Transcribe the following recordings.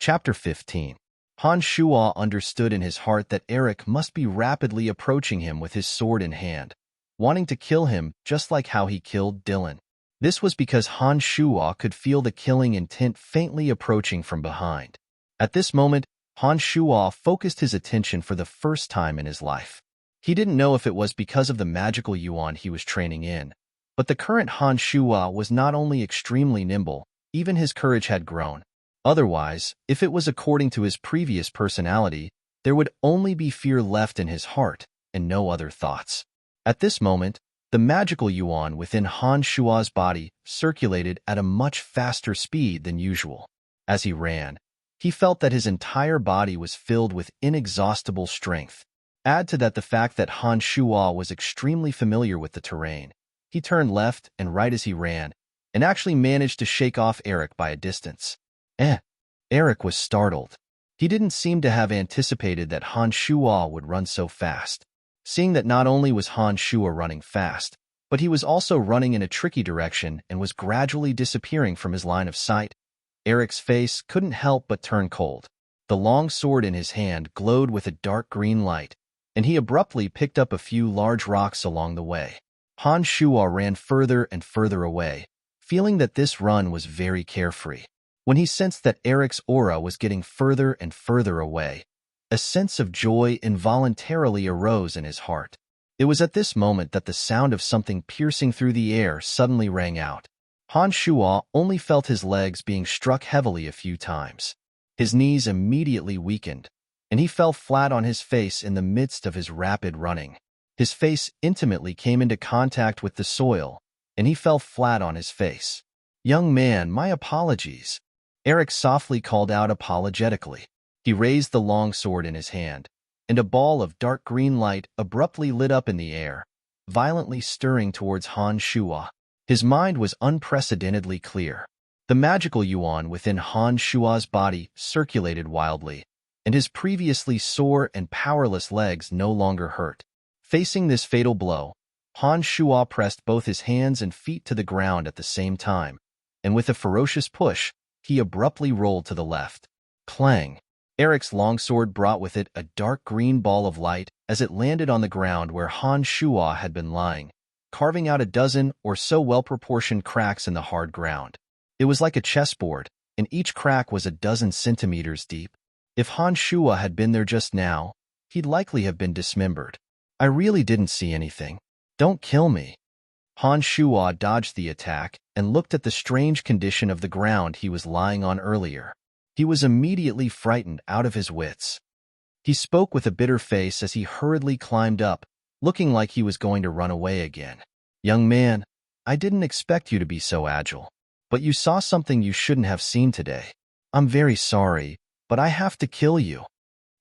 Chapter 15. Han Shuo understood in his heart that Eric must be rapidly approaching him with his sword in hand, wanting to kill him just like how he killed Dylan. This was because Han Shuo could feel the killing intent faintly approaching from behind. At this moment, Han Shuo focused his attention for the first time in his life. He didn't know if it was because of the magical yuan he was training in, but the current Han Shuo was not only extremely nimble, even his courage had grown. Otherwise, if it was according to his previous personality, there would only be fear left in his heart and no other thoughts. At this moment, the magical yuan within Han Shuo's body circulated at a much faster speed than usual. As he ran, he felt that his entire body was filled with inexhaustible strength. Add to that the fact that Han Shuo was extremely familiar with the terrain. He turned left and right as he ran, and actually managed to shake off Eric by a distance. Eric was startled. He didn't seem to have anticipated that Han Shuo would run so fast. Seeing that not only was Han Shuo running fast, but he was also running in a tricky direction and was gradually disappearing from his line of sight, Eric's face couldn't help but turn cold. The long sword in his hand glowed with a dark green light, and he abruptly picked up a few large rocks along the way. Han Shuo ran further and further away, feeling that this run was very carefree. When he sensed that Eric's aura was getting further and further away, a sense of joy involuntarily arose in his heart. It was at this moment that the sound of something piercing through the air suddenly rang out. Han Shuo only felt his legs being struck heavily a few times. His knees immediately weakened, and he fell flat on his face in the midst of his rapid running. His face intimately came into contact with the soil, and he fell flat on his face. "Young man, my apologies," Eric softly called out apologetically. He raised the long sword in his hand, and a ball of dark green light abruptly lit up in the air, violently stirring towards Han Shuo. His mind was unprecedentedly clear. The magical yuan within Han Shuo's body circulated wildly, and his previously sore and powerless legs no longer hurt. Facing this fatal blow, Han Shuo pressed both his hands and feet to the ground at the same time, and with a ferocious push, he abruptly rolled to the left. Clang! Eric's longsword brought with it a dark green ball of light as it landed on the ground where Han Shuo had been lying, carving out a dozen or so well-proportioned cracks in the hard ground. It was like a chessboard, and each crack was a dozen centimeters deep. If Han Shuo had been there just now, he'd likely have been dismembered. "I really didn't see anything. Don't kill me." Han Shuo dodged the attack and looked at the strange condition of the ground he was lying on earlier. He was immediately frightened out of his wits. He spoke with a bitter face as he hurriedly climbed up, looking like he was going to run away again. "Young man, I didn't expect you to be so agile, but you saw something you shouldn't have seen today. I'm very sorry, but I have to kill you."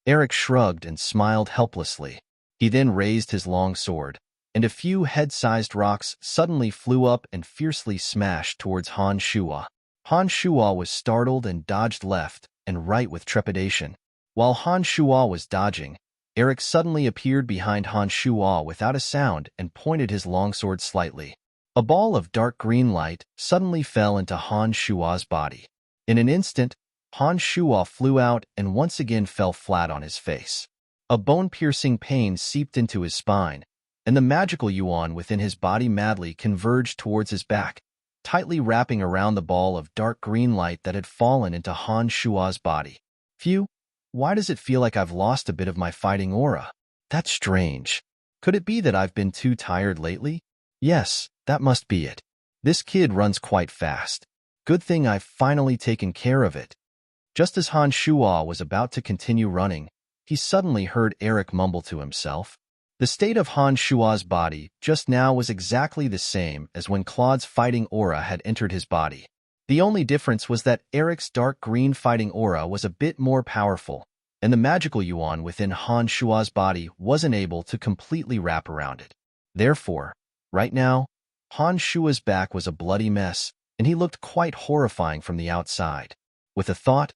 Eric shrugged and smiled helplessly. He then raised his long sword, and a few head-sized rocks suddenly flew up and fiercely smashed towards Han Shuo. Han Shuo was startled and dodged left and right with trepidation. While Han Shuo was dodging, Eric suddenly appeared behind Han Shuo without a sound and pointed his longsword slightly. A ball of dark green light suddenly fell into Han Shuo's body. In an instant, Han Shuo flew out and once again fell flat on his face. A bone-piercing pain seeped into his spine, and the magical yuan within his body madly converged towards his back, tightly wrapping around the ball of dark green light that had fallen into Han Shuo's body. "Phew, why does it feel like I've lost a bit of my fighting aura? That's strange. Could it be that I've been too tired lately? Yes, that must be it. This kid runs quite fast. Good thing I've finally taken care of it." Just as Han Shuo was about to continue running, he suddenly heard Eric mumble to himself. The state of Han Shuo's body just now was exactly the same as when Claude's fighting aura had entered his body. The only difference was that Eric's dark green fighting aura was a bit more powerful, and the magical yuan within Han Shuo's body wasn't able to completely wrap around it. Therefore, right now, Han Shuo's back was a bloody mess, and he looked quite horrifying from the outside. With a thought,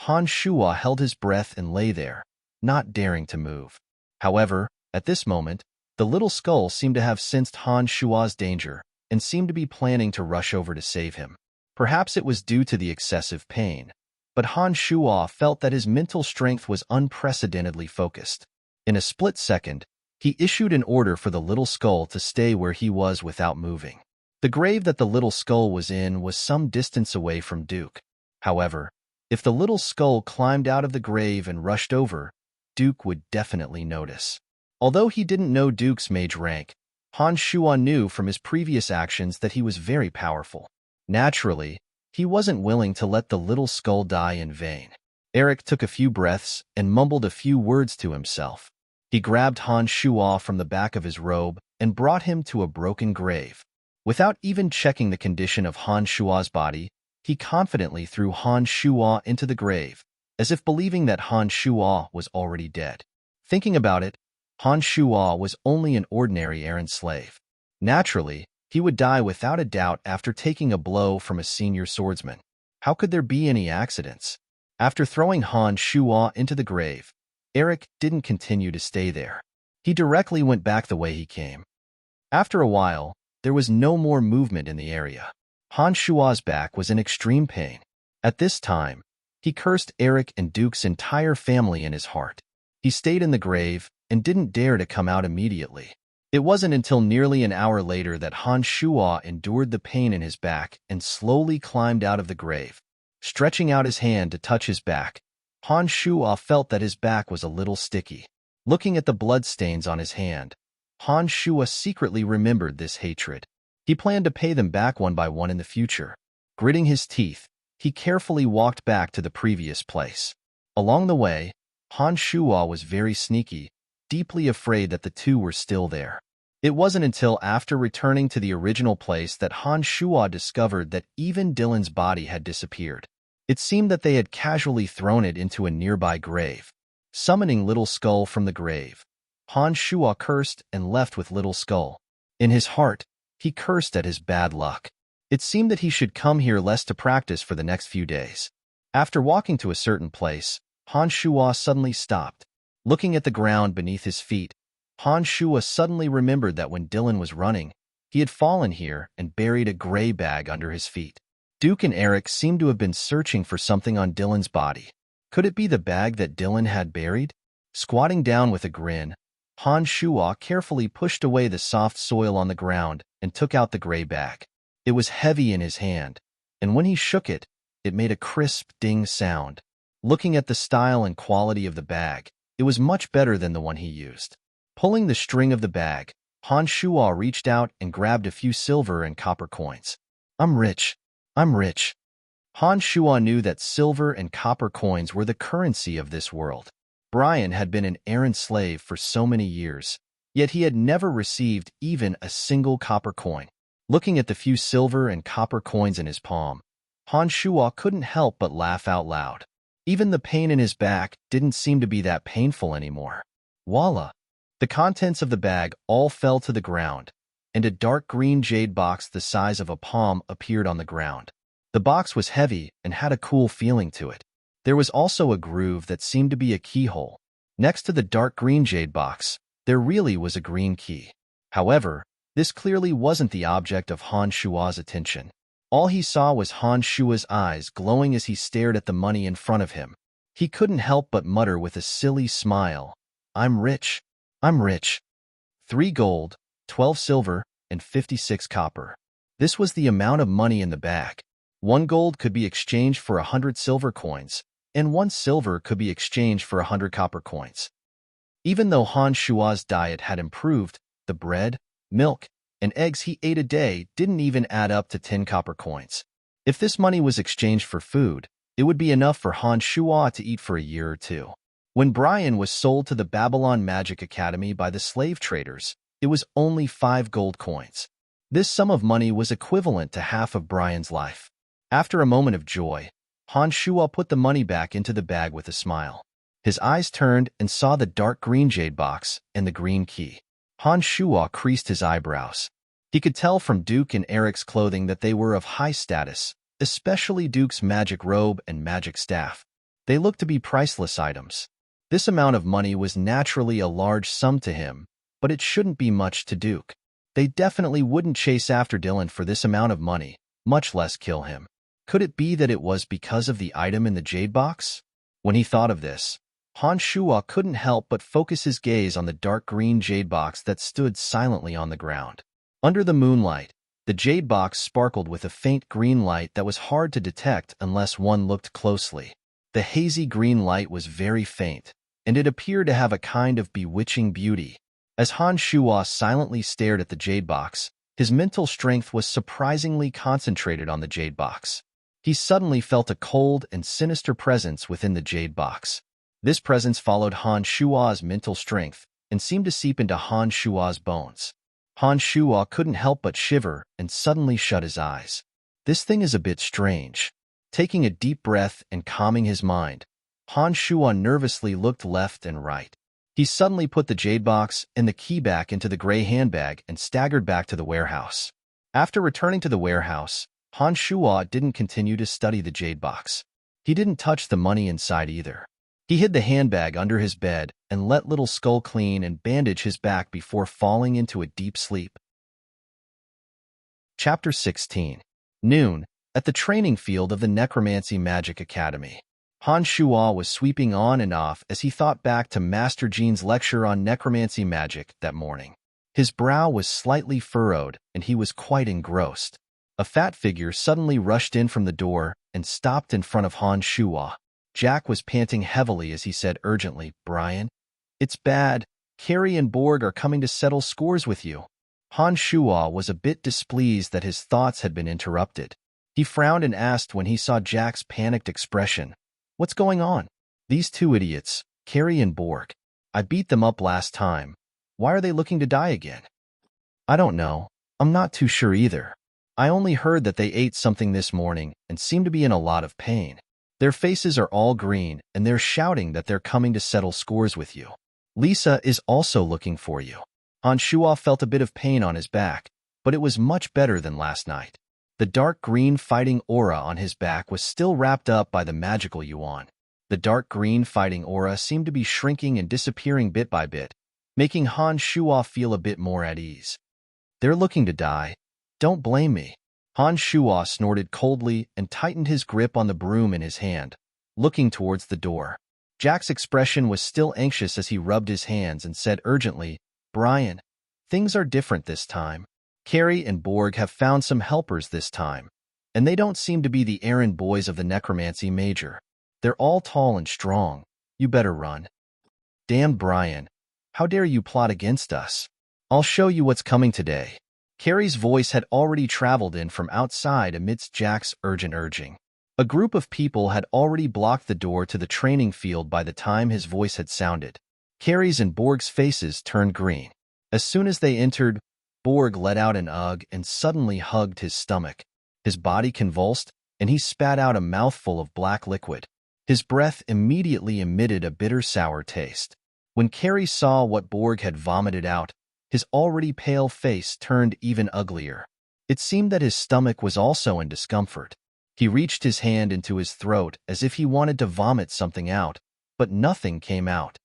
Han Shuo held his breath and lay there, not daring to move. However, at this moment, the little skull seemed to have sensed Han Shuo's danger and seemed to be planning to rush over to save him. Perhaps it was due to the excessive pain, but Han Shuo felt that his mental strength was unprecedentedly focused. In a split second, he issued an order for the little skull to stay where he was without moving. The grave that the little skull was in was some distance away from Duke. However, if the little skull climbed out of the grave and rushed over, Duke would definitely notice. Although he didn't know Duke's mage rank, Han Shuo knew from his previous actions that he was very powerful. Naturally, he wasn't willing to let the little skull die in vain. Eric took a few breaths and mumbled a few words to himself. He grabbed Han Shuo from the back of his robe and brought him to a broken grave. Without even checking the condition of Han Shuo's body, he confidently threw Han Shuo into the grave, as if believing that Han Shuo was already dead. Thinking about it, Han Shuo was only an ordinary errand slave. Naturally, he would die without a doubt after taking a blow from a senior swordsman. How could there be any accidents? After throwing Han Shuo into the grave, Eric didn't continue to stay there. He directly went back the way he came. After a while, there was no more movement in the area. Han Shuo's back was in extreme pain. At this time, he cursed Eric and Duke's entire family in his heart. He stayed in the grave and didn't dare to come out immediately. It wasn't until nearly an hour later that Han Shuo endured the pain in his back and slowly climbed out of the grave. Stretching out his hand to touch his back, Han Shuo felt that his back was a little sticky. Looking at the bloodstains on his hand, Han Shuo secretly remembered this hatred. He planned to pay them back one by one in the future. Gritting his teeth, he carefully walked back to the previous place. Along the way, Han Shuo was very sneaky, deeply afraid that the two were still there. It wasn't until after returning to the original place that Han Shuo discovered that even Dylan's body had disappeared. It seemed that they had casually thrown it into a nearby grave. Summoning Little Skull from the grave, Han Shuo cursed and left with Little Skull. In his heart, he cursed at his bad luck. It seemed that he should come here less to practice for the next few days. After walking to a certain place, Han Shuo suddenly stopped. Looking at the ground beneath his feet, Han Shuo suddenly remembered that when Dylan was running, he had fallen here and buried a gray bag under his feet. Duke and Eric seemed to have been searching for something on Dylan's body. Could it be the bag that Dylan had buried? Squatting down with a grin, Han Shuo carefully pushed away the soft soil on the ground and took out the gray bag. It was heavy in his hand, and when he shook it, it made a crisp ding sound. Looking at the style and quality of the bag, it was much better than the one he used. Pulling the string of the bag, Han Shuo reached out and grabbed a few silver and copper coins. I'm rich. I'm rich. Han Shuo knew that silver and copper coins were the currency of this world. Brian had been an errand slave for so many years, yet he had never received even a single copper coin. Looking at the few silver and copper coins in his palm, Han Shuo couldn't help but laugh out loud. Even the pain in his back didn't seem to be that painful anymore. Voila! The contents of the bag all fell to the ground, and a dark green jade box the size of a palm appeared on the ground. The box was heavy and had a cool feeling to it. There was also a groove that seemed to be a keyhole. Next to the dark green jade box, there really was a green key. However, this clearly wasn't the object of Han Shuo's attention. All he saw was Han Shuo's eyes glowing as he stared at the money in front of him. He couldn't help but mutter with a silly smile, I'm rich. I'm rich. 3 gold, 12 silver, and 56 copper. This was the amount of money in the bag. 1 gold could be exchanged for 100 silver coins, and 1 silver could be exchanged for 100 copper coins. Even though Han Shuo's diet had improved, the bread, milk, and eggs he ate a day didn't even add up to 10 copper coins. If this money was exchanged for food, it would be enough for Han Shuo to eat for a year or two. When Brian was sold to the Babylon Magic Academy by the slave traders, it was only 5 gold coins. This sum of money was equivalent to half of Brian's life. After a moment of joy, Han Shuo put the money back into the bag with a smile. His eyes turned and saw the dark green jade box and the green key. Han Shuo creased his eyebrows. He could tell from Duke and Eric's clothing that they were of high status, especially Duke's magic robe and magic staff. They looked to be priceless items. This amount of money was naturally a large sum to him, but it shouldn't be much to Duke. They definitely wouldn't chase after Dylan for this amount of money, much less kill him. Could it be that it was because of the item in the jade box? When he thought of this, Han Shuo couldn't help but focus his gaze on the dark green jade box that stood silently on the ground. Under the moonlight, the jade box sparkled with a faint green light that was hard to detect unless one looked closely. The hazy green light was very faint, and it appeared to have a kind of bewitching beauty. As Han Shuo silently stared at the jade box, his mental strength was surprisingly concentrated on the jade box. He suddenly felt a cold and sinister presence within the jade box. This presence followed Han Shuo's mental strength and seemed to seep into Han Shuo's bones. Han Shuo couldn't help but shiver and suddenly shut his eyes. This thing is a bit strange. Taking a deep breath and calming his mind, Han Shuo nervously looked left and right. He suddenly put the jade box and the key back into the gray handbag and staggered back to the warehouse. After returning to the warehouse, Han Shuo didn't continue to study the jade box. He didn't touch the money inside either. He hid the handbag under his bed and let Little Skull clean and bandage his back before falling into a deep sleep. Chapter 16. Noon, at the training field of the Necromancy Magic Academy. Han Shuo was sweeping on and off as he thought back to Master Jean's lecture on necromancy magic that morning. His brow was slightly furrowed and he was quite engrossed. A fat figure suddenly rushed in from the door and stopped in front of Han Shuo. Jack was panting heavily as he said urgently, "Brian, it's bad. Carrie and Borg are coming to settle scores with you." Han Shuo was a bit displeased that his thoughts had been interrupted. He frowned and asked when he saw Jack's panicked expression, "What's going on?" "These two idiots, Carrie and Borg. I beat them up last time. Why are they looking to die again?" "I don't know. I'm not too sure either. I only heard that they ate something this morning and seem to be in a lot of pain. Their faces are all green and they're shouting that they're coming to settle scores with you. Lisa is also looking for you." Han Shuo felt a bit of pain on his back, but it was much better than last night. The dark green fighting aura on his back was still wrapped up by the magical yuan. The dark green fighting aura seemed to be shrinking and disappearing bit by bit, making Han Shuo feel a bit more at ease. "They're looking to die. Don't blame me." Han Shuo snorted coldly and tightened his grip on the broom in his hand, looking towards the door. Jack's expression was still anxious as he rubbed his hands and said urgently, "Brian, things are different this time. Carrie and Borg have found some helpers this time, and they don't seem to be the errand boys of the necromancy major. They're all tall and strong. You better run." "Damn, Brian. How dare you plot against us? I'll show you what's coming today." Carrie's voice had already traveled in from outside amidst Jack's urgent urging. A group of people had already blocked the door to the training field by the time his voice had sounded. Carrie's and Borg's faces turned green. As soon as they entered, Borg let out an ugh and suddenly hugged his stomach. His body convulsed, and he spat out a mouthful of black liquid. His breath immediately emitted a bitter sour taste. When Carrie saw what Borg had vomited out, his already pale face turned even uglier. It seemed that his stomach was also in discomfort. He reached his hand into his throat as if he wanted to vomit something out, but nothing came out.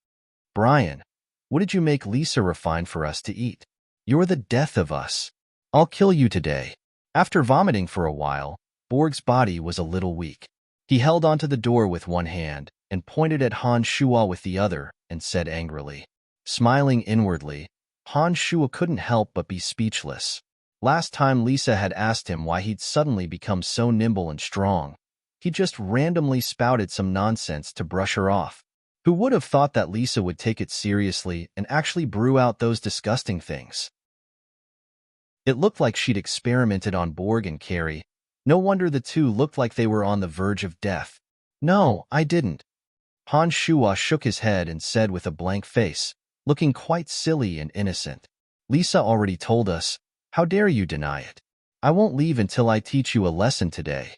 "Brian, what did you make Lisa refine for us to eat? You're the death of us. I'll kill you today." After vomiting for a while, Borg's body was a little weak. He held onto the door with one hand and pointed at Han Shuo with the other and said angrily. Smiling inwardly, Han Shuo couldn't help but be speechless. Last time Lisa had asked him why he'd suddenly become so nimble and strong, he just randomly spouted some nonsense to brush her off. Who would have thought that Lisa would take it seriously and actually brew out those disgusting things? It looked like she'd experimented on Borg and Carrie. No wonder the two looked like they were on the verge of death. "No, I didn't." Han Shuo shook his head and said with a blank face, looking quite silly and innocent. "Lisa already told us. How dare you deny it? I won't leave until I teach you a lesson today."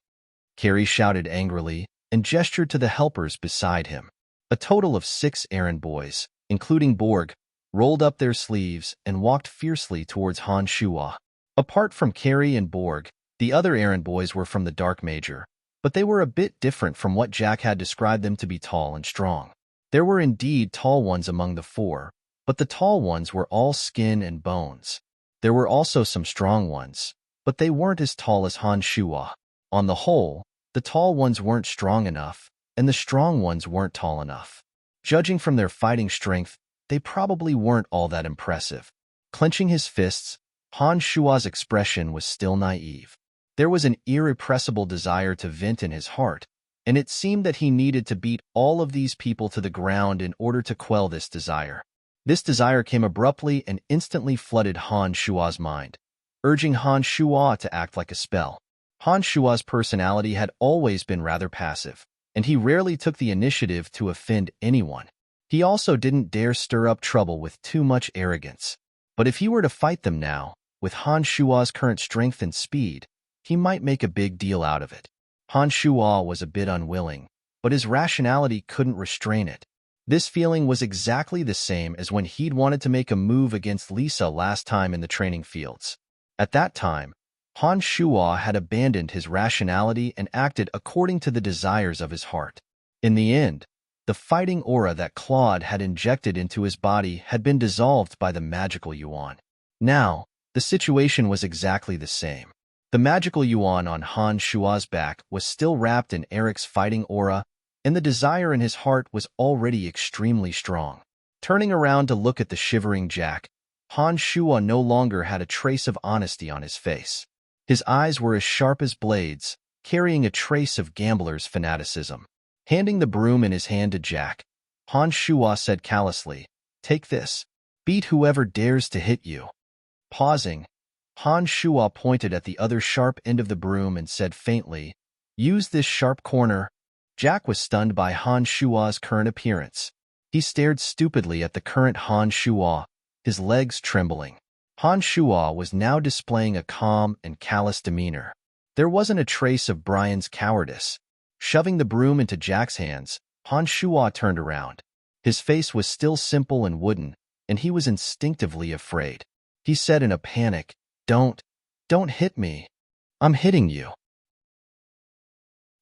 Carrie shouted angrily and gestured to the helpers beside him. A total of 6 errand boys, including Borg, rolled up their sleeves and walked fiercely towards Han Shuo. Apart from Carrie and Borg, the other errand boys were from the Dark Major, but they were a bit different from what Jack had described them to be tall and strong. There were indeed tall ones among the 4, but the tall ones were all skin and bones. There were also some strong ones, but they weren't as tall as Han Shuo. On the whole, The tall ones weren't strong enough, and the strong ones weren't tall enough. Judging from their fighting strength, they probably weren't all that impressive. Clenching his fists, Han Shua's expression was still naive. There was an irrepressible desire to vent in his heart, and it seemed that he needed to beat all of these people to the ground in order to quell this desire. This desire came abruptly and instantly flooded Han Shua's mind, urging Han Shua to act like a spell. Han Shua's personality had always been rather passive, and he rarely took the initiative to offend anyone. He also didn't dare stir up trouble with too much arrogance. But if he were to fight them now, with Han Shua's current strength and speed, he might make a big deal out of it. Han Shua was a bit unwilling, but his rationality couldn't restrain it. This feeling was exactly the same as when he'd wanted to make a move against Lisa last time in the training fields. At that time, Han Shua had abandoned his rationality and acted according to the desires of his heart. In the end, the fighting aura that Claude had injected into his body had been dissolved by the magical yuan. Now, the situation was exactly the same. The magical yuan on Han Shua's back was still wrapped in Eric's fighting aura, and the desire in his heart was already extremely strong. Turning around to look at the shivering Jack, Han Shua no longer had a trace of honesty on his face. His eyes were as sharp as blades, carrying a trace of gambler's fanaticism. Handing the broom in his hand to Jack, Han Shua said callously, "Take this. Beat whoever dares to hit you." Pausing, Han Shua pointed at the other sharp end of the broom and said faintly, "Use this sharp corner." Jack was stunned by Han Shua's current appearance. He stared stupidly at the current Han Shua, his legs trembling. Han Shua was now displaying a calm and callous demeanor. There wasn't a trace of Brian's cowardice. Shoving the broom into Jack's hands, Han Shua turned around. His face was still simple and wooden, and he was instinctively afraid. He said in a panic, Don't hit me. I'm hitting you."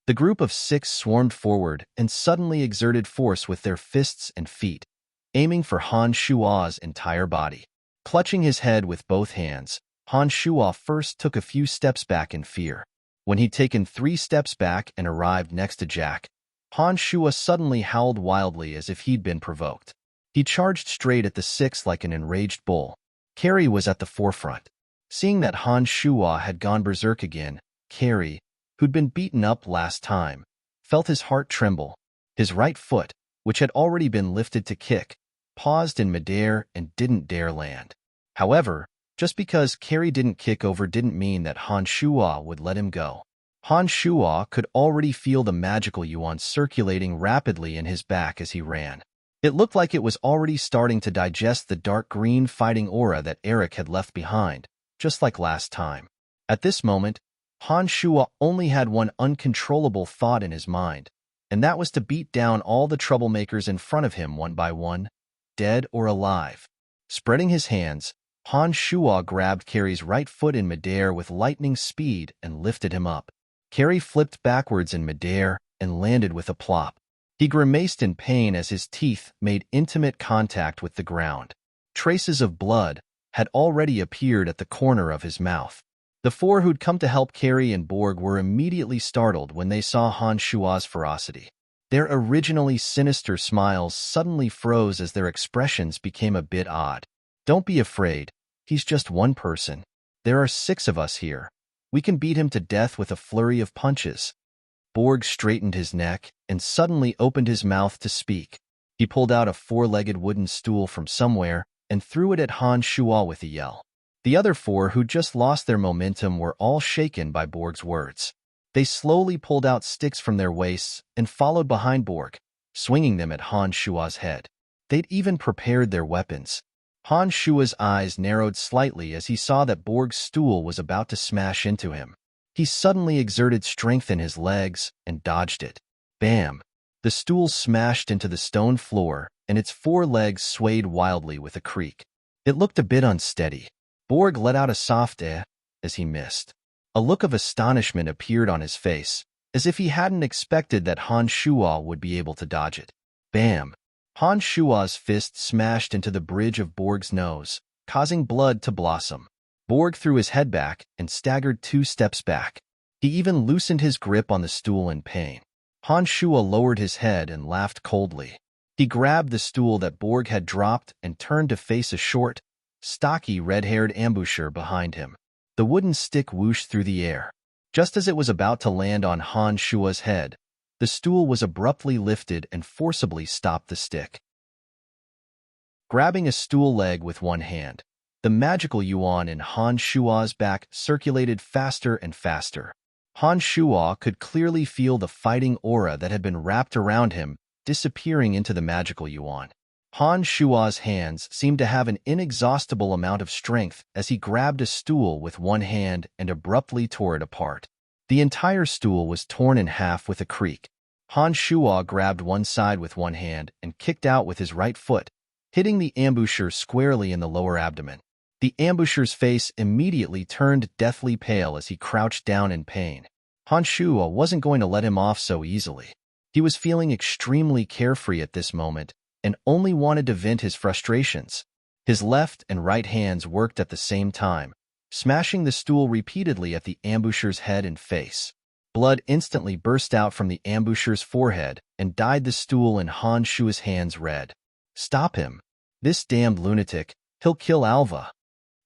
The group of 6 swarmed forward and suddenly exerted force with their fists and feet, aiming for Han Shua's entire body. Clutching his head with both hands, Han Shua first took a few steps back in fear. When he'd taken 3 steps back and arrived next to Jack, Han Shua suddenly howled wildly as if he'd been provoked. He charged straight at the 6 like an enraged bull. Carrie was at the forefront. Seeing that Han Shua had gone berserk again, Carrie, who'd been beaten up last time, felt his heart tremble. His right foot, which had already been lifted to kick, paused in midair and didn't dare land. However, just because Carrie didn't kick over didn't mean that Han Shua would let him go. Han Shua could already feel the magical yuan circulating rapidly in his back as he ran. It looked like it was already starting to digest the dark green fighting aura that Eric had left behind, just like last time. At this moment, Han Shua only had one uncontrollable thought in his mind, and that was to beat down all the troublemakers in front of him one by one, dead or alive. Spreading his hands, Han Shua grabbed Carrie's right foot in midair with lightning speed and lifted him up. Carrie flipped backwards in midair and landed with a plop. He grimaced in pain as his teeth made intimate contact with the ground. Traces of blood had already appeared at the corner of his mouth. The 4 who'd come to help Carrie and Borg were immediately startled when they saw Han Shua's ferocity. Their originally sinister smiles suddenly froze as their expressions became a bit odd. "Don't be afraid. He's just one person. There are 6 of us here. We can beat him to death with a flurry of punches." Borg straightened his neck and suddenly opened his mouth to speak. He pulled out a 4-legged wooden stool from somewhere and threw it at Han Shua with a yell. The other 4 who just lost their momentum were all shaken by Borg's words. They slowly pulled out sticks from their waists and followed behind Borg, swinging them at Han Shua's head. They'd even prepared their weapons. Han Shua's eyes narrowed slightly as he saw that Borg's stool was about to smash into him. He suddenly exerted strength in his legs and dodged it. Bam! The stool smashed into the stone floor, and its 4 legs swayed wildly with a creak. It looked a bit unsteady. Borg let out a soft eh as he missed. A look of astonishment appeared on his face, as if he hadn't expected that Han Shua would be able to dodge it. Bam! Han Shua's fist smashed into the bridge of Borg's nose, causing blood to blossom. Borg threw his head back and staggered 2 steps back. He even loosened his grip on the stool in pain. Han Shua lowered his head and laughed coldly. He grabbed the stool that Borg had dropped and turned to face a short, stocky, red-haired ambusher behind him. The wooden stick whooshed through the air. Just as it was about to land on Han Shua's head, the stool was abruptly lifted and forcibly stopped the stick. Grabbing a stool leg with one hand, the magical yuan in Han Shua's back circulated faster and faster. Han Shua could clearly feel the fighting aura that had been wrapped around him disappearing into the magical yuan. Han Shua's hands seemed to have an inexhaustible amount of strength as he grabbed a stool with one hand and abruptly tore it apart. The entire stool was torn in half with a creak. Han Shua grabbed one side with one hand and kicked out with his right foot, hitting the ambusher squarely in the lower abdomen. The ambusher's face immediately turned deathly pale as he crouched down in pain. Han Shua wasn't going to let him off so easily. He was feeling extremely carefree at this moment and only wanted to vent his frustrations. His left and right hands worked at the same time, smashing the stool repeatedly at the ambusher's head and face. Blood instantly burst out from the ambusher's forehead and dyed the stool in Han Shua's hands red. "Stop him. This damned lunatic. He'll kill Alva."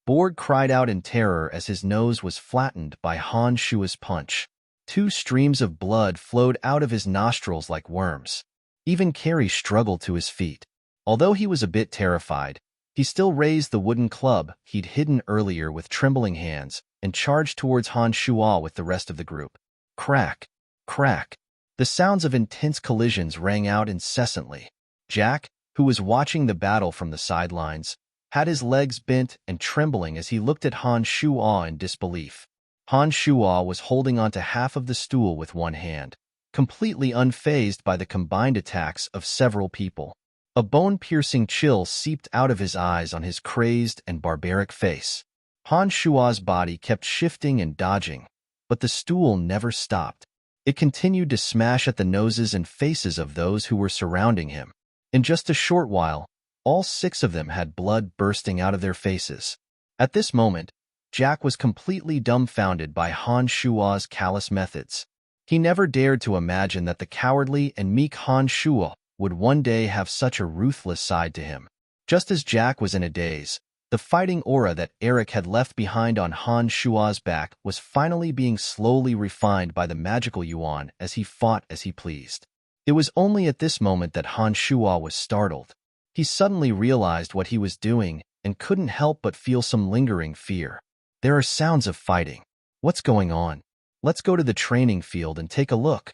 Borg cried out in terror as his nose was flattened by Han Shua's punch. Two streams of blood flowed out of his nostrils like worms. Even Carrie struggled to his feet. Although he was a bit terrified, he still raised the wooden club he'd hidden earlier with trembling hands and charged towards Han Shua with the rest of the group. Crack! Crack! The sounds of intense collisions rang out incessantly. Jack, who was watching the battle from the sidelines, had his legs bent and trembling as he looked at Han Shua in disbelief. Han Shua was holding onto half of the stool with one hand, completely unfazed by the combined attacks of several people. A bone-piercing chill seeped out of his eyes on his crazed and barbaric face. Han Shua's body kept shifting and dodging, but the stool never stopped. It continued to smash at the noses and faces of those who were surrounding him. In just a short while, all 6 of them had blood bursting out of their faces. At this moment, Jack was completely dumbfounded by Han Shua's callous methods. He never dared to imagine that the cowardly and meek Han Shua would one day have such a ruthless side to him. Just as Jack was in a daze, the fighting aura that Eric had left behind on Han Shua's back was finally being slowly refined by the magical yuan as he fought as he pleased. It was only at this moment that Han Shua was startled. He suddenly realized what he was doing and couldn't help but feel some lingering fear. There are sounds of fighting. What's going on? Let's go to the training field and take a look.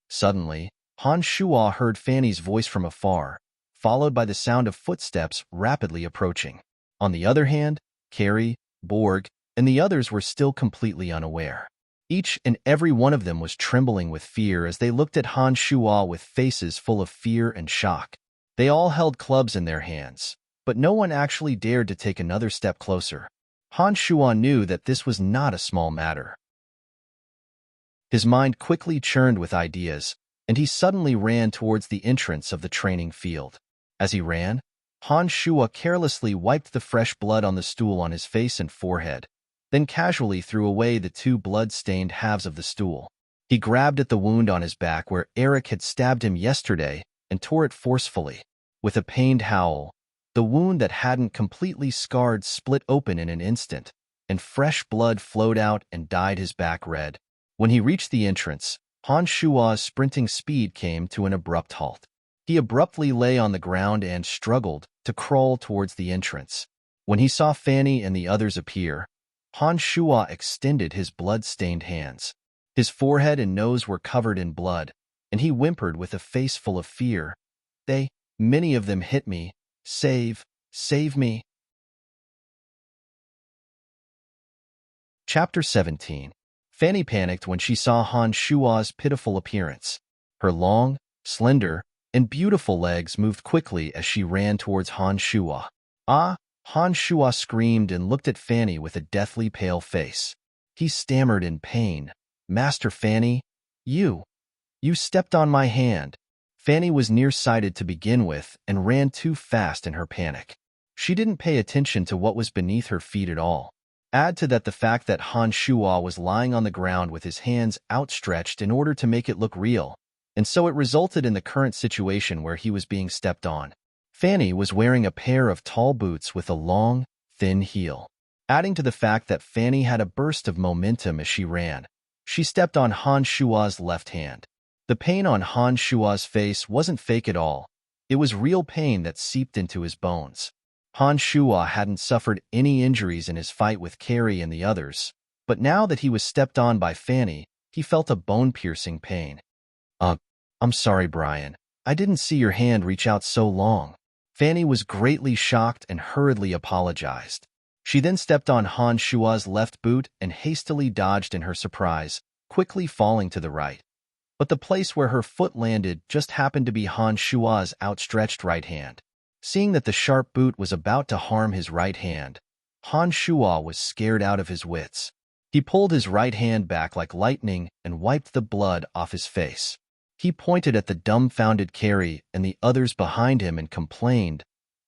Suddenly, Han Shua heard Fanny's voice from afar, followed by the sound of footsteps rapidly approaching. On the other hand, Carrie, Borg, and the others were still completely unaware. Each and every one of them was trembling with fear as they looked at Han Shua with faces full of fear and shock. They all held clubs in their hands, but no one actually dared to take another step closer. Han Shua knew that this was not a small matter. His mind quickly churned with ideas, and he suddenly ran towards the entrance of the training field. As he ran, Han Shua carelessly wiped the fresh blood on the stool on his face and forehead, then casually threw away the 2 blood-stained halves of the stool. He grabbed at the wound on his back where Eric had stabbed him yesterday and tore it forcefully. With a pained howl, the wound that hadn't completely scarred split open in an instant, and fresh blood flowed out and dyed his back red. When he reached the entrance, Han Shua's sprinting speed came to an abrupt halt. He abruptly lay on the ground and struggled to crawl towards the entrance. When he saw Fanny and the others appear, Han Shua extended his blood-stained hands. His forehead and nose were covered in blood, and he whimpered with a face full of fear. Many of them hit me. Save me. Chapter 17. Fanny panicked when she saw Han Shua's pitiful appearance. Her long, slender, and beautiful legs moved quickly as she ran towards Han Shua. "Ah!" Han Shua screamed and looked at Fanny with a deathly pale face. He stammered in pain. "Master Fanny, you stepped on my hand." Fanny was nearsighted to begin with and ran too fast in her panic. She didn't pay attention to what was beneath her feet at all. Add to that the fact that Han Shuo was lying on the ground with his hands outstretched in order to make it look real, and so it resulted in the current situation where he was being stepped on. Fanny was wearing a pair of tall boots with a long, thin heel. Adding to the fact that Fanny had a burst of momentum as she ran, she stepped on Han Shuo's left hand. The pain on Han Shuo's face wasn't fake at all. It was real pain that seeped into his bones. Han Shuo hadn't suffered any injuries in his fight with Carrie and the others, but now that he was stepped on by Fanny, he felt a bone-piercing pain. I'm sorry, Brian. I didn't see your hand reach out so long." Fanny was greatly shocked and hurriedly apologized. She then stepped on Han Shuo's left boot and hastily dodged in her surprise, quickly falling to the right. But the place where her foot landed just happened to be Han Shuo's outstretched right hand. Seeing that the sharp boot was about to harm his right hand, Han Shuo was scared out of his wits. He pulled his right hand back like lightning and wiped the blood off his face. He pointed at the dumbfounded Carrie and the others behind him and complained,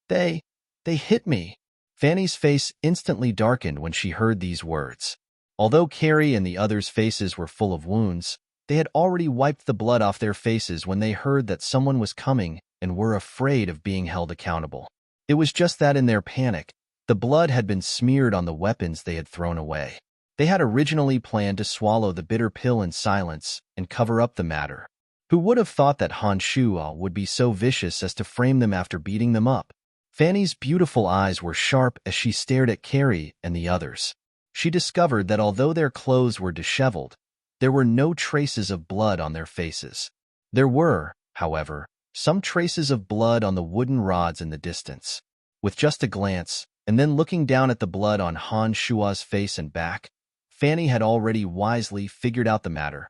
They hit me." Fanny's face instantly darkened when she heard these words. Although Carrie and the others' faces were full of wounds, they had already wiped the blood off their faces when they heard that someone was coming and were afraid of being held accountable. It was just that in their panic, the blood had been smeared on the weapons they had thrown away. They had originally planned to swallow the bitter pill in silence and cover up the matter. Who would have thought that Han Shuo would be so vicious as to frame them after beating them up? Fanny's beautiful eyes were sharp as she stared at Carrie and the others. She discovered that although their clothes were disheveled, there were no traces of blood on their faces. There were, however, some traces of blood on the wooden rods in the distance. With just a glance, and then looking down at the blood on Han Shuo's face and back, Fanny had already wisely figured out the matter.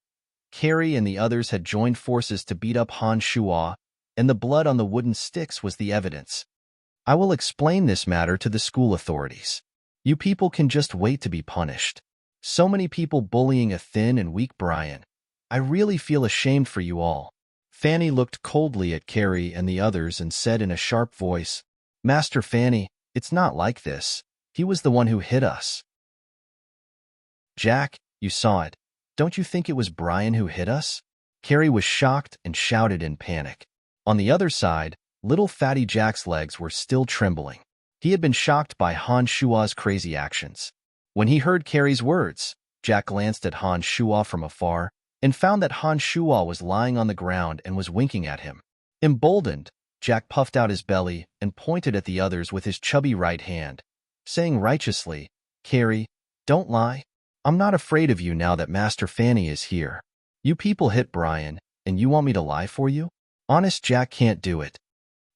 Carrie and the others had joined forces to beat up Han Shuo, and the blood on the wooden sticks was the evidence. "I will explain this matter to the school authorities. You people can just wait to be punished. So many people bullying a thin and weak Brian. I really feel ashamed for you all." Fanny looked coldly at Carrie and the others and said in a sharp voice, "Master Fanny, it's not like this. He was the one who hit us." "Jack, you saw it. Don't you think it was Brian who hit us?" Carrie was shocked and shouted in panic. On the other side, little fatty Jack's legs were still trembling. He had been shocked by Han Shuo's crazy actions. When he heard Carrie's words, Jack glanced at Han Shuo from afar and found that Han Shuo was lying on the ground and was winking at him. Emboldened, Jack puffed out his belly and pointed at the others with his chubby right hand, saying righteously, "Carrie, don't lie. I'm not afraid of you now that Master Fanny is here. You people hit Brian, and you want me to lie for you? Honest Jack can't do it."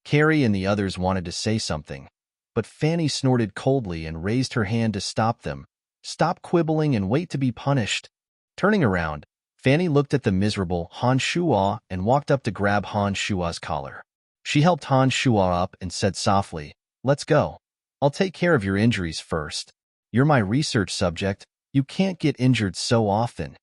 Carrie and the others wanted to say something, but Fanny snorted coldly and raised her hand to stop them. "Stop quibbling and wait to be punished." Turning around, Fanny looked at the miserable Han Shuo and walked up to grab Han Shuo's collar. She helped Han Shuo up and said softly, "Let's go. I'll take care of your injuries first. You're my research subject. You can't get injured so often."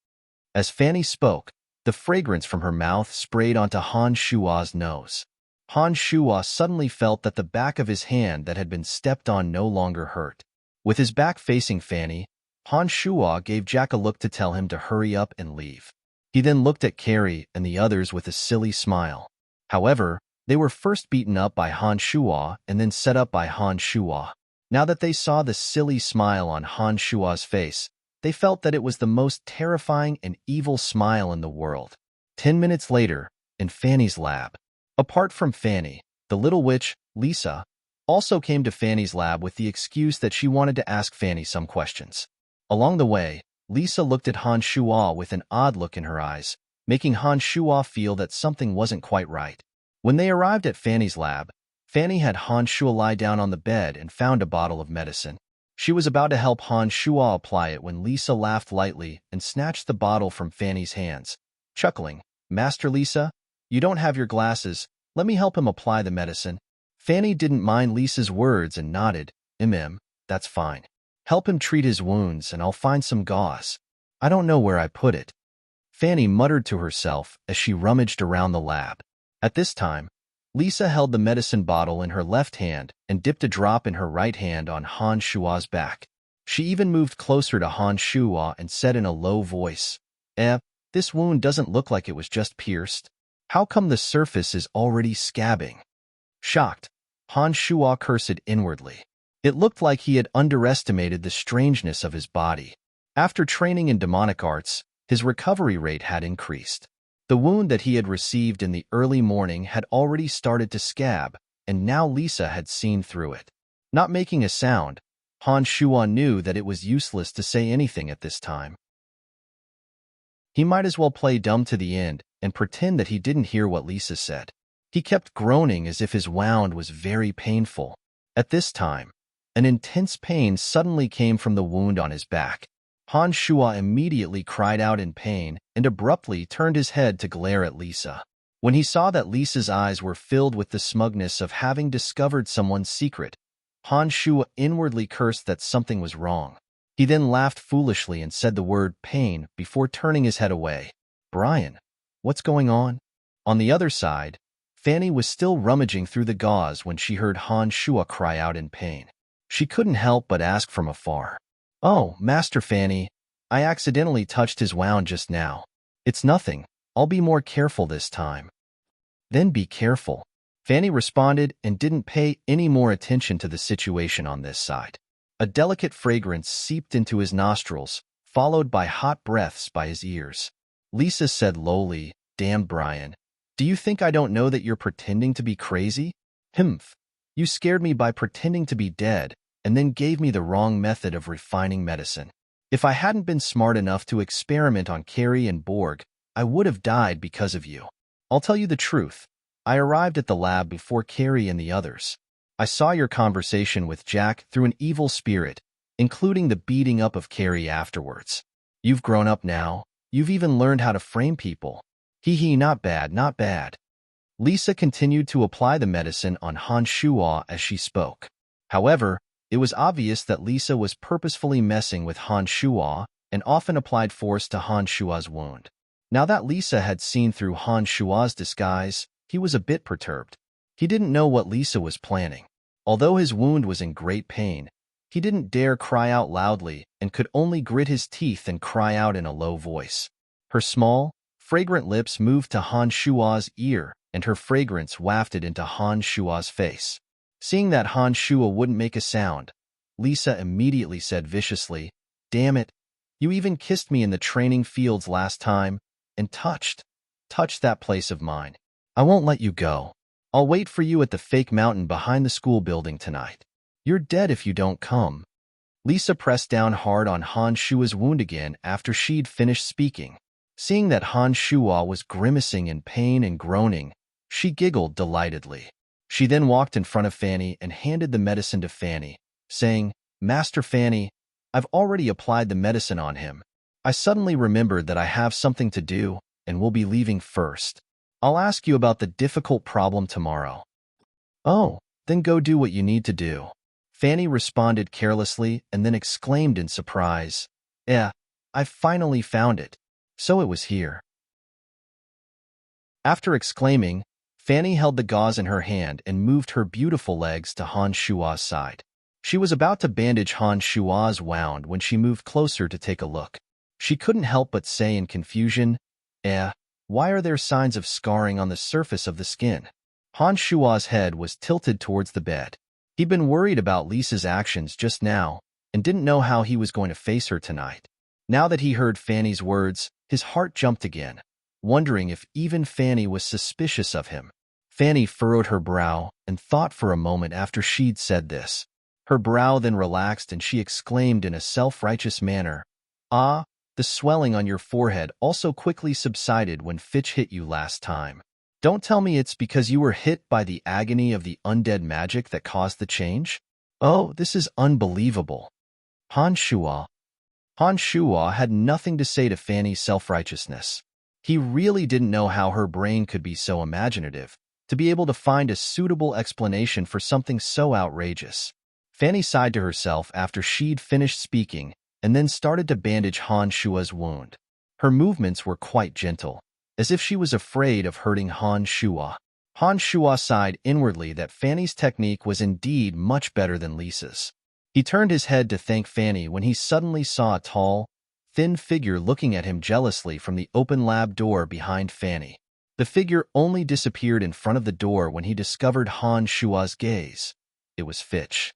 As Fanny spoke, the fragrance from her mouth sprayed onto Han Shuo's nose. Han Shuo suddenly felt that the back of his hand that had been stepped on no longer hurt. With his back facing Fanny, Han Shuo gave Jack a look to tell him to hurry up and leave. He then looked at Carrie and the others with a silly smile. However, they were first beaten up by Han Shuo and then set up by Han Shuo. Now that they saw the silly smile on Han Shuo's face, they felt that it was the most terrifying and evil smile in the world. 10 minutes later, in Fanny's lab. Apart from Fanny, the little witch, Lisa, also came to Fanny's lab with the excuse that she wanted to ask Fanny some questions. Along the way, Lisa looked at Han Shuo with an odd look in her eyes, making Han Shuo feel that something wasn't quite right. When they arrived at Fanny's lab, Fanny had Han Shuo lie down on the bed and found a bottle of medicine. She was about to help Han Shuo apply it when Lisa laughed lightly and snatched the bottle from Fanny's hands, chuckling, "Master Lisa, you don't have your glasses. Let me help him apply the medicine." Fanny didn't mind Lisa's words and nodded, That's fine. Help him treat his wounds and I'll find some gauze. I don't know where I put it." Fanny muttered to herself as she rummaged around the lab. At this time, Lisa held the medicine bottle in her left hand and dipped a drop in her right hand on Han Shuo's back. She even moved closer to Han Shuo and said in a low voice, this wound doesn't look like it was just pierced. How come the surface is already scabbing? Shocked, Han Shuo cursed inwardly. It looked like he had underestimated the strangeness of his body. After training in demonic arts, his recovery rate had increased. The wound that he had received in the early morning had already started to scab, and now Lisa had seen through it. Not making a sound, Han Shuo knew that it was useless to say anything at this time. He might as well play dumb to the end and pretend that he didn't hear what Lisa said. He kept groaning as if his wound was very painful. At this time, an intense pain suddenly came from the wound on his back. Han Shuo immediately cried out in pain and abruptly turned his head to glare at Lisa. When he saw that Lisa's eyes were filled with the smugness of having discovered someone's secret, Han Shuo inwardly cursed that something was wrong. He then laughed foolishly and said the word pain before turning his head away. Brian, what's going on? On the other side, Fanny was still rummaging through the gauze when she heard Han Shuo cry out in pain. She couldn't help but ask from afar, "Oh, Master Fanny, I accidentally touched his wound just now. It's nothing. I'll be more careful this time." Then be careful, Fanny responded and didn't pay any more attention to the situation on this side. A delicate fragrance seeped into his nostrils, followed by hot breaths by his ears. Lisa said lowly, "Damn, Brian. Do you think I don't know that you're pretending to be crazy? Humph. You scared me by pretending to be dead, and then gave me the wrong method of refining medicine. If I hadn't been smart enough to experiment on Carrie and Borg, I would have died because of you. I'll tell you the truth. I arrived at the lab before Carrie and the others. I saw your conversation with Jack through an evil spirit, including the beating up of Carrie afterwards. You've grown up now. You've even learned how to frame people. Hee hee, not bad, not bad." Lisa continued to apply the medicine on Han Shuo as she spoke. However, it was obvious that Lisa was purposefully messing with Han Shuo and often applied force to Han Shuo's wound. Now that Lisa had seen through Han Shuo's disguise, he was a bit perturbed. He didn't know what Lisa was planning. Although his wound was in great pain, he didn't dare cry out loudly and could only grit his teeth and cry out in a low voice. Her small, fragrant lips moved to Han Shuo's ear, and her fragrance wafted into Han Shuo's face. Seeing that Han Shuo wouldn't make a sound, Lisa immediately said viciously, "Damn it, you even kissed me in the training fields last time, and touched that place of mine. I won't let you go. I'll wait for you at the fake mountain behind the school building tonight. You're dead if you don't come." Lisa pressed down hard on Han Shuo's wound again after she'd finished speaking. Seeing that Han Shuo was grimacing in pain and groaning, she giggled delightedly. She then walked in front of Fanny and handed the medicine to Fanny, saying, "Master Fanny, I've already applied the medicine on him. I suddenly remembered that I have something to do and will be leaving first. I'll ask you about the difficult problem tomorrow." "Oh, then go do what you need to do," Fanny responded carelessly and then exclaimed in surprise, I've finally found it. So it was here." After exclaiming, Fanny held the gauze in her hand and moved her beautiful legs to Han Shuo's side. She was about to bandage Han Shuo's wound when she moved closer to take a look. She couldn't help but say in confusion, why are there signs of scarring on the surface of the skin?" Han Shuo's head was tilted towards the bed. He'd been worried about Lisa's actions just now and didn't know how he was going to face her tonight. Now that he heard Fanny's words, his heart jumped again, wondering if even Fanny was suspicious of him. Fanny furrowed her brow and thought for a moment after she'd said this. Her brow then relaxed and she exclaimed in a self-righteous manner, "Ah, the swelling on your forehead also quickly subsided when Fitch hit you last time. Don't tell me it's because you were hit by the agony of the undead magic that caused the change? Oh, this is unbelievable." Han Shuo had nothing to say to Fanny's self-righteousness. He really didn't know how her brain could be so imaginative, to be able to find a suitable explanation for something so outrageous. Fanny sighed to herself after she'd finished speaking and then started to bandage Han Shuo's wound. Her movements were quite gentle, as if she was afraid of hurting Han Shuo. Han Shuo sighed inwardly that Fanny's technique was indeed much better than Lisa's. He turned his head to thank Fanny when he suddenly saw a tall, thin figure looking at him jealously from the open lab door behind Fanny. The figure only disappeared in front of the door when he discovered Han Shua's gaze. It was Fitch.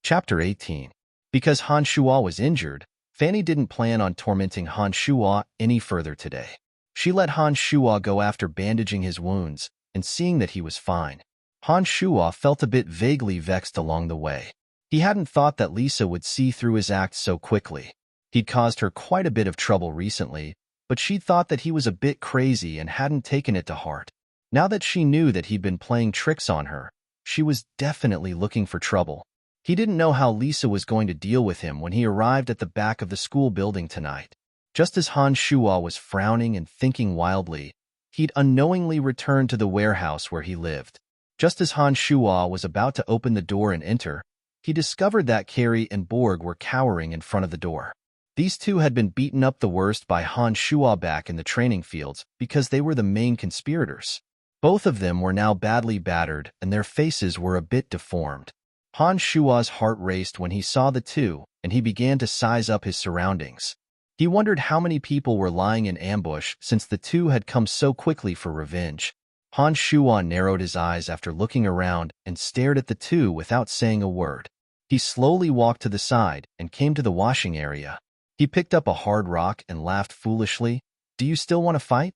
Chapter 18. Because Han Shua was injured, Fanny didn't plan on tormenting Han Shua any further today. She let Han Shua go after bandaging his wounds and seeing that he was fine. Han Shua felt a bit vaguely vexed along the way. He hadn't thought that Lisa would see through his act so quickly. He'd caused her quite a bit of trouble recently, but she'd thought that he was a bit crazy and hadn't taken it to heart. Now that she knew that he'd been playing tricks on her, she was definitely looking for trouble. He didn't know how Lisa was going to deal with him when he arrived at the back of the school building tonight. Just as Han Shua was frowning and thinking wildly, he'd unknowingly returned to the warehouse where he lived. Just as Han Shua was about to open the door and enter, he discovered that Carrie and Borg were cowering in front of the door. These two had been beaten up the worst by Han Shua back in the training fields because they were the main conspirators. Both of them were now badly battered and their faces were a bit deformed. Han Shua's heart raced when he saw the two, and he began to size up his surroundings. He wondered how many people were lying in ambush since the two had come so quickly for revenge. Han Shua narrowed his eyes after looking around and stared at the two without saying a word. He slowly walked to the side and came to the washing area. He picked up a hard rock and laughed foolishly. "Do you still want to fight?"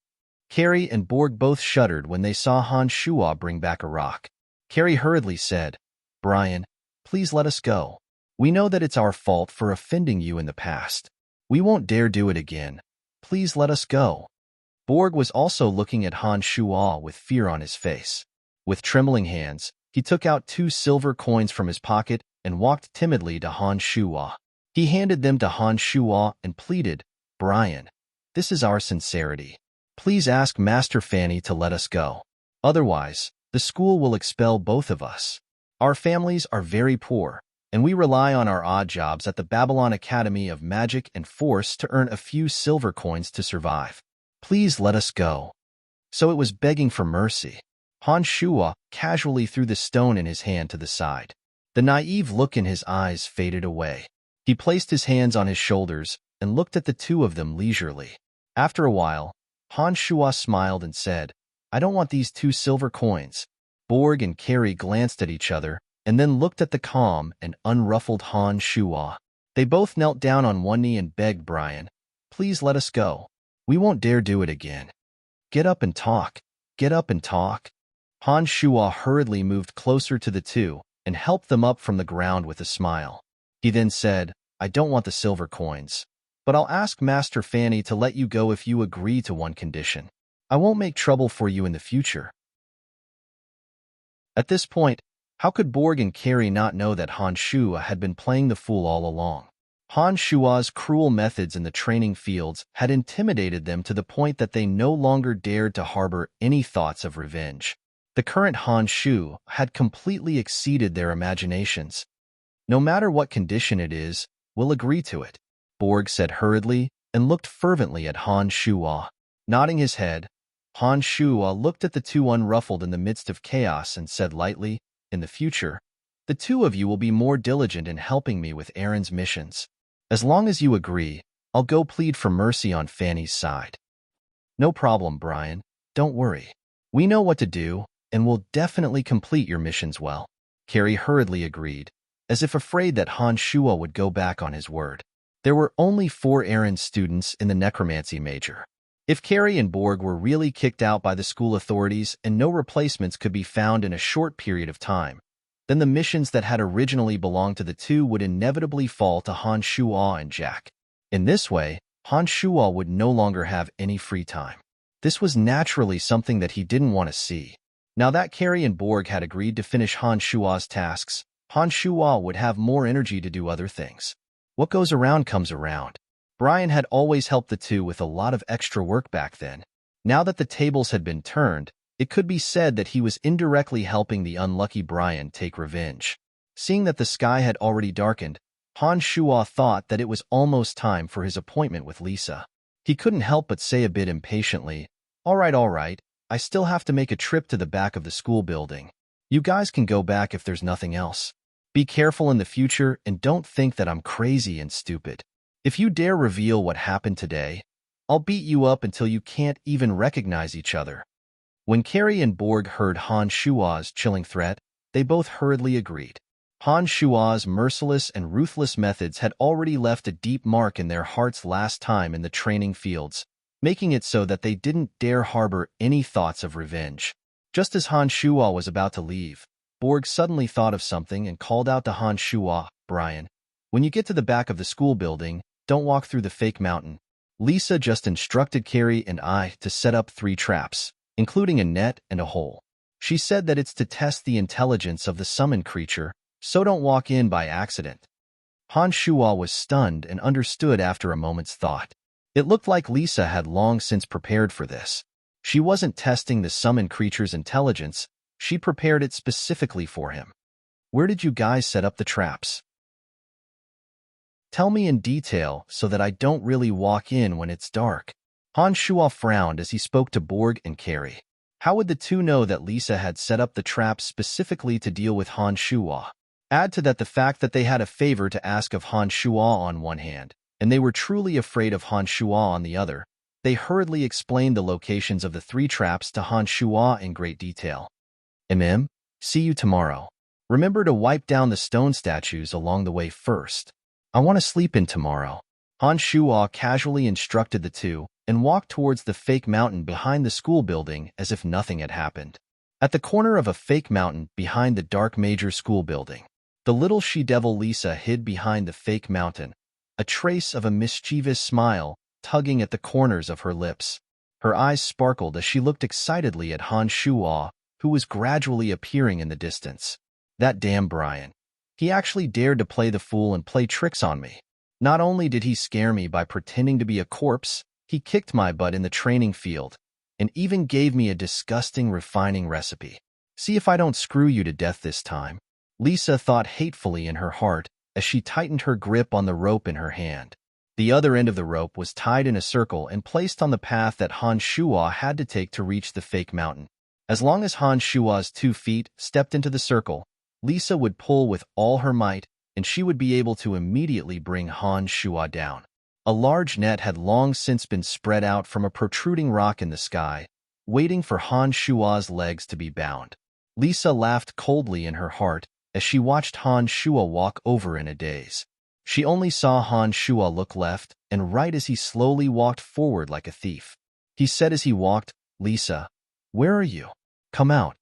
Carrie and Borg both shuddered when they saw Han Shua bring back a rock. Carrie hurriedly said, "Brian, please let us go. We know that it's our fault for offending you in the past. We won't dare do it again. Please let us go." Borg was also looking at Han Shua with fear on his face. With trembling hands, he took out 2 silver coins from his pocket and walked timidly to Han Shua. He handed them to Han Shua and pleaded, "Brian, this is our sincerity. Please ask Master Fanny to let us go. Otherwise, the school will expel both of us. Our families are very poor, and we rely on our odd jobs at the Babylon Academy of Magic and Force to earn a few silver coins to survive. Please let us go." So it was begging for mercy. Han Shua casually threw the stone in his hand to the side. The naive look in his eyes faded away. He placed his hands on his shoulders and looked at the two of them leisurely. After a while, Han Shua smiled and said, "I don't want these 2 silver coins." Borg and Carrie glanced at each other and then looked at the calm and unruffled Han Shua. They both knelt down on one knee and begged Brian, "Please let us go. We won't dare do it again. Get up and talk. Get up and talk." Han Shua hurriedly moved closer to the two and helped them up from the ground with a smile. He then said, "I don't want the silver coins, but I'll ask Master Fanny to let you go if you agree to one condition. I won't make trouble for you in the future." At this point, how could Borg and Carrie not know that Han Shua had been playing the fool all along? Han Shua's cruel methods in the training fields had intimidated them to the point that they no longer dared to harbor any thoughts of revenge. The current Han Shu had completely exceeded their imaginations. "No matter what condition it is, we'll agree to it," Borg said hurriedly and looked fervently at Han Shua. Nodding his head, Han Shua looked at the two unruffled in the midst of chaos and said lightly, "In the future, the two of you will be more diligent in helping me with Aaron's missions. As long as you agree, I'll go plead for mercy on Fanny's side." "No problem, Brian. Don't worry. We know what to do, and we'll definitely complete your missions well." Carrie hurriedly agreed, as if afraid that Han Shua would go back on his word. There were only 4 Aaron students in the necromancy major. If Carrie and Borg were really kicked out by the school authorities and no replacements could be found in a short period of time, then the missions that had originally belonged to the two would inevitably fall to Han Shua and Jack. In this way, Han Shua would no longer have any free time. This was naturally something that he didn't want to see. Now that Carrie and Borg had agreed to finish Han Shua's tasks, Han Shua would have more energy to do other things. What goes around comes around. Brian had always helped the two with a lot of extra work back then. Now that the tables had been turned, it could be said that he was indirectly helping the unlucky Brian take revenge. Seeing that the sky had already darkened, Han Shua thought that it was almost time for his appointment with Lisa. He couldn't help but say a bit impatiently, all right, I still have to make a trip to the back of the school building. You guys can go back if there's nothing else. Be careful in the future and don't think that I'm crazy and stupid. If you dare reveal what happened today, I'll beat you up until you can't even recognize each other." When Carrie and Borg heard Han Shua's chilling threat, they both hurriedly agreed. Han Shua's merciless and ruthless methods had already left a deep mark in their hearts last time in the training fields, making it so that they didn't dare harbor any thoughts of revenge. Just as Han Shua was about to leave, Borg suddenly thought of something and called out to Han Shua, "Brian, when you get to the back of the school building, don't walk through the fake mountain. Lisa just instructed Carrie and I to set up 3 traps, including a net and a hole. She said that it's to test the intelligence of the summoned creature, so don't walk in by accident." Han Shua was stunned and understood after a moment's thought. It looked like Lisa had long since prepared for this. She wasn't testing the summoned creature's intelligence, she prepared it specifically for him. "Where did you guys set up the traps? Tell me in detail so that I don't really walk in when it's dark." Han Shua frowned as he spoke to Borg and Carrie. How would the two know that Lisa had set up the traps specifically to deal with Han Shua? Add to that the fact that they had a favor to ask of Han Shua on one hand, and they were truly afraid of Han Shua on the other. They hurriedly explained the locations of the 3 traps to Han Shua in great detail. See you tomorrow. Remember to wipe down the stone statues along the way first. I want to sleep in tomorrow." Han Shua casually instructed the two and walked towards the fake mountain behind the school building as if nothing had happened. At the corner of a fake mountain behind the dark major school building, the little she-devil Lisa hid behind the fake mountain, a trace of a mischievous smile tugging at the corners of her lips. Her eyes sparkled as she looked excitedly at Han Shua, who was gradually appearing in the distance. "That damn Brian. He actually dared to play the fool and play tricks on me. Not only did he scare me by pretending to be a corpse, he kicked my butt in the training field, and even gave me a disgusting refining recipe. See if I don't screw you to death this time." Lisa thought hatefully in her heart as she tightened her grip on the rope in her hand. The other end of the rope was tied in a circle and placed on the path that Han Shua had to take to reach the fake mountain. As long as Han Shua's 2 feet stepped into the circle, Lisa would pull with all her might, and she would be able to immediately bring Han Shua down. A large net had long since been spread out from a protruding rock in the sky, waiting for Han Shua's legs to be bound. Lisa laughed coldly in her heart as she watched Han Shua walk over in a daze. She only saw Han Shua look left and right as he slowly walked forward like a thief. He said as he walked, "Lisa, where are you? Come out."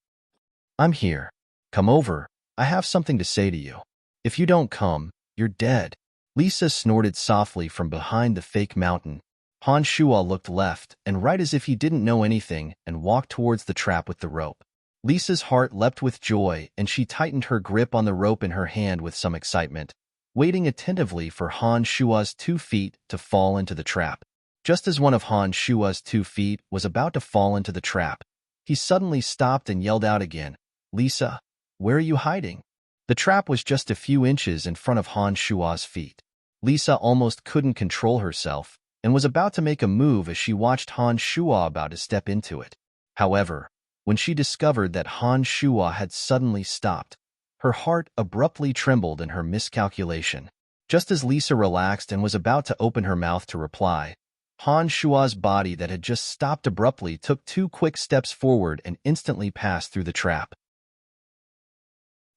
"I'm here. Come over. I have something to say to you. If you don't come, you're dead." Lisa snorted softly from behind the fake mountain. Han Shua looked left and right as if he didn't know anything and walked towards the trap with the rope. Lisa's heart leapt with joy and she tightened her grip on the rope in her hand with some excitement, waiting attentively for Han Shua's 2 feet to fall into the trap. Just as one of Han Shua's 2 feet was about to fall into the trap, he suddenly stopped and yelled out again, "Lisa, where are you hiding?" The trap was just a few inches in front of Han Shua's feet. Lisa almost couldn't control herself and was about to make a move as she watched Han Shua about to step into it. However, when she discovered that Han Shua had suddenly stopped, her heart abruptly trembled in her miscalculation. Just as Lisa relaxed and was about to open her mouth to reply, Han Shua's body that had just stopped abruptly took 2 quick steps forward and instantly passed through the trap.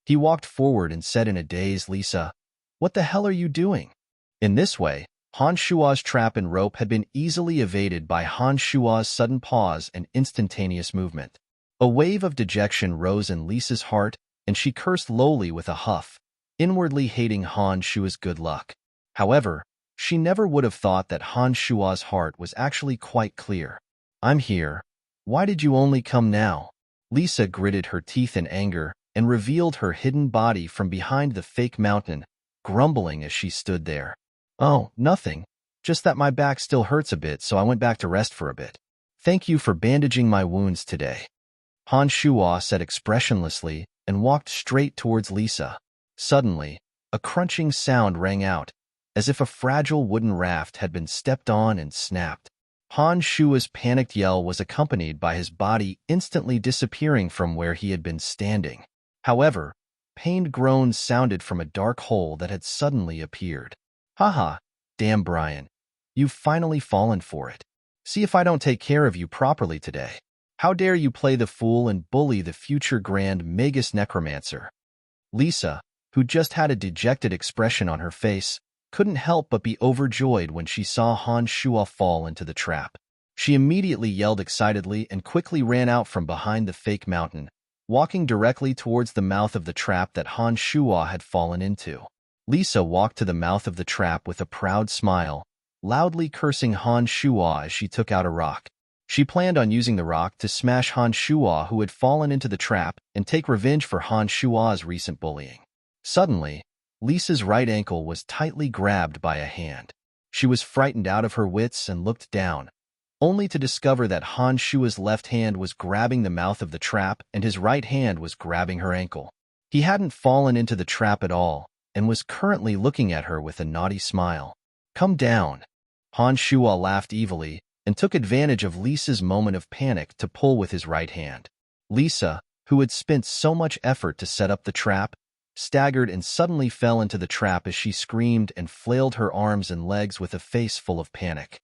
He walked forward and said in a daze, "Lisa, what the hell are you doing?" In this way, Han Shua's trap and rope had been easily evaded by Han Shua's sudden pause and instantaneous movement. A wave of dejection rose in Lisa's heart, and she cursed lowly with a huff, inwardly hating Han Shua's good luck. However, she never would have thought that Han Shua's heart was actually quite clear. "I'm here. Why did you only come now?" Lisa gritted her teeth in anger and revealed her hidden body from behind the fake mountain, grumbling as she stood there. "Oh, nothing. Just that my back still hurts a bit, so I went back to rest for a bit. Thank you for bandaging my wounds today." Han Shua said expressionlessly and walked straight towards Lisa. Suddenly, a crunching sound rang out, as if a fragile wooden raft had been stepped on and snapped. Han Shua's panicked yell was accompanied by his body instantly disappearing from where he had been standing. However, pained groans sounded from a dark hole that had suddenly appeared. Haha, damn Brian. You've finally fallen for it. See if I don't take care of you properly today. How dare you play the fool and bully the future Grand Magus Necromancer? Lisa, who just had a dejected expression on her face, couldn't help but be overjoyed when she saw Han Shua fall into the trap. She immediately yelled excitedly and quickly ran out from behind the fake mountain, walking directly towards the mouth of the trap that Han Shua had fallen into. Lisa walked to the mouth of the trap with a proud smile, loudly cursing Han Shua as she took out a rock. She planned on using the rock to smash Han Shua, who had fallen into the trap, and take revenge for Han Shua's recent bullying. Suddenly, Lisa's right ankle was tightly grabbed by a hand. She was frightened out of her wits and looked down, only to discover that Han Shua's left hand was grabbing the mouth of the trap and his right hand was grabbing her ankle. He hadn't fallen into the trap at all and was currently looking at her with a naughty smile. Come down. Han Shua laughed evilly and took advantage of Lisa's moment of panic to pull with his right hand. Lisa, who had spent so much effort to set up the trap, staggered and suddenly fell into the trap as she screamed and flailed her arms and legs with a face full of panic.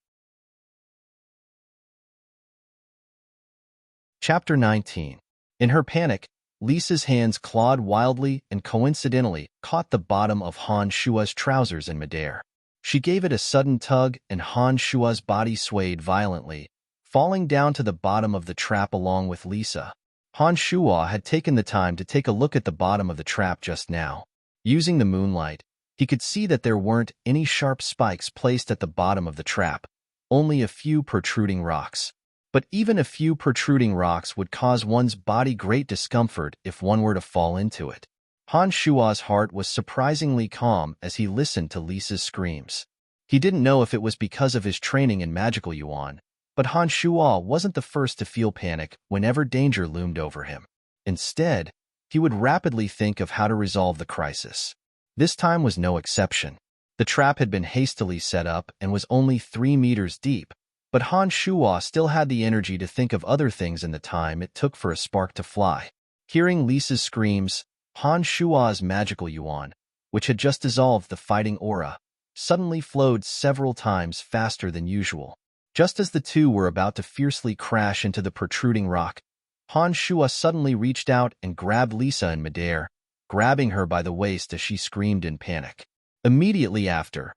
Chapter 19. In her panic, Lisa's hands clawed wildly and coincidentally caught the bottom of Han Shua's trousers in midair. She gave it a sudden tug and Han Shua's body swayed violently, falling down to the bottom of the trap along with Lisa. Han Shua had taken the time to take a look at the bottom of the trap just now. Using the moonlight, he could see that there weren't any sharp spikes placed at the bottom of the trap, only a few protruding rocks. But even a few protruding rocks would cause one's body great discomfort if one were to fall into it. Han Shua's heart was surprisingly calm as he listened to Lisa's screams. He didn't know if it was because of his training in magical yuan, but Han Shua wasn't the first to feel panic whenever danger loomed over him. Instead, he would rapidly think of how to resolve the crisis. This time was no exception. The trap had been hastily set up and was only 3 meters deep, but Han Shua still had the energy to think of other things in the time it took for a spark to fly. Hearing Lisa's screams, Han Shua's magical yuan, which had just dissolved the fighting aura, suddenly flowed several times faster than usual. Just as the two were about to fiercely crash into the protruding rock, Han Shua suddenly reached out and grabbed Lisa in midair, grabbing her by the waist as she screamed in panic. Immediately after,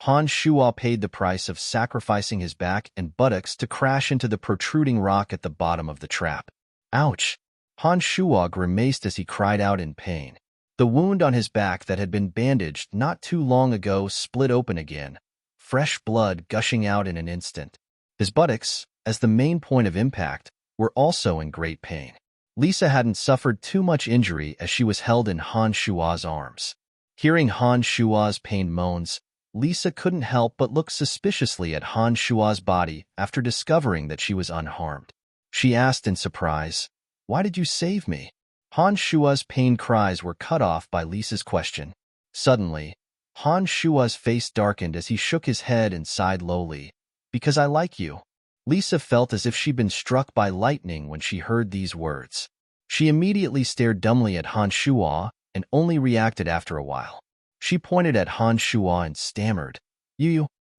Han Shua paid the price of sacrificing his back and buttocks to crash into the protruding rock at the bottom of the trap. Ouch! Han Shua grimaced as he cried out in pain. The wound on his back that had been bandaged not too long ago split open again, fresh blood gushing out in an instant. His buttocks, as the main point of impact, were also in great pain. Lisa hadn't suffered too much injury as she was held in Han Shua's arms. Hearing Han Shua's pained moans, Lisa couldn't help but look suspiciously at Han Shua's body after discovering that she was unharmed. She asked in surprise, "Why did you save me?" Han Shua's pained cries were cut off by Lisa's question. Suddenly, Han Shua's face darkened as he shook his head and sighed lowly. "Because I like you." Lisa felt as if she'd been struck by lightning when she heard these words. She immediately stared dumbly at Han Shua and only reacted after a while. She pointed at Han Shua and stammered,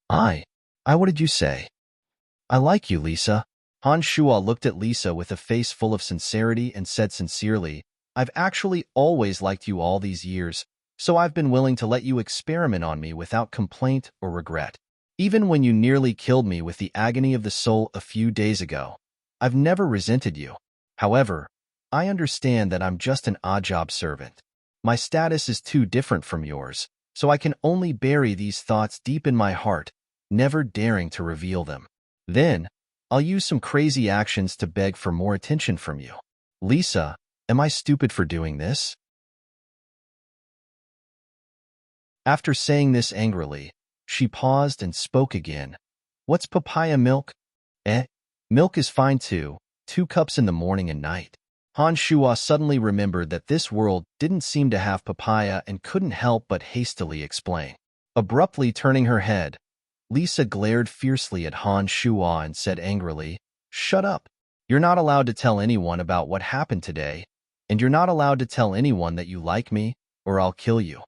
I, what did you say?" "I like you, Lisa." Han Shua looked at Lisa with a face full of sincerity and said sincerely, "I've actually always liked you all these years, so I've been willing to let you experiment on me without complaint or regret. Even when you nearly killed me with the agony of the soul a few days ago, I've never resented you. However, I understand that I'm just an odd job servant. My status is too different from yours, so I can only bury these thoughts deep in my heart, never daring to reveal them. Then, I'll use some crazy actions to beg for more attention from you. Lisa, am I stupid for doing this?" After saying this angrily, she paused and spoke again. "What's papaya milk?" Milk is fine too, 2 cups in the morning and night." Han Shua suddenly remembered that this world didn't seem to have papaya and couldn't help but hastily explain. Abruptly turning her head, Lisa glared fiercely at Han Shua and said angrily, "Shut up. You're not allowed to tell anyone about what happened today. and you're not allowed to tell anyone that you like me, or I'll kill you."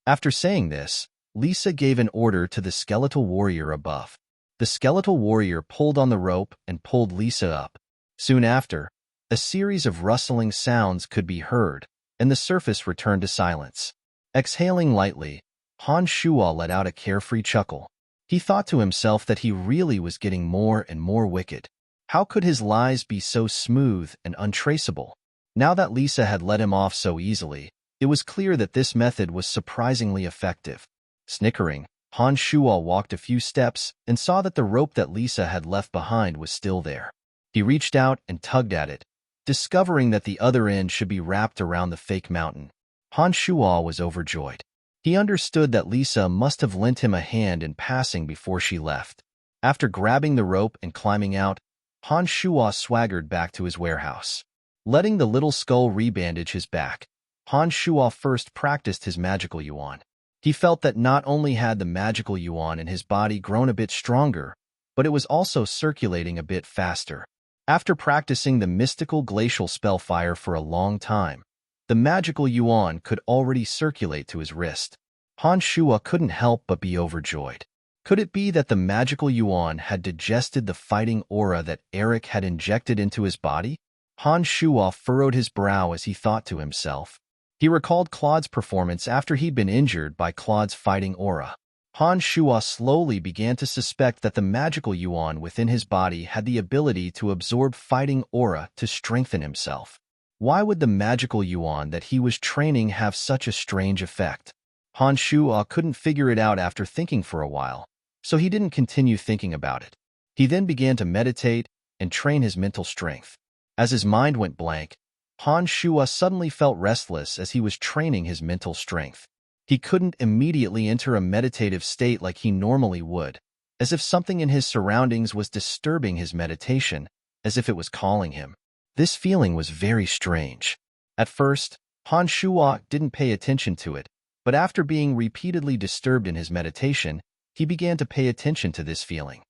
After saying this, Lisa gave an order to the skeletal warrior above. The skeletal warrior pulled on the rope and pulled Lisa up. Soon after, a series of rustling sounds could be heard, and the surface returned to silence. Exhaling lightly, Han Shuo let out a carefree chuckle. He thought to himself that he really was getting more and more wicked. How could his lies be so smooth and untraceable? Now that Lisa had let him off so easily, it was clear that this method was surprisingly effective. Snickering, Han Shuo walked a few steps and saw that the rope that Lisa had left behind was still there. He reached out and tugged at it, discovering that the other end should be wrapped around the fake mountain. Han Shuo was overjoyed. He understood that Lisa must have lent him a hand in passing before she left. After grabbing the rope and climbing out, Han Shuo swaggered back to his warehouse. Letting the little skull rebandage his back, Han Shuo first practiced his magical yuan. He felt that not only had the magical yuan in his body grown a bit stronger, but it was also circulating a bit faster. After practicing the mystical glacial spell fire for a long time, the magical yuan could already circulate to his wrist. Han Shuo couldn't help but be overjoyed. Could it be that the magical yuan had digested the fighting aura that Eric had injected into his body? Han Shuo furrowed his brow as he thought to himself. He recalled Claude's performance after he'd been injured by Claude's fighting aura. Han Shuo slowly began to suspect that the magical yuan within his body had the ability to absorb fighting aura to strengthen himself. Why would the magical yuan that he was training have such a strange effect? Han Shuo couldn't figure it out after thinking for a while, so he didn't continue thinking about it. He then began to meditate and train his mental strength. As his mind went blank, Han Shuo suddenly felt restless as he was training his mental strength. He couldn't immediately enter a meditative state like he normally would, as if something in his surroundings was disturbing his meditation, as if it was calling him. This feeling was very strange. At first, Han Shuo didn't pay attention to it, but after being repeatedly disturbed in his meditation, he began to pay attention to this feeling.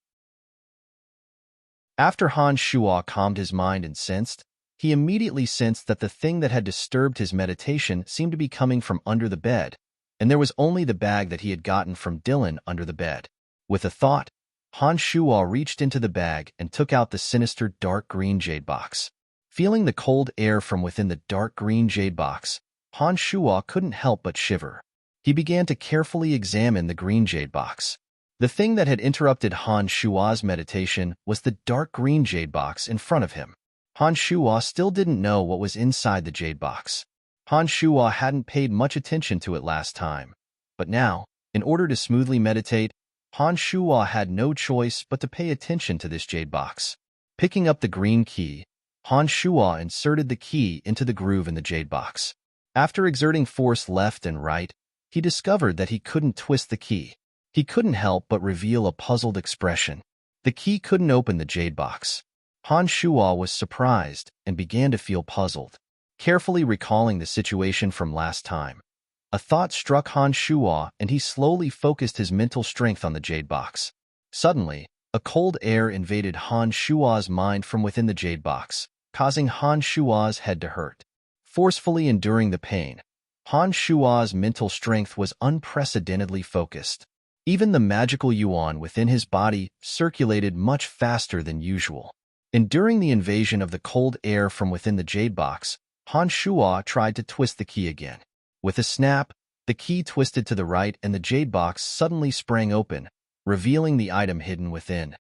After Han Shuo calmed his mind and sensed, he immediately sensed that the thing that had disturbed his meditation seemed to be coming from under the bed, and there was only the bag that he had gotten from Dylan under the bed. With a thought, Han Shuo reached into the bag and took out the sinister dark green jade box. Feeling the cold air from within the dark green jade box, Han Shuo couldn't help but shiver. He began to carefully examine the green jade box. The thing that had interrupted Han Shuo's meditation was the dark green jade box in front of him. Han Shuo still didn't know what was inside the jade box. Han Shuo hadn't paid much attention to it last time, but now, in order to smoothly meditate, Han Shuo had no choice but to pay attention to this jade box. Picking up the green key, Han Shuo inserted the key into the groove in the jade box. After exerting force left and right, he discovered that he couldn't twist the key. He couldn't help but reveal a puzzled expression. The key couldn't open the jade box. Han Shuo was surprised and began to feel puzzled. Carefully recalling the situation from last time, a thought struck Han Shuo and he slowly focused his mental strength on the jade box. Suddenly, a cold air invaded Han Shuo's mind from within the jade box, causing Han Shuo's head to hurt. Forcefully enduring the pain, Han Shuo's mental strength was unprecedentedly focused. Even the magical yuan within his body circulated much faster than usual. Enduring the invasion of the cold air from within the jade box, Han Shuo tried to twist the key again. With a snap, the key twisted to the right and the jade box suddenly sprang open, revealing the item hidden within.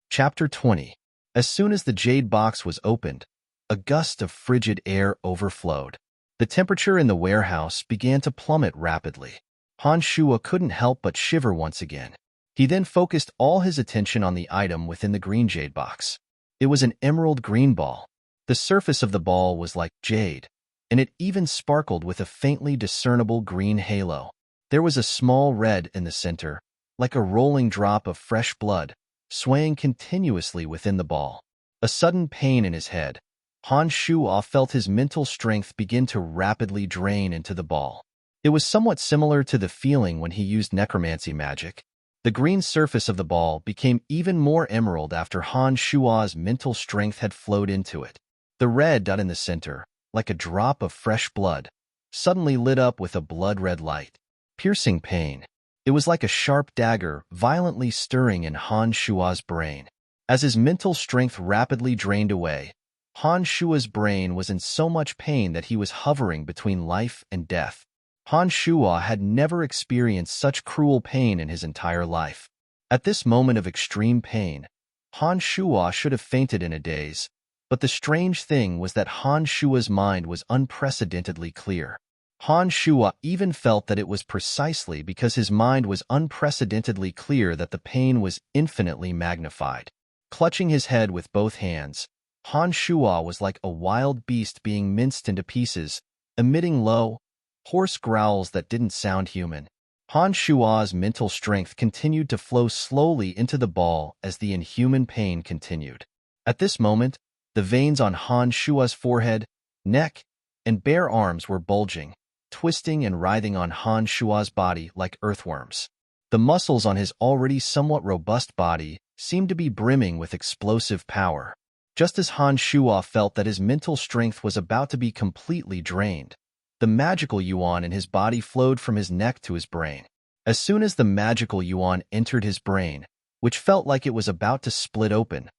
Chapter 20. As soon as the jade box was opened, a gust of frigid air overflowed. The temperature in the warehouse began to plummet rapidly. Han Shuo couldn't help but shiver once again. He then focused all his attention on the item within the green jade box. It was an emerald green ball. The surface of the ball was like jade, and it even sparkled with a faintly discernible green halo. There was a small red in the center, like a rolling drop of fresh blood, swaying continuously within the ball. A sudden pain in his head, Han Shuo felt his mental strength begin to rapidly drain into the ball. It was somewhat similar to the feeling when he used necromancy magic. The green surface of the ball became even more emerald after Han Shua's mental strength had flowed into it. The red dot in the center, like a drop of fresh blood, suddenly lit up with a blood-red light. Piercing pain. It was like a sharp dagger violently stirring in Han Shua's brain. As his mental strength rapidly drained away, Han Shua's brain was in so much pain that he was hovering between life and death. Han Shua had never experienced such cruel pain in his entire life. At this moment of extreme pain, Han Shua should have fainted in a daze, but the strange thing was that Han Shua's mind was unprecedentedly clear. Han Shua even felt that it was precisely because his mind was unprecedentedly clear that the pain was infinitely magnified. Clutching his head with both hands, Han Shua was like a wild beast being minced into pieces, emitting low, hoarse growls that didn't sound human. Han Shua's mental strength continued to flow slowly into the ball as the inhuman pain continued. At this moment, the veins on Han Shua's forehead, neck, and bare arms were bulging, twisting and writhing on Han Shua's body like earthworms. The muscles on his already somewhat robust body seemed to be brimming with explosive power. Just as Han Shua felt that his mental strength was about to be completely drained, the magical yuan in his body flowed from his neck to his brain. As soon as the magical yuan entered his brain, which felt like it was about to split open,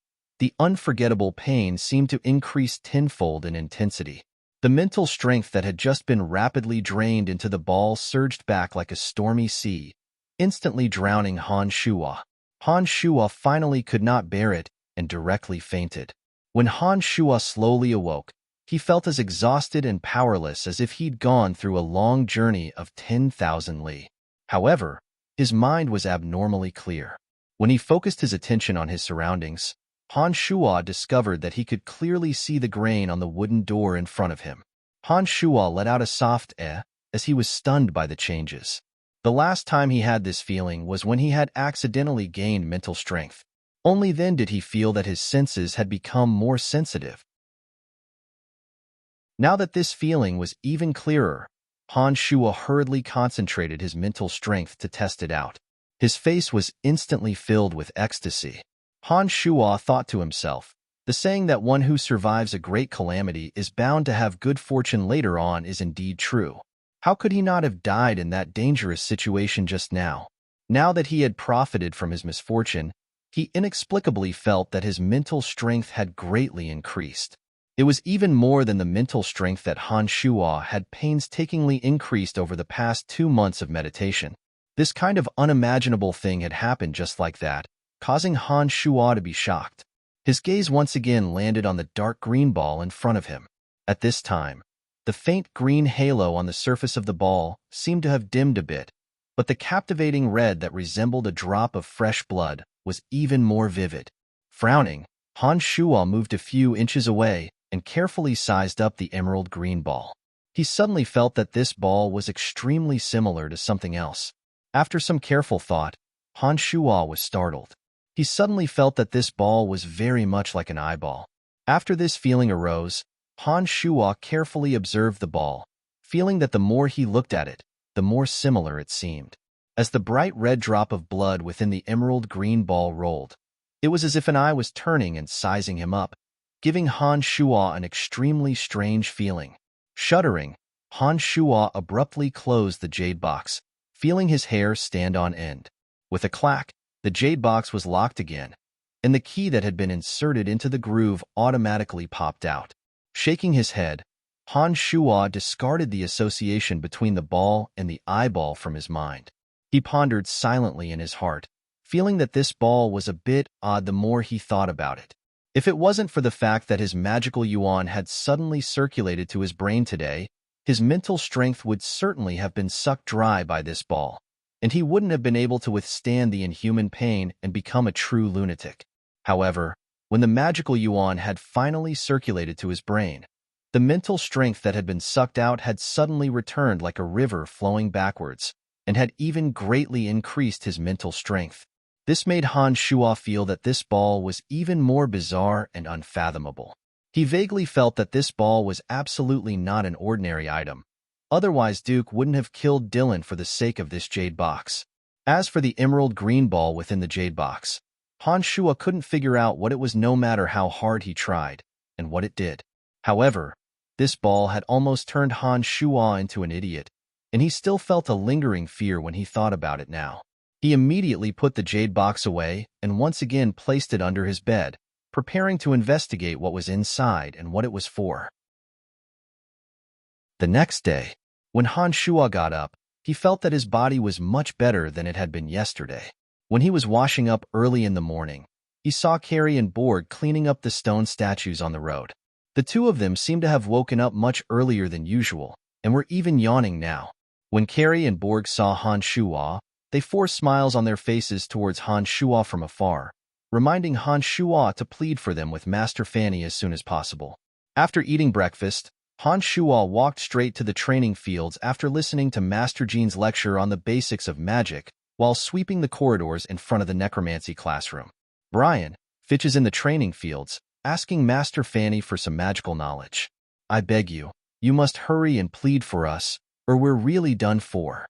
the unforgettable pain seemed to increase tenfold in intensity. The mental strength that had just been rapidly drained into the ball surged back like a stormy sea, instantly drowning Han Shua. Han Shua finally could not bear it and directly fainted. When Han Shua slowly awoke, he felt as exhausted and powerless as if he'd gone through a long journey of 10,000 li. However, his mind was abnormally clear. When he focused his attention on his surroundings, Han Shua discovered that he could clearly see the grain on the wooden door in front of him. Han Shua let out a soft "eh" as he was stunned by the changes. The last time he had this feeling was when he had accidentally gained mental strength. Only then did he feel that his senses had become more sensitive. Now that this feeling was even clearer, Han Shua hurriedly concentrated his mental strength to test it out. His face was instantly filled with ecstasy. Han Shua thought to himself, the saying that one who survives a great calamity is bound to have good fortune later on is indeed true. How could he not have died in that dangerous situation just now? Now that he had profited from his misfortune, he inexplicably felt that his mental strength had greatly increased. It was even more than the mental strength that Han Shua had painstakingly increased over the past 2 months of meditation. This kind of unimaginable thing had happened just like that, causing Han Shua to be shocked. His gaze once again landed on the dark green ball in front of him. At this time, the faint green halo on the surface of the ball seemed to have dimmed a bit, but the captivating red that resembled a drop of fresh blood was even more vivid. Frowning, Han Shua moved a few inches away and carefully sized up the emerald green ball. He suddenly felt that this ball was extremely similar to something else. After some careful thought, Han Shua was startled. He suddenly felt that this ball was very much like an eyeball. After this feeling arose, Han Shua carefully observed the ball, feeling that the more he looked at it, the more similar it seemed. As the bright red drop of blood within the emerald green ball rolled, it was as if an eye was turning and sizing him up, giving Han Shua an extremely strange feeling. Shuddering, Han Shua abruptly closed the jade box, feeling his hair stand on end. With a clack, the jade box was locked again, and the key that had been inserted into the groove automatically popped out. Shaking his head, Han Shua discarded the association between the ball and the eyeball from his mind. He pondered silently in his heart, feeling that this ball was a bit odd the more he thought about it. If it wasn't for the fact that his magical yuan had suddenly circulated to his brain today, his mental strength would certainly have been sucked dry by this ball, and he wouldn't have been able to withstand the inhuman pain and become a true lunatic. However, when the magical yuan had finally circulated to his brain, the mental strength that had been sucked out had suddenly returned like a river flowing backwards, and had even greatly increased his mental strength. This made Han Shua feel that this ball was even more bizarre and unfathomable. He vaguely felt that this ball was absolutely not an ordinary item. Otherwise, Duke wouldn't have killed Dylan for the sake of this jade box. As for the emerald green ball within the jade box, Han Shua couldn't figure out what it was no matter how hard he tried, and what it did. However, this ball had almost turned Han Shua into an idiot, and he still felt a lingering fear when he thought about it now. He immediately put the jade box away and once again placed it under his bed, preparing to investigate what was inside and what it was for. The next day, when Han Shua got up, he felt that his body was much better than it had been yesterday. When he was washing up early in the morning, he saw Carrie and Borg cleaning up the stone statues on the road. The two of them seemed to have woken up much earlier than usual, and were even yawning now. When Carrie and Borg saw Han Shua, they forced smiles on their faces towards Han Shua from afar, reminding Han Shua to plead for them with Master Fanny as soon as possible. After eating breakfast, Han Shua walked straight to the training fields after listening to Master Jean's lecture on the basics of magic while sweeping the corridors in front of the necromancy classroom. Brian, Fitch is in the training fields, asking Master Fanny for some magical knowledge. I beg you, you must hurry and plead for us, or we're really done for.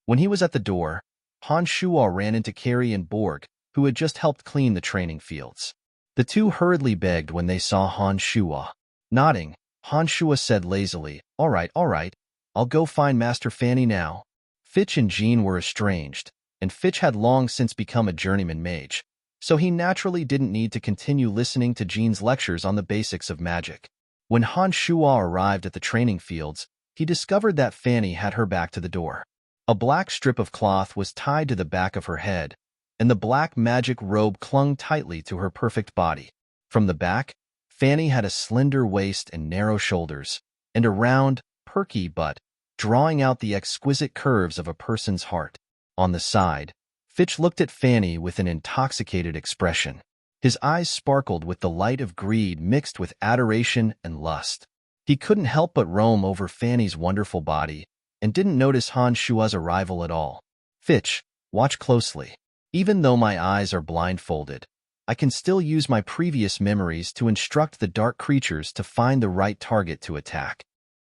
When he was at the door, Han Shua ran into Carrie and Borg, who had just helped clean the training fields. The two hurriedly begged when they saw Han Shua. Nodding, Han Shua said lazily, all right, I'll go find Master Fanny now. Fitch and Jean were estranged, and Fitch had long since become a journeyman mage, so he naturally didn't need to continue listening to Jean's lectures on the basics of magic. When Han Shua arrived at the training fields, he discovered that Fanny had her back to the door. A black strip of cloth was tied to the back of her head, and the black magic robe clung tightly to her perfect body. From the back, Fanny had a slender waist and narrow shoulders, and a round, perky butt, drawing out the exquisite curves of a person's heart. On the side, Fitch looked at Fanny with an intoxicated expression. His eyes sparkled with the light of greed mixed with adoration and lust. He couldn't help but roam over Fanny's wonderful body, and didn't notice Han Shua's arrival at all. Fitch, watch closely. Even though my eyes are blindfolded, I can still use my previous memories to instruct the dark creatures to find the right target to attack.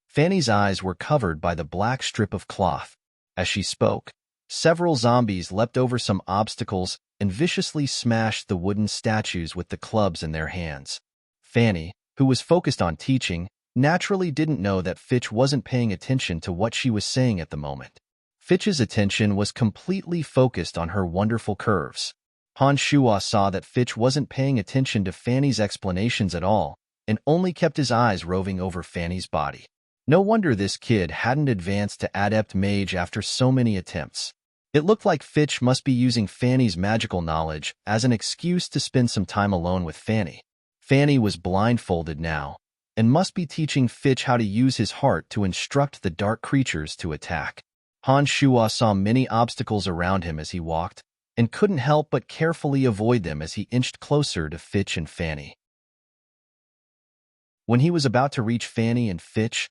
Fanny's eyes were covered by the black strip of cloth. As she spoke, several zombies leapt over some obstacles and viciously smashed the wooden statues with the clubs in their hands. Fanny, who was focused on teaching, naturally didn't know that Fitch wasn't paying attention to what she was saying at the moment. Fitch's attention was completely focused on her wonderful curves. Han Shua saw that Fitch wasn't paying attention to Fanny's explanations at all, and only kept his eyes roving over Fanny's body. No wonder this kid hadn't advanced to Adept Mage after so many attempts. It looked like Fitch must be using Fanny's magical knowledge as an excuse to spend some time alone with Fanny. Fanny was blindfolded now, and must be teaching Fitch how to use his heart to instruct the dark creatures to attack. Han Shua saw many obstacles around him as he walked, and couldn't help but carefully avoid them as he inched closer to Fitch and Fanny. When he was about to reach Fanny and Fitch,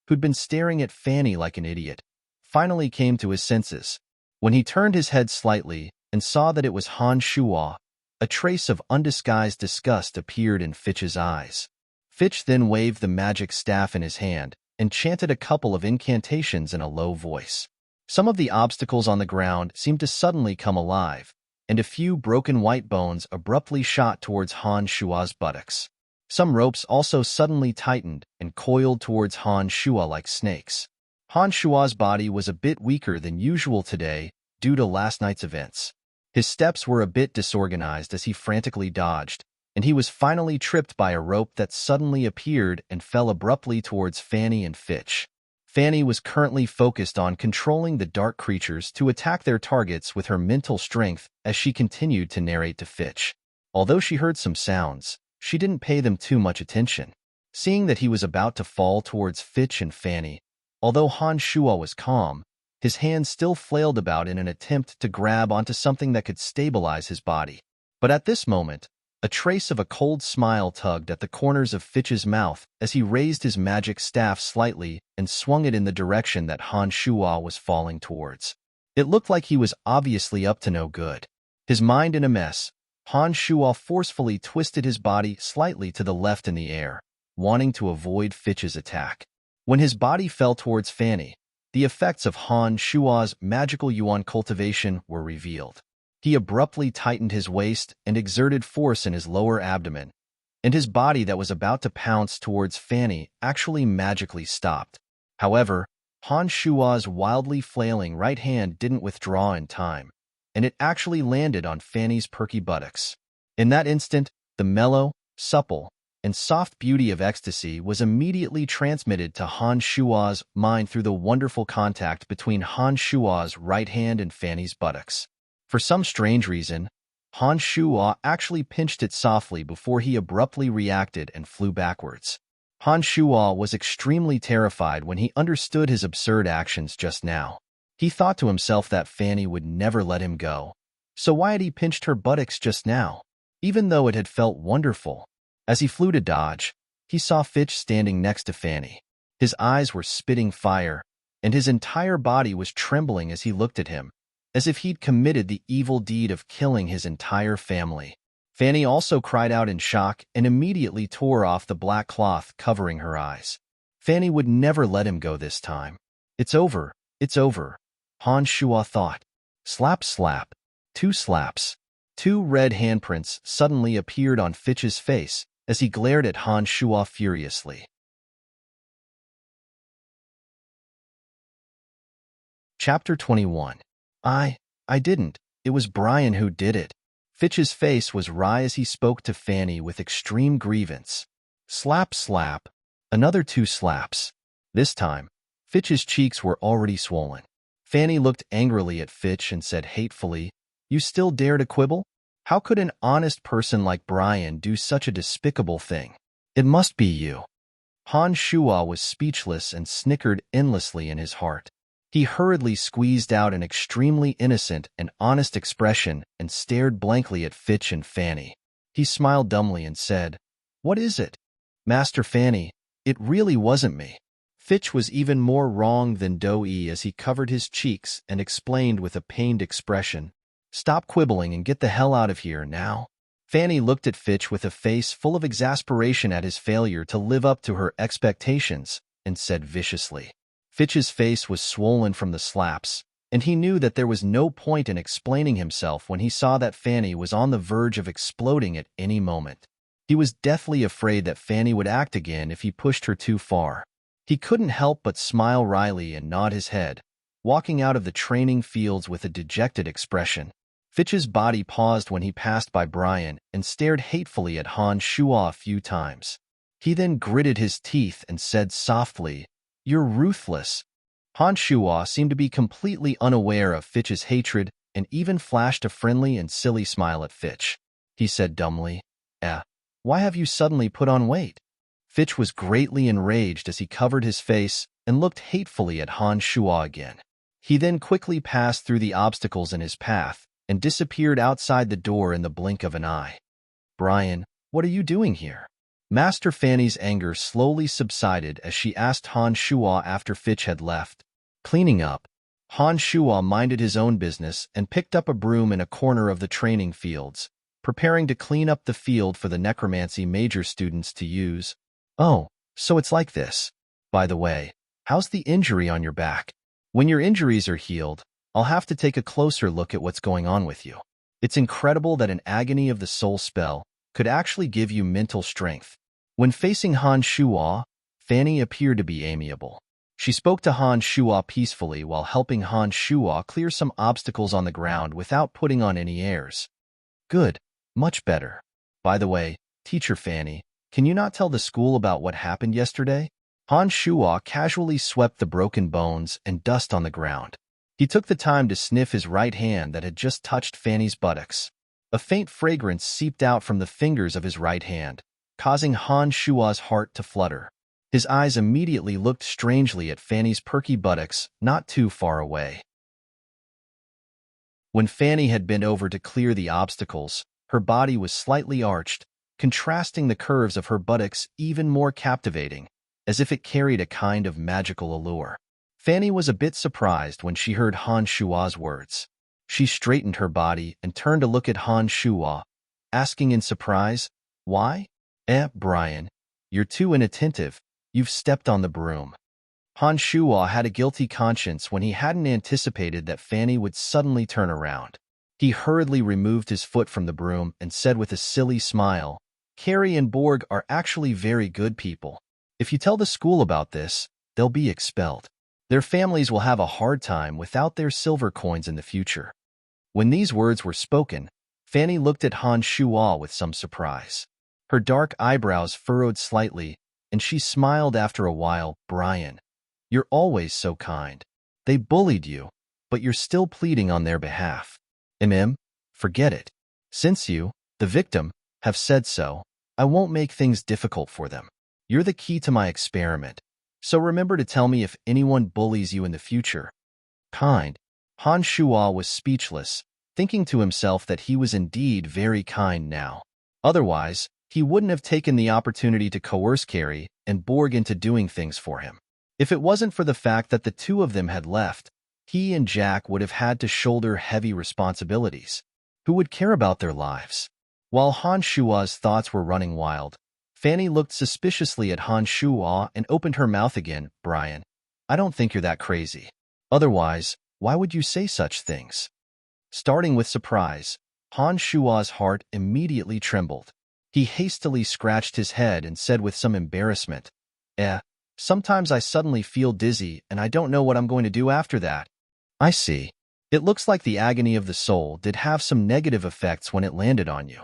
who'd been staring at Fanny like an idiot, finally came to his senses. When he turned his head slightly and saw that it was Han Shua, a trace of undisguised disgust appeared in Fitch's eyes. Fitch then waved the magic staff in his hand and chanted a couple of incantations in a low voice. Some of the obstacles on the ground seemed to suddenly come alive, and a few broken white bones abruptly shot towards Han Shua's buttocks. Some ropes also suddenly tightened and coiled towards Han Shua like snakes. Han Shua's body was a bit weaker than usual today due to last night's events. His steps were a bit disorganized as he frantically dodged, and he was finally tripped by a rope that suddenly appeared and fell abruptly towards Fanny and Fitch. Fanny was currently focused on controlling the dark creatures to attack their targets with her mental strength as she continued to narrate to Fitch. Although she heard some sounds, she didn't pay them too much attention. Seeing that he was about to fall towards Fitch and Fanny, although Han Shua was calm, his hands still flailed about in an attempt to grab onto something that could stabilize his body. But at this moment, a trace of a cold smile tugged at the corners of Fitch's mouth as he raised his magic staff slightly and swung it in the direction that Han Shua was falling towards. It looked like he was obviously up to no good. His mind in a mess, Han Shua forcefully twisted his body slightly to the left in the air, wanting to avoid Fitch's attack. When his body fell towards Fanny, the effects of Han Shua's magical yuan cultivation were revealed. He abruptly tightened his waist and exerted force in his lower abdomen, and his body that was about to pounce towards Fanny actually magically stopped. However, Han Shua's wildly flailing right hand didn't withdraw in time, and it actually landed on Fanny's perky buttocks. In that instant, the mellow, supple, and soft beauty of ecstasy was immediately transmitted to Han Shua's mind through the wonderful contact between Han Shua's right hand and Fanny's buttocks. For some strange reason, Han Shua actually pinched it softly before he abruptly reacted and flew backwards. Han Shua was extremely terrified when he understood his absurd actions just now. He thought to himself that Fanny would never let him go. So why had he pinched her buttocks just now, even though it had felt wonderful? As he flew to dodge, he saw Fitch standing next to Fanny. His eyes were spitting fire, and his entire body was trembling as he looked at him, as if he'd committed the evil deed of killing his entire family. Fanny also cried out in shock and immediately tore off the black cloth covering her eyes. Fanny would never let him go this time. It's over, Han Shua thought. Slap, slap. 2 slaps. 2 red handprints suddenly appeared on Fitch's face as he glared at Han Shua furiously. Chapter 21. I didn't. It was Brian who did it. Fitch's face was wry as he spoke to Fanny with extreme grievance. Slap, slap. Another 2 slaps. This time, Fitch's cheeks were already swollen. Fanny looked angrily at Fitch and said hatefully, "You still dare to quibble? How could an honest person like Brian do such a despicable thing? It must be you." Han Shua was speechless and snickered endlessly in his heart. He hurriedly squeezed out an extremely innocent and honest expression and stared blankly at Fitch and Fanny. He smiled dumbly and said, "What is it? Master Fanny, it really wasn't me." Fitch was even more wrong than Do-E as he covered his cheeks and explained with a pained expression, "Stop quibbling and get the hell out of here now." Fanny looked at Fitch with a face full of exasperation at his failure to live up to her expectations and said viciously. Fitch's face was swollen from the slaps, and he knew that there was no point in explaining himself when he saw that Fanny was on the verge of exploding at any moment. He was deathly afraid that Fanny would act again if he pushed her too far. He couldn't help but smile wryly and nod his head, walking out of the training fields with a dejected expression. Fitch's body paused when he passed by Brian and stared hatefully at Han Shua a few times. He then gritted his teeth and said softly, "You're ruthless." Han Shua seemed to be completely unaware of Fitch's hatred and even flashed a friendly and silly smile at Fitch. He said dumbly, Why have you suddenly put on weight?" Fitch was greatly enraged as he covered his face and looked hatefully at Han Shua again. He then quickly passed through the obstacles in his path and disappeared outside the door in the blink of an eye. "Brian, what are you doing here?" Master Fanny's anger slowly subsided as she asked Han Shua after Fitch had left. "Cleaning up." Han Shua minded his own business and picked up a broom in a corner of the training fields, preparing to clean up the field for the necromancy major students to use. "Oh, so it's like this. By the way, how's the injury on your back? When your injuries are healed, I'll have to take a closer look at what's going on with you. It's incredible that an agony of the soul spell could actually give you mental strength." When facing Han Shua, Fanny appeared to be amiable. She spoke to Han Shua peacefully while helping Han Shua clear some obstacles on the ground without putting on any airs. "Good, much better. By the way, Teacher Fanny, can you not tell the school about what happened yesterday?" Han Shua casually swept the broken bones and dust on the ground. He took the time to sniff his right hand that had just touched Fanny's buttocks. A faint fragrance seeped out from the fingers of his right hand, causing Han Shua's heart to flutter. His eyes immediately looked strangely at Fanny's perky buttocks not too far away. When Fanny had bent over to clear the obstacles, her body was slightly arched, contrasting the curves of her buttocks even more captivating, as if it carried a kind of magical allure. Fanny was a bit surprised when she heard Han Shua's words. She straightened her body and turned to look at Han Shua, asking in surprise, "Why?" Brian, you're too inattentive. You've stepped on the broom." Han Shuo had a guilty conscience when he hadn't anticipated that Fanny would suddenly turn around. He hurriedly removed his foot from the broom and said with a silly smile, "Carrie and Borg are actually very good people. If you tell the school about this, they'll be expelled. Their families will have a hard time without their silver coins in the future." When these words were spoken, Fanny looked at Han Shuo with some surprise. Her dark eyebrows furrowed slightly, and she smiled after a while. "Brian, you're always so kind. They bullied you, but you're still pleading on their behalf. Forget it. Since you, the victim, have said so, I won't make things difficult for them. You're the key to my experiment, so remember to tell me if anyone bullies you in the future." Kind. Han Shuo was speechless, thinking to himself that he was indeed very kind now. Otherwise, he wouldn't have taken the opportunity to coerce Carrie and Borg into doing things for him. If it wasn't for the fact that the two of them had left, he and Jack would have had to shoulder heavy responsibilities. Who would care about their lives? While Han Shuo's thoughts were running wild, Fanny looked suspiciously at Han Shuo and opened her mouth again. "Brian, I don't think you're that crazy. Otherwise, why would you say such things?" Starting with surprise, Han Shuo's heart immediately trembled. He hastily scratched his head and said with some embarrassment, Sometimes I suddenly feel dizzy and I don't know what I'm going to do after that." "I see. It looks like the agony of the soul did have some negative effects when it landed on you.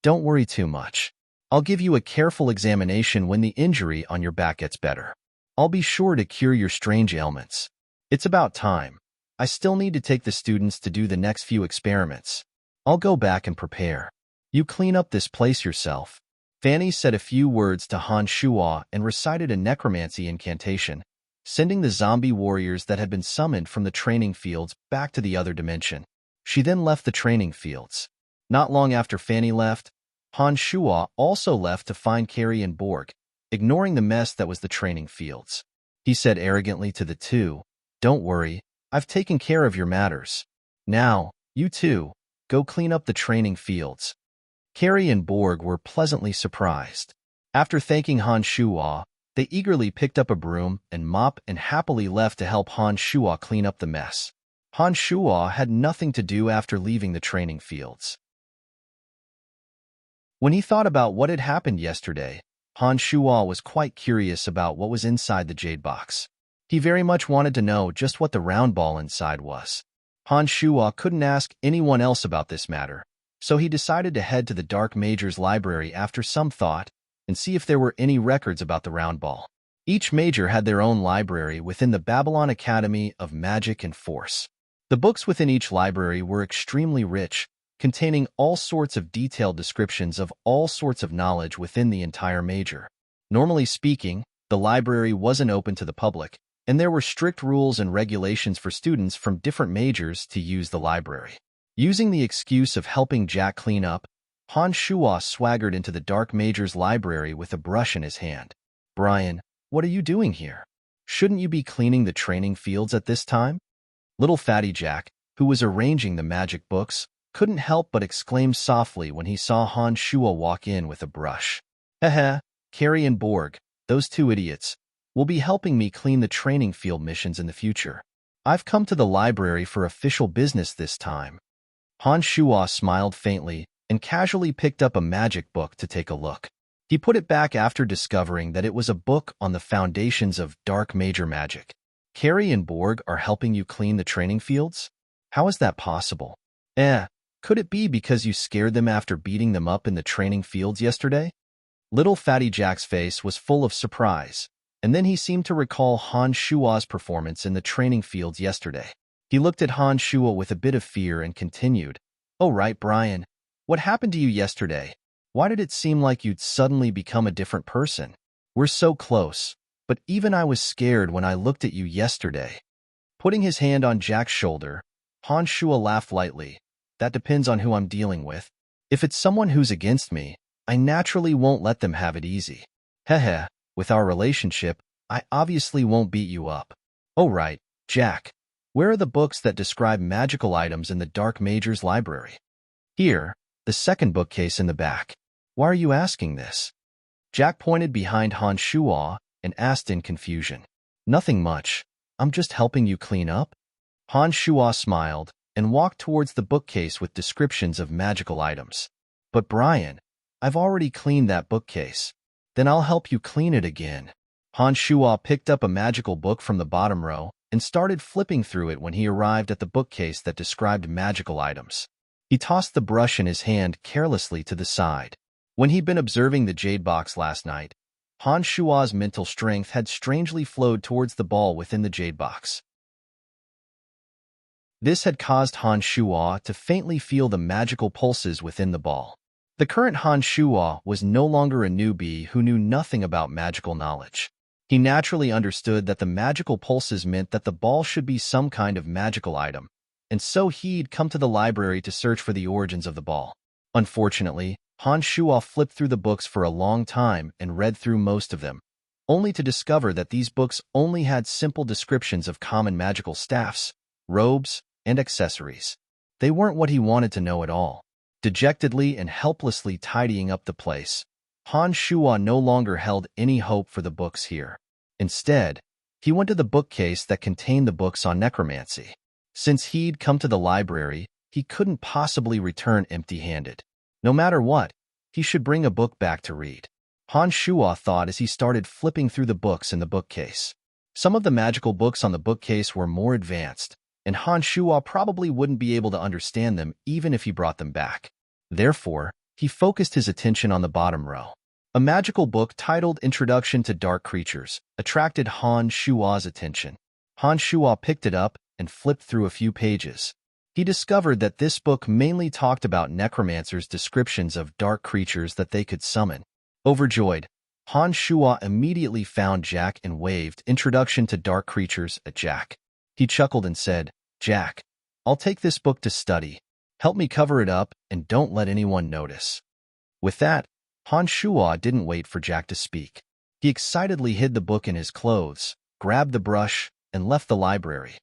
Don't worry too much. I'll give you a careful examination when the injury on your back gets better. I'll be sure to cure your strange ailments. It's about time. I still need to take the students to do the next few experiments. I'll go back and prepare. You clean up this place yourself." Fanny said a few words to Han Shuo and recited a necromancy incantation, sending the zombie warriors that had been summoned from the training fields back to the other dimension. She then left the training fields. Not long after Fanny left, Han Shuo also left to find Carrie and Borg, ignoring the mess that was the training fields. He said arrogantly to the two, "Don't worry, I've taken care of your matters. Now, you two, go clean up the training fields." Carrie and Borg were pleasantly surprised. After thanking Han Shuo, they eagerly picked up a broom and mop and happily left to help Han Shuo clean up the mess. Han Shuo had nothing to do after leaving the training fields. When he thought about what had happened yesterday, Han Shuo was quite curious about what was inside the jade box. He very much wanted to know just what the round ball inside was. Han Shuo couldn't ask anyone else about this matter, so he decided to head to the Dark Major's library after some thought and see if there were any records about the round ball. Each major had their own library within the Babylon Academy of Magic and Force. The books within each library were extremely rich, containing all sorts of detailed descriptions of all sorts of knowledge within the entire major. Normally speaking, the library wasn't open to the public, and there were strict rules and regulations for students from different majors to use the library. Using the excuse of helping Jack clean up, Han Shuo swaggered into the Dark Major's library with a brush in his hand. "Brian, what are you doing here? Shouldn't you be cleaning the training fields at this time?" Little Fatty Jack, who was arranging the magic books, couldn't help but exclaim softly when he saw Han Shuo walk in with a brush. Carrie and Borg, those two idiots, will be helping me clean the training field missions in the future. I've come to the library for official business this time." Han Shuo smiled faintly and casually picked up a magic book to take a look. He put it back after discovering that it was a book on the foundations of Dark Major magic. "Carrie and Borg are helping you clean the training fields? How is that possible? Could it be because you scared them after beating them up in the training fields yesterday?" Little Fatty Jack's face was full of surprise, and then he seemed to recall Han Shuo's performance in the training fields yesterday. He looked at Han Shuo with a bit of fear and continued, "Oh right, Brian, what happened to you yesterday? Why did it seem like you'd suddenly become a different person? We're so close, but even I was scared when I looked at you yesterday." Putting his hand on Jack's shoulder, Han Shuo laughed lightly. "That depends on who I'm dealing with. If it's someone who's against me, I naturally won't let them have it easy. With our relationship, I obviously won't beat you up." "Oh right, Jack. Where are the books that describe magical items in the Dark Major's library?" "Here, the second bookcase in the back." "Why are you asking this?" Jack pointed behind Han Shuo and asked in confusion. Nothing much. I'm just helping you clean up. Han Shuo smiled and walked towards the bookcase with descriptions of magical items. But Brian, I've already cleaned that bookcase. Then I'll help you clean it again. Han Shuo picked up a magical book from the bottom row and started flipping through it when he arrived at the bookcase that described magical items. He tossed the brush in his hand carelessly to the side. When he'd been observing the jade box last night, Han Shuo's mental strength had strangely flowed towards the ball within the jade box. This had caused Han Shuo to faintly feel the magical pulses within the ball. The current Han Shuo was no longer a newbie who knew nothing about magical knowledge. He naturally understood that the magical pulses meant that the ball should be some kind of magical item, and so he'd come to the library to search for the origins of the ball. Unfortunately, Han Shuo flipped through the books for a long time and read through most of them, only to discover that these books only had simple descriptions of common magical staffs, robes, and accessories. They weren't what he wanted to know at all. Dejectedly and helplessly tidying up the place, Han Shuo no longer held any hope for the books here. Instead, he went to the bookcase that contained the books on necromancy. Since he'd come to the library, he couldn't possibly return empty-handed. No matter what, he should bring a book back to read. Han Shuo thought as he started flipping through the books in the bookcase. Some of the magical books on the bookcase were more advanced, and Han Shuo probably wouldn't be able to understand them even if he brought them back. Therefore, he focused his attention on the bottom row. A magical book titled Introduction to Dark Creatures attracted Han Shuo's attention. Han Shuo picked it up and flipped through a few pages. He discovered that this book mainly talked about necromancers' descriptions of dark creatures that they could summon. Overjoyed, Han Shuo immediately found Jack and waved Introduction to Dark Creatures at Jack. He chuckled and said, "Jack, I'll take this book to study. Help me cover it up and don't let anyone notice." With that, Han Shuo didn't wait for Jack to speak. He excitedly hid the book in his clothes, grabbed the brush, and left the library.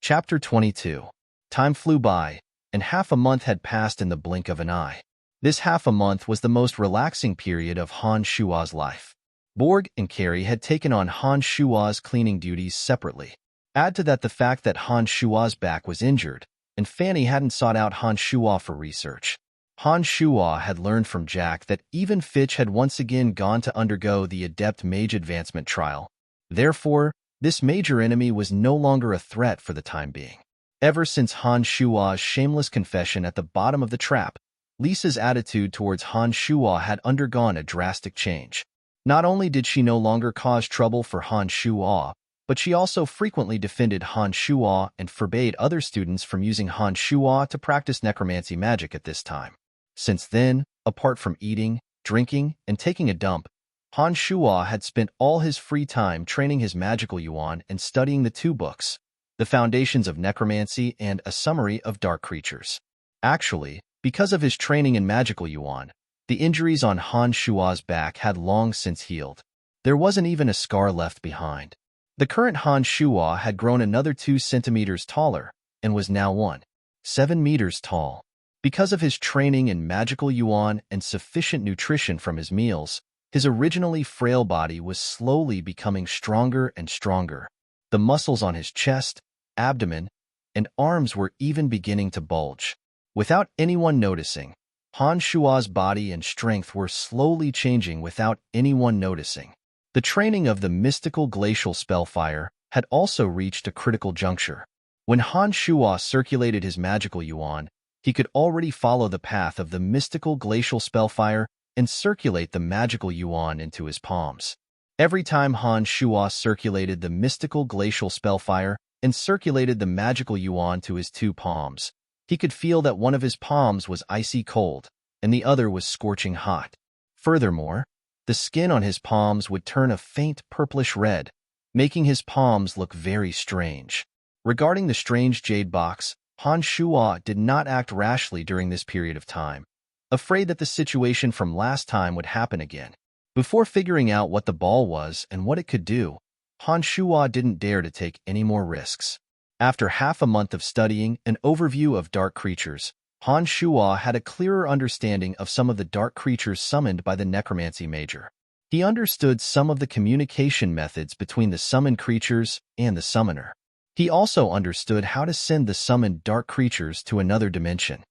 Chapter 22. Time flew by, and half a month had passed in the blink of an eye. This half a month was the most relaxing period of Han Shuo's life. Borg and Carrie had taken on Han Shuo's cleaning duties separately. Add to that the fact that Han Shuo's back was injured, and Fanny hadn't sought out Han Shuo for research. Han Shuo had learned from Jack that even Fitch had once again gone to undergo the Adept Mage Advancement trial. Therefore, this major enemy was no longer a threat for the time being. Ever since Han Shuo's shameless confession at the bottom of the trap, Lisa's attitude towards Han Shuo had undergone a drastic change. Not only did she no longer cause trouble for Han Shuo, but she also frequently defended Han Shuo and forbade other students from using Han Shuo to practice necromancy magic at this time. Since then, apart from eating, drinking, and taking a dump, Han Shuo had spent all his free time training his magical yuan and studying the two books, The Foundations of Necromancy and A Summary of Dark Creatures. Actually, because of his training in magical yuan, the injuries on Han Shuo's back had long since healed. There wasn't even a scar left behind. The current Han Shuo had grown another 2 centimeters taller and was now 1.7 meters tall. Because of his training in magical yuan and sufficient nutrition from his meals, his originally frail body was slowly becoming stronger and stronger. The muscles on his chest, abdomen, and arms were even beginning to bulge. Without anyone noticing, Han Shuo's body and strength were slowly changing without anyone noticing. The training of the mystical glacial spellfire had also reached a critical juncture. When Han Shuo circulated his magical yuan, he could already follow the path of the mystical glacial spellfire and circulate the magical yuan into his palms. Every time Han Shuo circulated the mystical glacial spellfire and circulated the magical yuan to his 2 palms, he could feel that one of his palms was icy cold and the other was scorching hot. Furthermore, the skin on his palms would turn a faint purplish red, making his palms look very strange. Regarding the strange jade box, Han Shuo did not act rashly during this period of time, afraid that the situation from last time would happen again. Before figuring out what the ball was and what it could do, Han Shuo didn't dare to take any more risks. After half a month of studying an overview of dark creatures, Han Shuo had a clearer understanding of some of the dark creatures summoned by the necromancy major. He understood some of the communication methods between the summoned creatures and the summoner. He also understood how to send the summoned dark creatures to another dimension.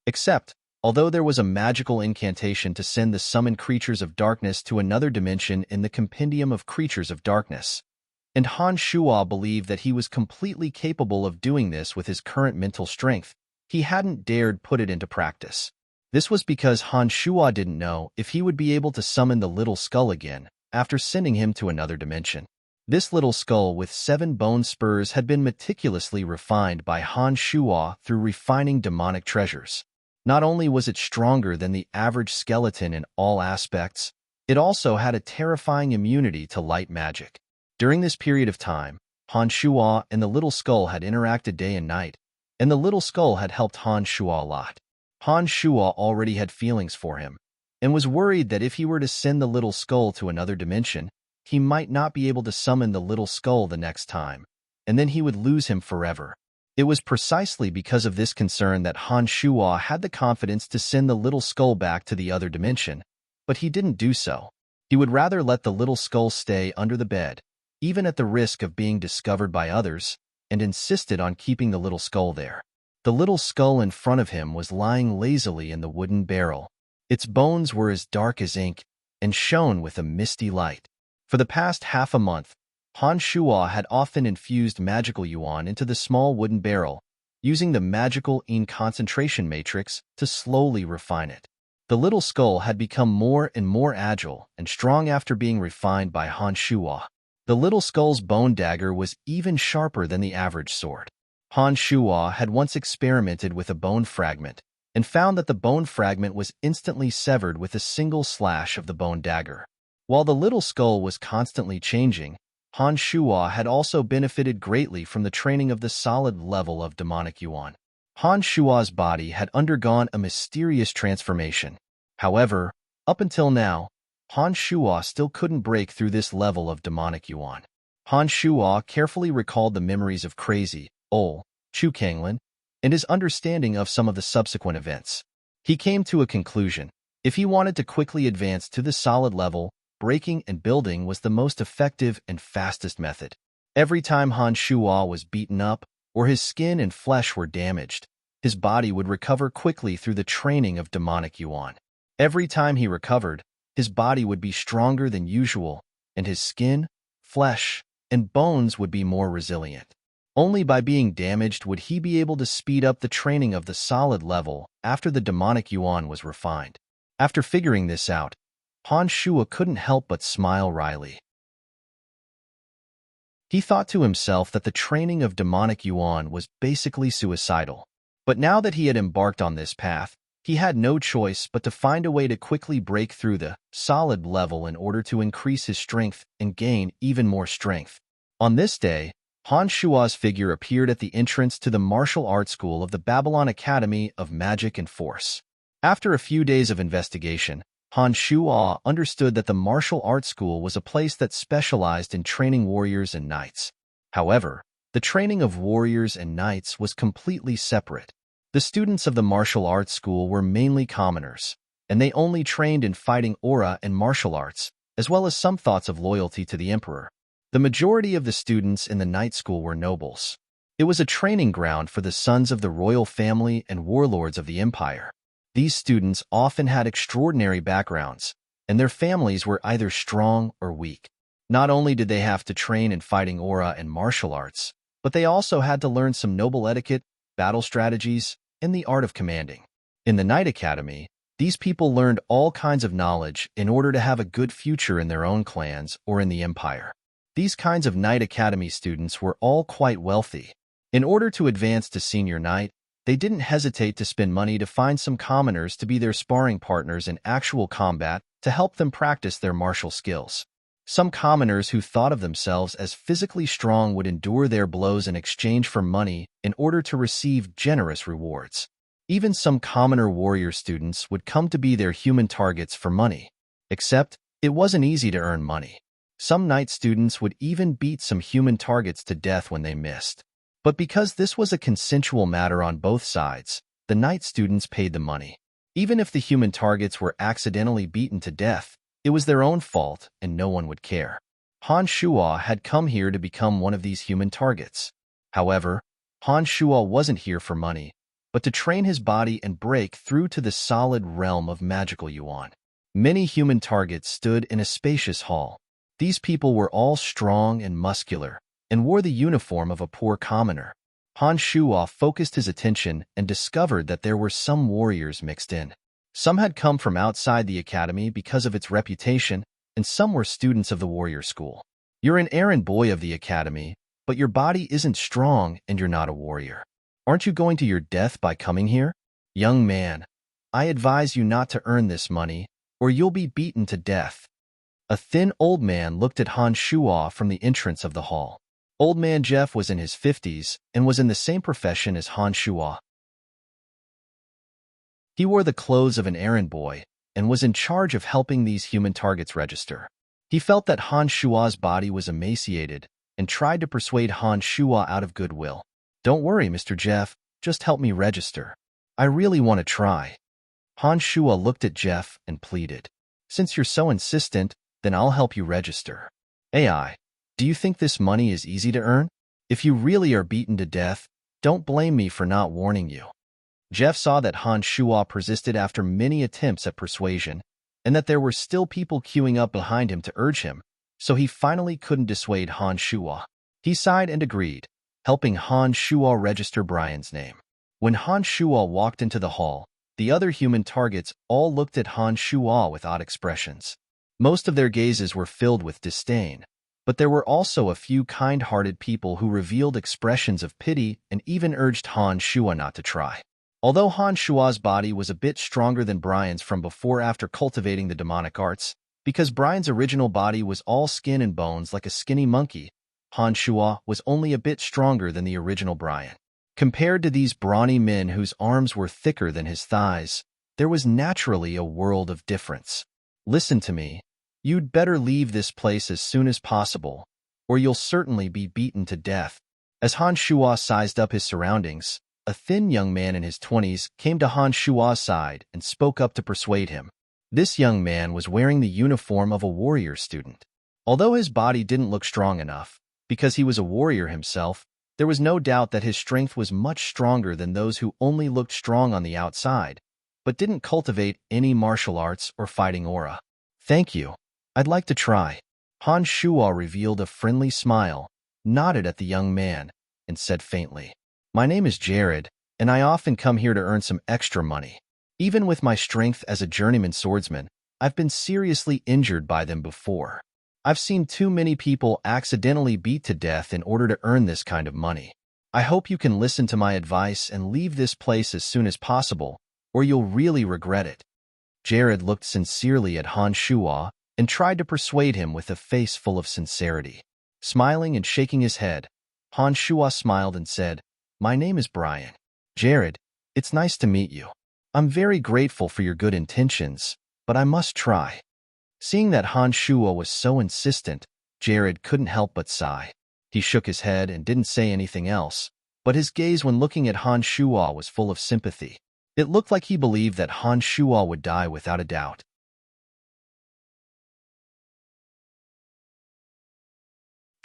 Except, although there was a magical incantation to send the summoned creatures of darkness to another dimension in the Compendium of Creatures of Darkness, and Han Shuo believed that he was completely capable of doing this with his current mental strength, he hadn't dared put it into practice. This was because Han Shuo didn't know if he would be able to summon the little skull again after sending him to another dimension. This little skull with 7 bone spurs had been meticulously refined by Han Shuo through refining demonic treasures. Not only was it stronger than the average skeleton in all aspects, it also had a terrifying immunity to light magic. During this period of time, Han Shuo and the little skull had interacted day and night, and the little skull had helped Han Shuo a lot. Han Shuo already had feelings for him, and was worried that if he were to send the little skull to another dimension, he might not be able to summon the little skull the next time, and then he would lose him forever. It was precisely because of this concern that Han Shuo had the confidence to send the little skull back to the other dimension, but he didn't do so. He would rather let the little skull stay under the bed, even at the risk of being discovered by others, and insisted on keeping the little skull there. The little skull in front of him was lying lazily in the wooden barrel. Its bones were as dark as ink and shone with a misty light. For the past half a month, Han Shuo had often infused magical yuan into the small wooden barrel, using the magical yin concentration matrix to slowly refine it. The little skull had become more and more agile and strong after being refined by Han Shuo. The little skull's bone dagger was even sharper than the average sword. Han Shuo had once experimented with a bone fragment and found that the bone fragment was instantly severed with a single slash of the bone dagger. While the little skull was constantly changing, Han Shuo had also benefited greatly from the training of the solid level of demonic yuan. Han Shuo's body had undergone a mysterious transformation. However, up until now, Han Shuo still couldn't break through this level of demonic yuan. Han Shuo carefully recalled the memories of Crazy, Chu Kanglin, and his understanding of some of the subsequent events. He came to a conclusion. If he wanted to quickly advance to the solid level, breaking and building was the most effective and fastest method. Every time Han Shuo was beaten up, or his skin and flesh were damaged, his body would recover quickly through the training of demonic yuan. Every time he recovered, his body would be stronger than usual, and his skin, flesh, and bones would be more resilient. Only by being damaged would he be able to speed up the training of the solid level after the demonic yuan was refined. After figuring this out, Han Shuo couldn't help but smile wryly. He thought to himself that the training of demonic yuan was basically suicidal. But now that he had embarked on this path, he had no choice but to find a way to quickly break through the solid level in order to increase his strength and gain even more strength. On this day, Han Shuo's figure appeared at the entrance to the martial arts school of the Babylon Academy of Magic and Force. After a few days of investigation, Han Shuo understood that the martial arts school was a place that specialized in training warriors and knights. However, the training of warriors and knights was completely separate. The students of the martial arts school were mainly commoners, and they only trained in fighting aura and martial arts, as well as some thoughts of loyalty to the emperor. The majority of the students in the knight school were nobles. It was a training ground for the sons of the royal family and warlords of the empire. These students often had extraordinary backgrounds, and their families were either strong or weak. Not only did they have to train in fighting aura and martial arts, but they also had to learn some noble etiquette, battle strategies, and the art of commanding. In the Knight Academy, these people learned all kinds of knowledge in order to have a good future in their own clans or in the empire. These kinds of Knight Academy students were all quite wealthy. In order to advance to senior knight, they didn't hesitate to spend money to find some commoners to be their sparring partners in actual combat to help them practice their martial skills. Some commoners who thought of themselves as physically strong would endure their blows in exchange for money in order to receive generous rewards. Even some commoner warrior students would come to be their human targets for money. Except, it wasn't easy to earn money. Some knight students would even beat some human targets to death when they missed. But because this was a consensual matter on both sides, the night students paid the money. Even if the human targets were accidentally beaten to death, it was their own fault and no one would care. Han Shuo had come here to become one of these human targets. However, Han Shuo wasn't here for money, but to train his body and break through to the solid realm of magical yuan. Many human targets stood in a spacious hall. These people were all strong and muscular, and wore the uniform of a poor commoner. Han Shuo focused his attention and discovered that there were some warriors mixed in. Some had come from outside the academy because of its reputation, and some were students of the warrior school. You're an errand boy of the academy, but your body isn't strong and you're not a warrior. Aren't you going to your death by coming here? Young man, I advise you not to earn this money, or you'll be beaten to death. A thin old man looked at Han Shuo from the entrance of the hall. Old man Jeff was in his 50s and was in the same profession as Han Shuo. He wore the clothes of an errand boy and was in charge of helping these human targets register. He felt that Han Shuo's body was emaciated and tried to persuade Han Shuo out of goodwill. Don't worry, Mr. Jeff, just help me register. I really want to try. Han Shuo looked at Jeff and pleaded. Since you're so insistent, then I'll help you register. AI, do you think this money is easy to earn? If you really are beaten to death, don't blame me for not warning you. Jeff saw that Han Shuo persisted after many attempts at persuasion, and that there were still people queuing up behind him to urge him, so he finally couldn't dissuade Han Shuo. He sighed and agreed, helping Han Shuo register Brian's name. When Han Shuo walked into the hall, the other human targets all looked at Han Shuo with odd expressions. Most of their gazes were filled with disdain, but there were also a few kind-hearted people who revealed expressions of pity and even urged Han Shuo not to try. Although Han Shuo's body was a bit stronger than Brian's from before after cultivating the demonic arts, because Brian's original body was all skin and bones like a skinny monkey, Han Shuo was only a bit stronger than the original Brian. Compared to these brawny men whose arms were thicker than his thighs, there was naturally a world of difference. Listen to me. You'd better leave this place as soon as possible, or you'll certainly be beaten to death. As Han Shuo sized up his surroundings, a thin young man in his 20s came to Han Shuo's side and spoke up to persuade him. This young man was wearing the uniform of a warrior student. Although his body didn't look strong enough, because he was a warrior himself, there was no doubt that his strength was much stronger than those who only looked strong on the outside, but didn't cultivate any martial arts or fighting aura. Thank you. I'd like to try. Han Shuo revealed a friendly smile, nodded at the young man, and said faintly, My name is Jared, and I often come here to earn some extra money. Even with my strength as a journeyman swordsman, I've been seriously injured by them before. I've seen too many people accidentally beat to death in order to earn this kind of money. I hope you can listen to my advice and leave this place as soon as possible, or you'll really regret it. Jared looked sincerely at Han Shuo and tried to persuade him with a face full of sincerity. Smiling and shaking his head, Han Shuo smiled and said, My name is Brian. Jared, it's nice to meet you. I'm very grateful for your good intentions, but I must try. Seeing that Han Shuo was so insistent, Jared couldn't help but sigh. He shook his head and didn't say anything else, but his gaze when looking at Han Shuo was full of sympathy. It looked like he believed that Han Shuo would die without a doubt.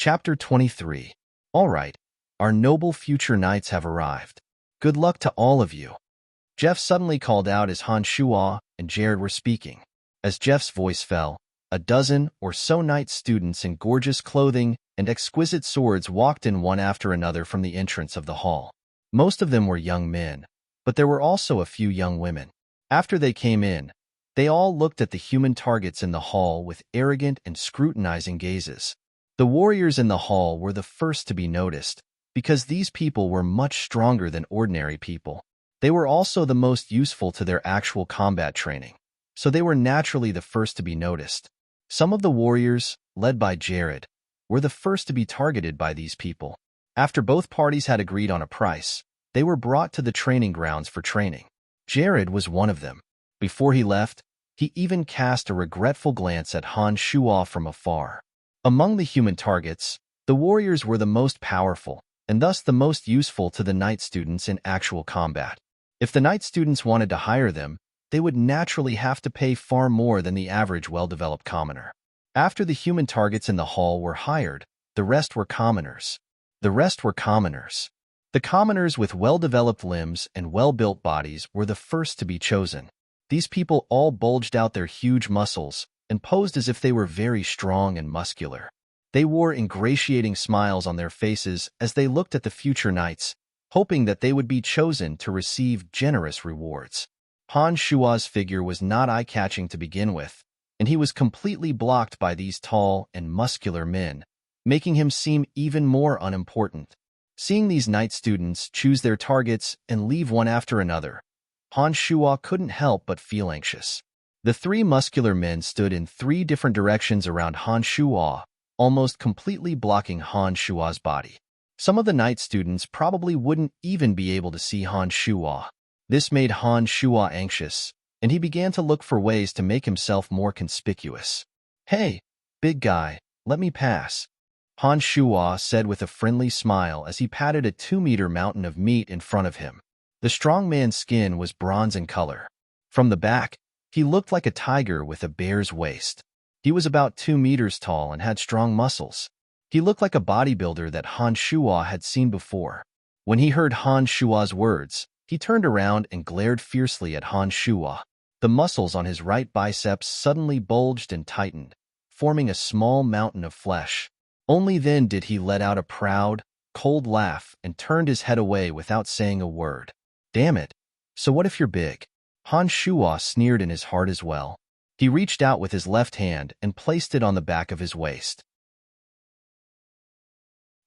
Chapter 23. All right, our noble future knights have arrived. Good luck to all of you. Jeff suddenly called out as Han Shuo and Jared were speaking. As Jeff's voice fell, a dozen or so knight students in gorgeous clothing and exquisite swords walked in one after another from the entrance of the hall. Most of them were young men, but there were also a few young women. After they came in, they all looked at the human targets in the hall with arrogant and scrutinizing gazes. The warriors in the hall were the first to be noticed, because these people were much stronger than ordinary people. They were also the most useful to their actual combat training, so they were naturally the first to be noticed. Some of the warriors, led by Jared, were the first to be targeted by these people. After both parties had agreed on a price, they were brought to the training grounds for training. Jared was one of them. Before he left, he even cast a regretful glance at Han Shuo from afar. Among the human targets, the warriors were the most powerful, and thus the most useful to the night students in actual combat. If the night students wanted to hire them, they would naturally have to pay far more than the average well-developed commoner. After the human targets in the hall were hired, the rest were commoners. The commoners with well-developed limbs and well-built bodies were the first to be chosen. These people all bulged out their huge muscles and posed as if they were very strong and muscular. They wore ingratiating smiles on their faces as they looked at the future knights, hoping that they would be chosen to receive generous rewards. Han Shua's figure was not eye-catching to begin with, and he was completely blocked by these tall and muscular men, making him seem even more unimportant. Seeing these night students choose their targets and leave one after another, Han Shua couldn't help but feel anxious. The three muscular men stood in three different directions around Han Shua, almost completely blocking Han Shua's body. Some of the night students probably wouldn't even be able to see Han Shua. This made Han Shua anxious, and he began to look for ways to make himself more conspicuous. "Hey, big guy, let me pass," Han Shua said with a friendly smile as he patted a 2-meter mountain of meat in front of him. The strong man's skin was bronze in color. From the back, he looked like a tiger with a bear's waist. He was about 2 meters tall and had strong muscles. He looked like a bodybuilder that Han Shua had seen before. When he heard Han Shua's words, he turned around and glared fiercely at Han Shua. The muscles on his right biceps suddenly bulged and tightened, forming a small mountain of flesh. Only then did he let out a proud, cold laugh and turned his head away without saying a word. "Damn it. So what if you're big?" Han Shua sneered in his heart as well. He reached out with his left hand and placed it on the back of his waist.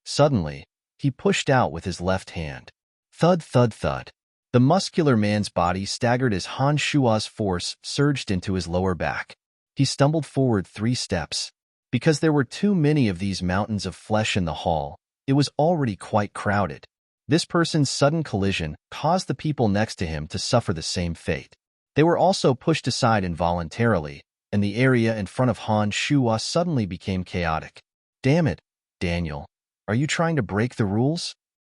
Suddenly, he pushed out with his left hand. Thud, thud, thud. The muscular man's body staggered as Han Shua's force surged into his lower back. He stumbled forward 3 steps. Because there were too many of these mountains of flesh in the hall, it was already quite crowded. This person's sudden collision caused the people next to him to suffer the same fate. They were also pushed aside involuntarily, and the area in front of Han Shua suddenly became chaotic. "Damn it, Daniel. Are you trying to break the rules?"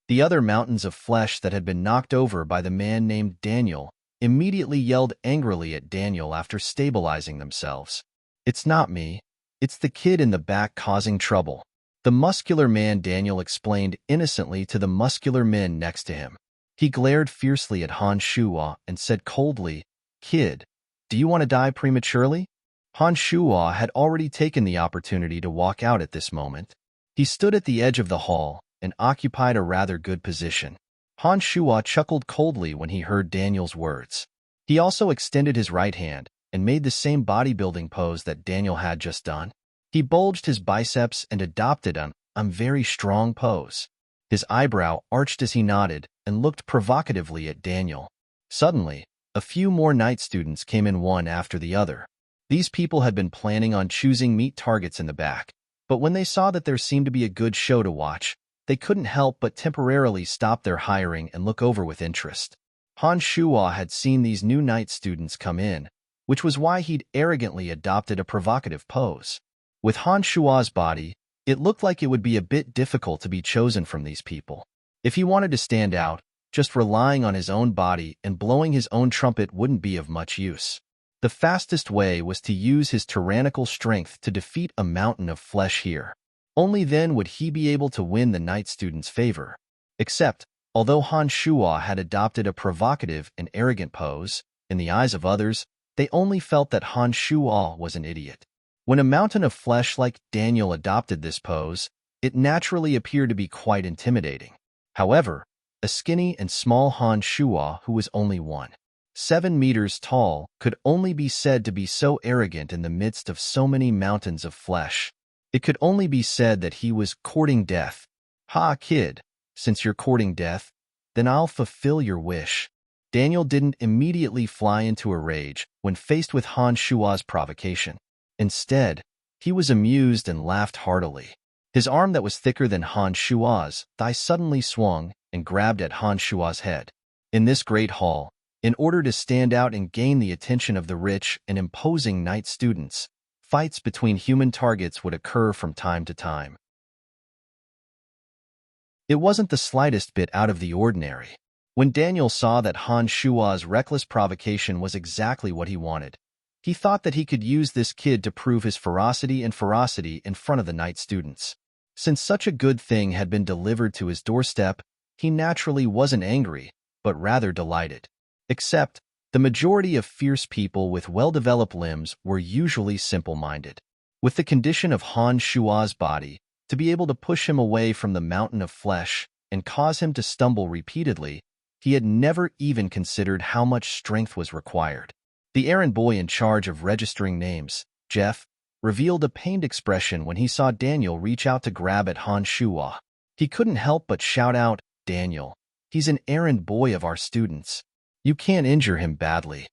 The other mountains of flesh that had been knocked over by the man named Daniel immediately yelled angrily at Daniel after stabilizing themselves. "It's not me. It's the kid in the back causing trouble." The muscular man Daniel explained innocently to the muscular men next to him. He glared fiercely at Han Shua and said coldly, "Kid, do you want to die prematurely?" Han Shua had already taken the opportunity to walk out at this moment. He stood at the edge of the hall and occupied a rather good position. Han Shua chuckled coldly when he heard Daniel's words. He also extended his right hand and made the same bodybuilding pose that Daniel had just done. He bulged his biceps and adopted an "I'm very strong" pose. His eyebrow arched as he nodded and looked provocatively at Daniel. Suddenly, a few more night students came in one after the other. These people had been planning on choosing meat targets in the back, but when they saw that there seemed to be a good show to watch, they couldn't help but temporarily stop their hiring and look over with interest. Han Shua had seen these new night students come in, which was why he'd arrogantly adopted a provocative pose. With Han Shua's body, it looked like it would be a bit difficult to be chosen from these people. If he wanted to stand out, just relying on his own body and blowing his own trumpet wouldn't be of much use. The fastest way was to use his tyrannical strength to defeat a mountain of flesh here. Only then would he be able to win the night student's favor. Except, although Han Shua had adopted a provocative and arrogant pose, in the eyes of others, they only felt that Han Shua was an idiot. When a mountain of flesh like Daniel adopted this pose, it naturally appeared to be quite intimidating. However, a skinny and small Han Shua who was only 1.7 meters tall could only be said to be so arrogant in the midst of so many mountains of flesh. It could only be said that he was courting death. "Ha, kid, since you're courting death, then I'll fulfill your wish." Daniel didn't immediately fly into a rage when faced with Han Shua's provocation. Instead, he was amused and laughed heartily. His arm that was thicker than Han Shua's thigh suddenly swung and grabbed at Han Shua's head. In this great hall, in order to stand out and gain the attention of the rich and imposing night students, fights between human targets would occur from time to time. It wasn't the slightest bit out of the ordinary. When Daniel saw that Han Shua's reckless provocation was exactly what he wanted, he thought that he could use this kid to prove his ferocity in front of the night students. Since such a good thing had been delivered to his doorstep, he naturally wasn't angry, but rather delighted. Except, the majority of fierce people with well-developed limbs were usually simple-minded. With the condition of Han Shua's body, to be able to push him away from the mountain of flesh and cause him to stumble repeatedly, he had never even considered how much strength was required. The errand boy in charge of registering names, Jeff, revealed a pained expression when he saw Daniel reach out to grab at Han Shua. He couldn't help but shout out, "Daniel, he's an errand boy of our students. You can't injure him badly."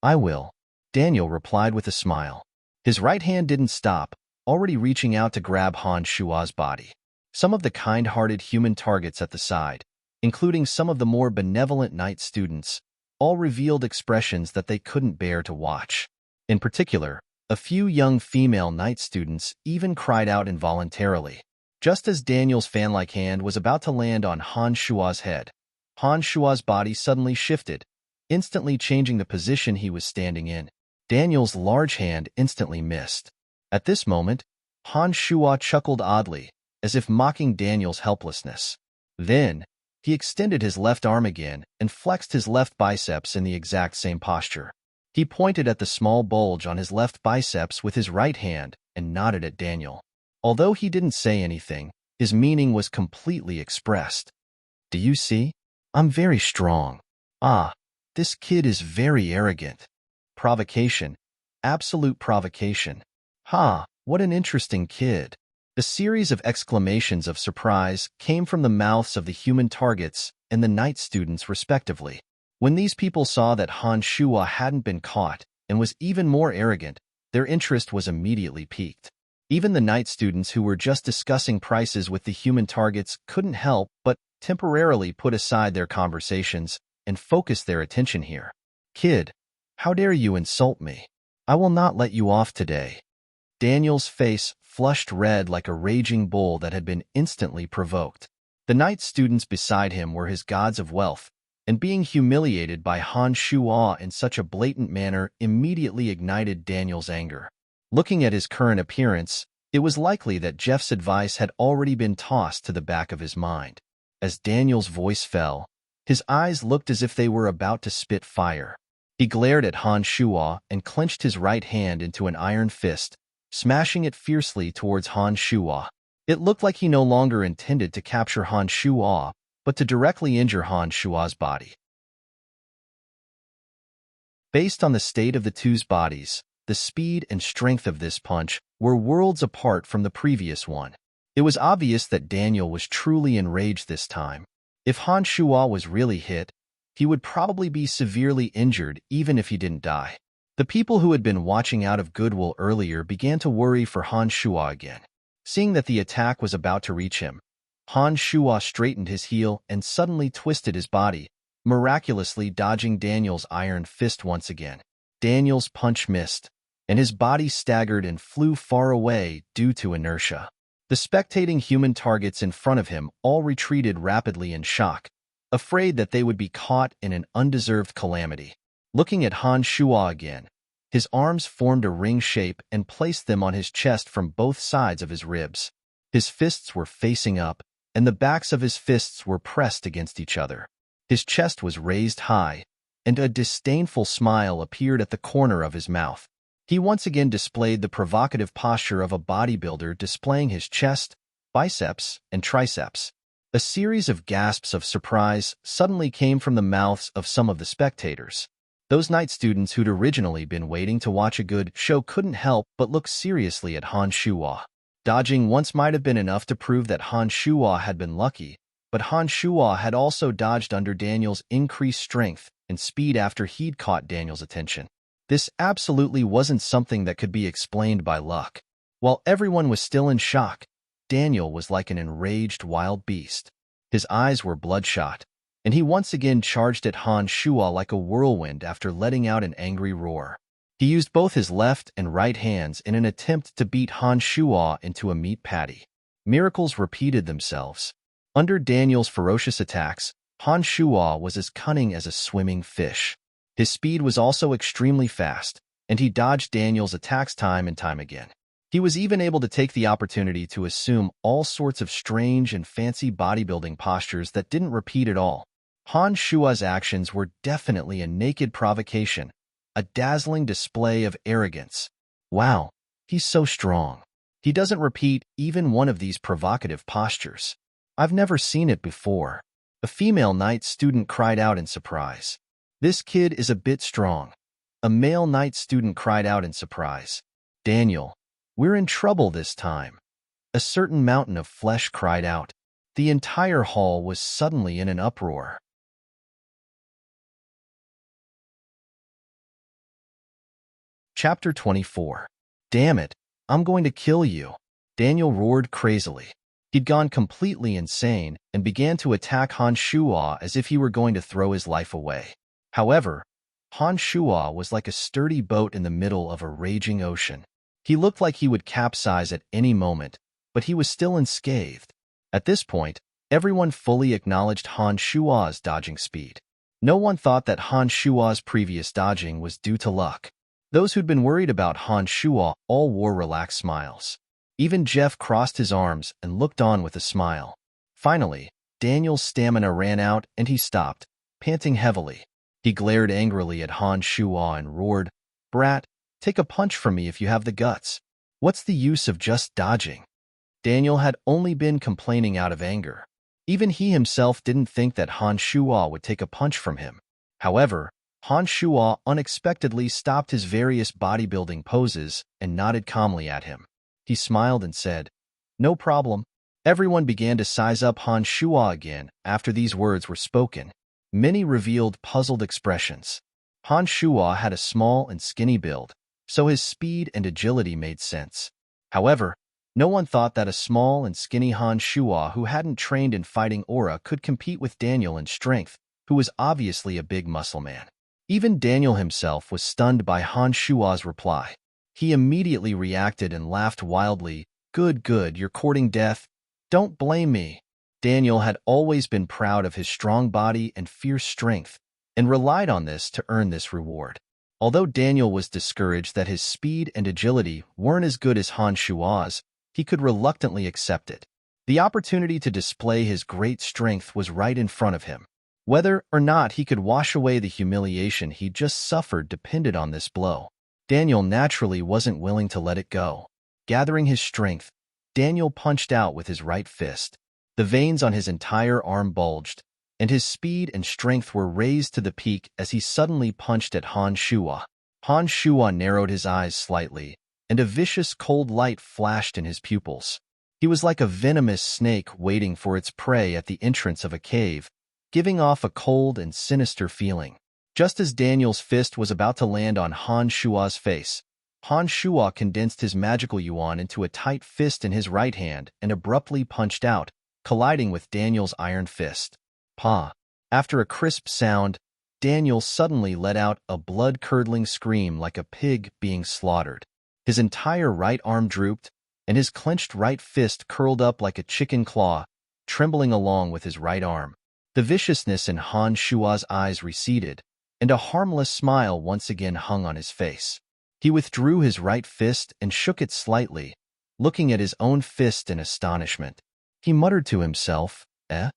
"I will," Daniel replied with a smile. His right hand didn't stop, already reaching out to grab Han Shua's body. Some of the kind-hearted human targets at the side, including some of the more benevolent night students, all revealed expressions that they couldn't bear to watch. In particular, a few young female night students even cried out involuntarily. Just as Daniel's fan-like hand was about to land on Han Shua's head, Han Shua's body suddenly shifted, instantly changing the position he was standing in. Daniel's large hand instantly missed. At this moment, Han Shua chuckled oddly, as if mocking Daniel's helplessness. Then, he extended his left arm again and flexed his left biceps in the exact same posture. He pointed at the small bulge on his left biceps with his right hand and nodded at Daniel. Although he didn't say anything, his meaning was completely expressed. "Do you see? I'm very strong. Ah, this kid is very arrogant." Provocation. Absolute provocation. "Ha, what an interesting kid." A series of exclamations of surprise came from the mouths of the human targets and the night students respectively. When these people saw that Han Shua hadn't been caught and was even more arrogant, their interest was immediately piqued. Even the night students who were just discussing prices with the human targets couldn't help but temporarily put aside their conversations and focus their attention here. "Kid, how dare you insult me? I will not let you off today." Daniel's face flushed red like a raging bull that had been instantly provoked. The night students beside him were his gods of wealth, and being humiliated by Han Shua in such a blatant manner immediately ignited Daniel's anger. Looking at his current appearance, it was likely that Jeff's advice had already been tossed to the back of his mind. As Daniel's voice fell, his eyes looked as if they were about to spit fire. He glared at Han Shua and clenched his right hand into an iron fist, smashing it fiercely towards Han Shua. It looked like he no longer intended to capture Han Shua, but to directly injure Han Shua's body. Based on the state of the two's bodies, the speed and strength of this punch were worlds apart from the previous one. It was obvious that Daniel was truly enraged this time. If Han Shua was really hit, he would probably be severely injured even if he didn't die. The people who had been watching out of goodwill earlier began to worry for Han Shua again. Seeing that the attack was about to reach him, Han Shua straightened his heel and suddenly twisted his body, miraculously dodging Daniel's iron fist once again. Daniel's punch missed, and his body staggered and flew far away due to inertia. The spectating human targets in front of him all retreated rapidly in shock, afraid that they would be caught in an undeserved calamity. Looking at Han Shua again, his arms formed a ring shape and placed them on his chest from both sides of his ribs. His fists were facing up, and the backs of his fists were pressed against each other. His chest was raised high, and a disdainful smile appeared at the corner of his mouth. He once again displayed the provocative posture of a bodybuilder displaying his chest, biceps, and triceps. A series of gasps of surprise suddenly came from the mouths of some of the spectators. Those night students who'd originally been waiting to watch a good show couldn't help but look seriously at Han Shua. Dodging once might have been enough to prove that Han Shua had been lucky, but Han Shua had also dodged under Daniel's increased strength and speed after he'd caught Daniel's attention. This absolutely wasn't something that could be explained by luck. While everyone was still in shock, Daniel was like an enraged wild beast. His eyes were bloodshot, and he once again charged at Han Shua like a whirlwind after letting out an angry roar. He used both his left and right hands in an attempt to beat Han Shua into a meat patty. Miracles repeated themselves. Under Daniel's ferocious attacks, Han Shuo was as cunning as a swimming fish. His speed was also extremely fast, and he dodged Daniel's attacks time and time again. He was even able to take the opportunity to assume all sorts of strange and fancy bodybuilding postures that didn't repeat at all. Han Shuo's actions were definitely a naked provocation, a dazzling display of arrogance. Wow, he's so strong. He doesn't repeat even one of these provocative postures. I've never seen it before. A female night student cried out in surprise. This kid is a bit strong. A male night student cried out in surprise. Daniel, we're in trouble this time. A certain mountain of flesh cried out. The entire hall was suddenly in an uproar. Chapter 24. Damn it, I'm going to kill you. Daniel roared crazily. He'd gone completely insane and began to attack Han Shuo as if he were going to throw his life away. However, Han Shuo was like a sturdy boat in the middle of a raging ocean. He looked like he would capsize at any moment, but he was still unscathed. At this point, everyone fully acknowledged Han Shuo's dodging speed. No one thought that Han Shuo's previous dodging was due to luck. Those who'd been worried about Han Shuo all wore relaxed smiles. Even Jeff crossed his arms and looked on with a smile. Finally, Daniel's stamina ran out and he stopped, panting heavily. He glared angrily at Han Shuo and roared, "Brat, take a punch from me if you have the guts. What's the use of just dodging?" Daniel had only been complaining out of anger. Even he himself didn't think that Han Shuo would take a punch from him. However, Han Shuo unexpectedly stopped his various bodybuilding poses and nodded calmly at him. He smiled and said, "No problem." Everyone began to size up Han Shuo again after these words were spoken. Many revealed puzzled expressions. Han Shuo had a small and skinny build, so his speed and agility made sense. However, no one thought that a small and skinny Han Shuo who hadn't trained in fighting aura could compete with Daniel in strength, who was obviously a big muscle man. Even Daniel himself was stunned by Han Shuo's reply. He immediately reacted and laughed wildly. Good, you're courting death. Don't blame me." Daniel had always been proud of his strong body and fierce strength, and relied on this to earn this reward. Although Daniel was discouraged that his speed and agility weren't as good as Han Shuo's, he could reluctantly accept it. The opportunity to display his great strength was right in front of him. Whether or not he could wash away the humiliation he just suffered depended on this blow. Daniel naturally wasn't willing to let it go. Gathering his strength, Daniel punched out with his right fist. The veins on his entire arm bulged, and his speed and strength were raised to the peak as he suddenly punched at Han Shuo. Han Shuo narrowed his eyes slightly, and a vicious cold light flashed in his pupils. He was like a venomous snake waiting for its prey at the entrance of a cave, giving off a cold and sinister feeling. Just as Daniel's fist was about to land on Han Shuo's face, Han Shuo condensed his magical yuan into a tight fist in his right hand and abruptly punched out, colliding with Daniel's iron fist. Pa! After a crisp sound, Daniel suddenly let out a blood-curdling scream like a pig being slaughtered. His entire right arm drooped, and his clenched right fist curled up like a chicken claw, trembling along with his right arm. The viciousness in Han Shuo's eyes receded, and a harmless smile once again hung on his face. He withdrew his right fist and shook it slightly, looking at his own fist in astonishment. He muttered to himself, "Eh?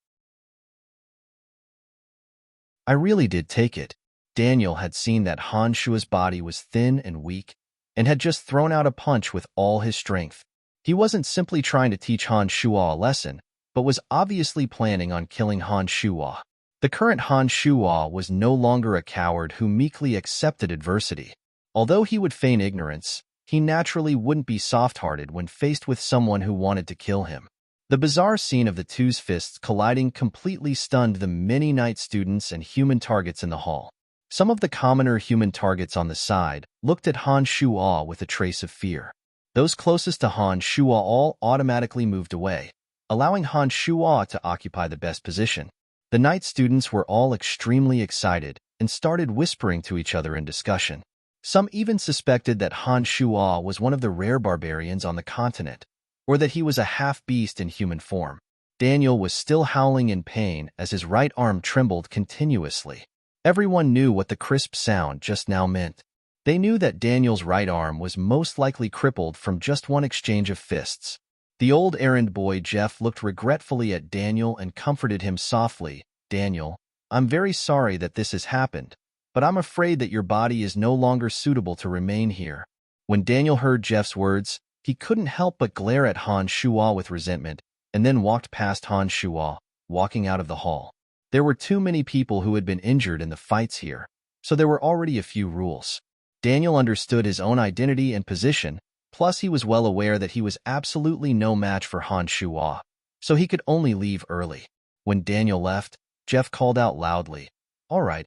I really did take it." Daniel had seen that Han Shuo's body was thin and weak, and had just thrown out a punch with all his strength. He wasn't simply trying to teach Han Shuo a lesson, but was obviously planning on killing Han Shuo. The current Han Shuo was no longer a coward who meekly accepted adversity. Although he would feign ignorance, he naturally wouldn't be soft-hearted when faced with someone who wanted to kill him. The bizarre scene of the two's fists colliding completely stunned the many night students and human targets in the hall. Some of the commoner human targets on the side looked at Han Shuo with a trace of fear. Those closest to Han Shuo all automatically moved away, allowing Han Shuo to occupy the best position. The night students were all extremely excited and started whispering to each other in discussion. Some even suspected that Han Shuo was one of the rare barbarians on the continent, or that he was a half-beast in human form. Daniel was still howling in pain as his right arm trembled continuously. Everyone knew what the crisp sound just now meant. They knew that Daniel's right arm was most likely crippled from just one exchange of fists. The old errand boy Jeff looked regretfully at Daniel and comforted him softly. "Daniel, I'm very sorry that this has happened, but I'm afraid that your body is no longer suitable to remain here." When Daniel heard Jeff's words, he couldn't help but glare at Han Shuo with resentment, and then walked past Han Shuo, walking out of the hall. There were too many people who had been injured in the fights here, so there were already a few rules. Daniel understood his own identity and position, plus he was well aware that he was absolutely no match for Han Shuo, so he could only leave early. When Daniel left, Jeff called out loudly, all right,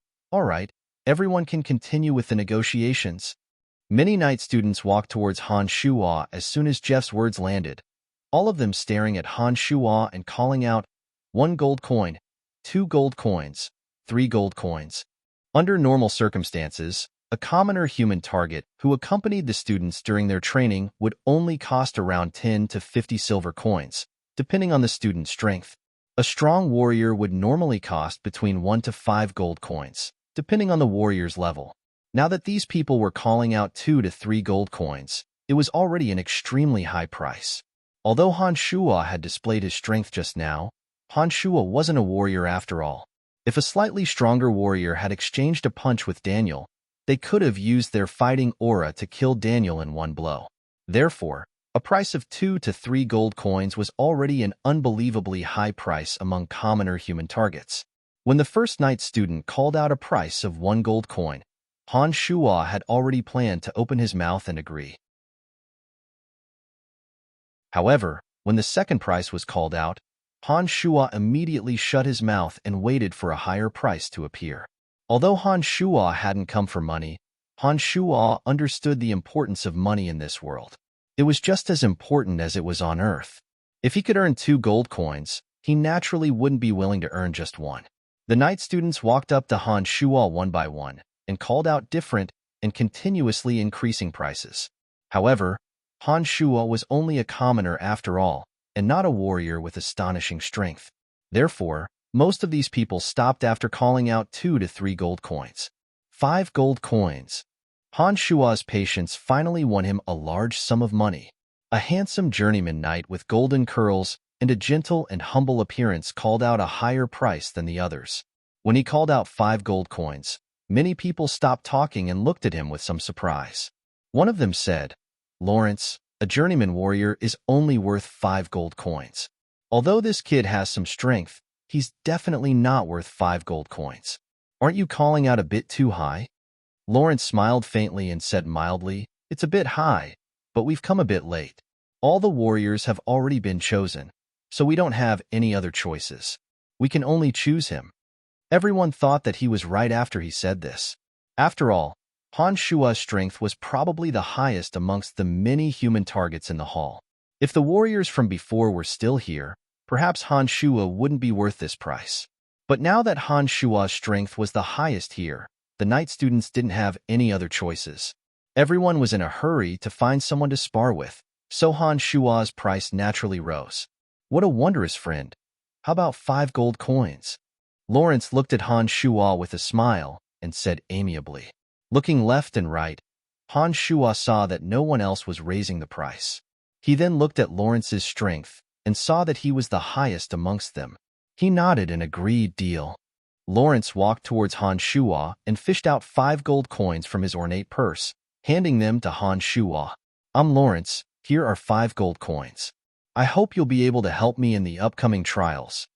everyone can continue with the negotiations." Many night students walked towards Han Shuo as soon as Jeff's words landed, all of them staring at Han Shuo and calling out, 1 gold coin, 2 gold coins, 3 gold coins. Under normal circumstances, a commoner human target who accompanied the students during their training would only cost around 10 to 50 silver coins, depending on the student's strength. A strong warrior would normally cost between 1 to 5 gold coins, depending on the warrior's level. Now that these people were calling out 2 to 3 gold coins, it was already an extremely high price. Although Han Shuo had displayed his strength just now, Han Shuo wasn't a warrior after all. If a slightly stronger warrior had exchanged a punch with Daniel, they could have used their fighting aura to kill Daniel in one blow. Therefore, a price of 2 to 3 gold coins was already an unbelievably high price among commoner human targets. When the first night student called out a price of 1 gold coin, Han Shuo had already planned to open his mouth and agree. However, when the second price was called out, Han Shuo immediately shut his mouth and waited for a higher price to appear. Although Han Shuo hadn't come for money, Han Shuo understood the importance of money in this world. It was just as important as it was on Earth. If he could earn 2 gold coins, he naturally wouldn't be willing to earn just 1. The night students walked up to Han Shuo one by one and called out different and continuously increasing prices. However, Han Shuo was only a commoner after all, and not a warrior with astonishing strength. Therefore, most of these people stopped after calling out 2 to 3 gold coins. 5 gold coins. Han Shuo's patience finally won him a large sum of money. A handsome journeyman knight with golden curls and a gentle and humble appearance called out a higher price than the others. When he called out 5 gold coins, many people stopped talking and looked at him with some surprise. One of them said, "Lawrence, a journeyman warrior is only worth 5 gold coins. Although this kid has some strength, he's definitely not worth 5 gold coins. Aren't you calling out a bit too high?" Lawrence smiled faintly and said mildly, "It's a bit high, but we've come a bit late. All the warriors have already been chosen, so we don't have any other choices. We can only choose him." Everyone thought that he was right after he said this. After all, Han Shuo's strength was probably the highest amongst the many human targets in the hall. If the warriors from before were still here, perhaps Han Shuo wouldn't be worth this price. But now that Han Shuo's strength was the highest here, the night students didn't have any other choices. Everyone was in a hurry to find someone to spar with, so Han Shuo's price naturally rose. "What a wondrous friend. How about 5 gold coins?" Lawrence looked at Han Shuo with a smile and said amiably. Looking left and right, Han Shuo saw that no one else was raising the price. He then looked at Lawrence's strength and saw that he was the highest amongst them. He nodded and agreed. Deal. Lawrence walked towards Han Shuo and fished out 5 gold coins from his ornate purse, handing them to Han Shuo. "I'm Lawrence. Here are 5 gold coins. I hope you'll be able to help me in the upcoming trials."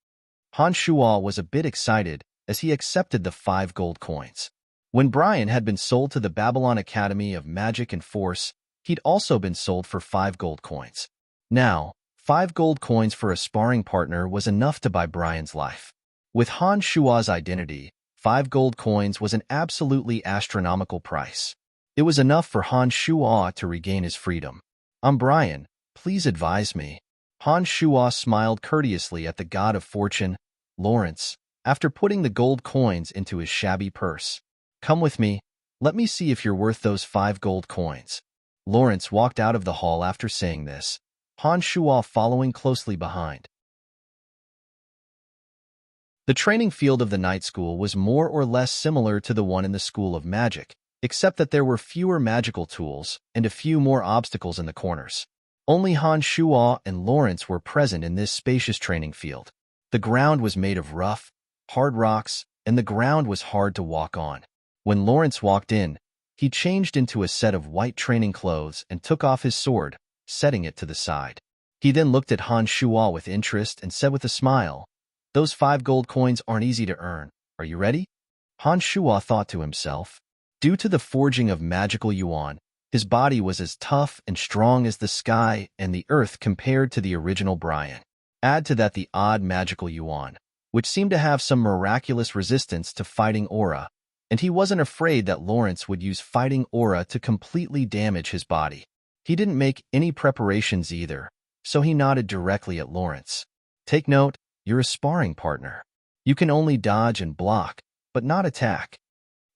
Han Shuo was a bit excited as he accepted the 5 gold coins. When Brian had been sold to the Babylon Academy of Magic and Force, he'd also been sold for 5 gold coins. Now, 5 gold coins for a sparring partner was enough to buy Brian's life. With Han Shuo's identity, 5 gold coins was an absolutely astronomical price. It was enough for Han Shuo to regain his freedom. "I'm Brian. Please advise me." Han Shuo smiled courteously at the god of fortune, Lawrence, after putting the gold coins into his shabby purse. "Come with me. Let me see if you're worth those 5 gold coins." Lawrence walked out of the hall after saying this, Han Shuo following closely behind. The training field of the night school was more or less similar to the one in the School of Magic, except that there were fewer magical tools and a few more obstacles in the corners. Only Han Shuo and Lawrence were present in this spacious training field. The ground was made of rough, hard rocks, and the ground was hard to walk on. When Lawrence walked in, he changed into a set of white training clothes and took off his sword, setting it to the side. He then looked at Han Shuo with interest and said with a smile, "Those 5 gold coins aren't easy to earn. Are you ready?" Han Shuo thought to himself. Due to the forging of magical yuan, his body was as tough and strong as the sky and the earth compared to the original Brian. Add to that the odd magical yuan, which seemed to have some miraculous resistance to fighting aura, and he wasn't afraid that Lawrence would use fighting aura to completely damage his body. He didn't make any preparations either, so he nodded directly at Lawrence. "Take note, you're a sparring partner. You can only dodge and block, but not attack."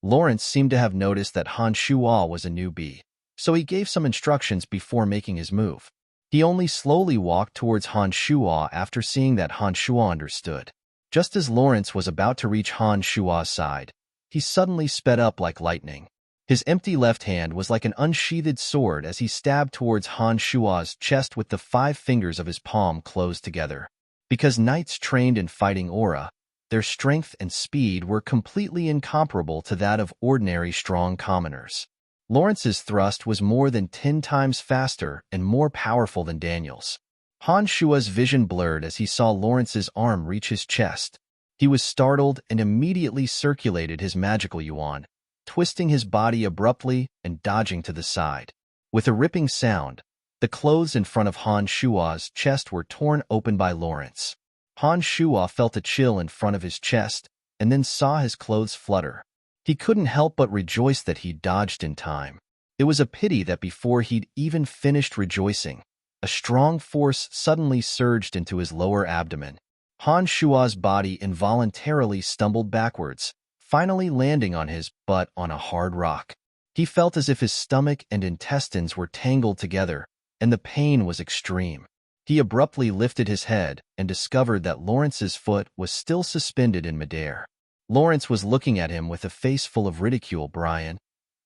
Lawrence seemed to have noticed that Han Shuo was a newbie, so he gave some instructions before making his move. He only slowly walked towards Han Shuo after seeing that Han Shuo understood. Just as Lawrence was about to reach Han Shuo's side, he suddenly sped up like lightning. His empty left hand was like an unsheathed sword as he stabbed towards Han Shuo's chest with the 5 fingers of his palm closed together. Because knights trained in fighting aura, their strength and speed were completely incomparable to that of ordinary strong commoners. Lawrence's thrust was more than 10 times faster and more powerful than Daniel's. Han Shuo's vision blurred as he saw Lawrence's arm reach his chest. He was startled and immediately circulated his magical yuan, twisting his body abruptly and dodging to the side. With a ripping sound, the clothes in front of Han Shuo's chest were torn open by Lawrence. Han Shuo felt a chill in front of his chest and then saw his clothes flutter. He couldn't help but rejoice that he dodged in time. It was a pity that before he'd even finished rejoicing, a strong force suddenly surged into his lower abdomen. Han Shuo's body involuntarily stumbled backwards, finally landing on his butt on a hard rock. He felt as if his stomach and intestines were tangled together, and the pain was extreme. He abruptly lifted his head and discovered that Lawrence's foot was still suspended in midair. Lawrence was looking at him with a face full of ridicule. "Brian,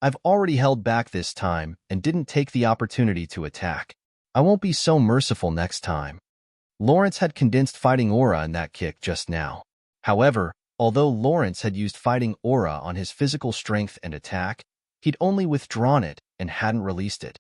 I've already held back this time and didn't take the opportunity to attack. I won't be so merciful next time." Lawrence had condensed fighting aura in that kick just now. However, although Lawrence had used fighting aura on his physical strength and attack, he'd only withdrawn it and hadn't released it.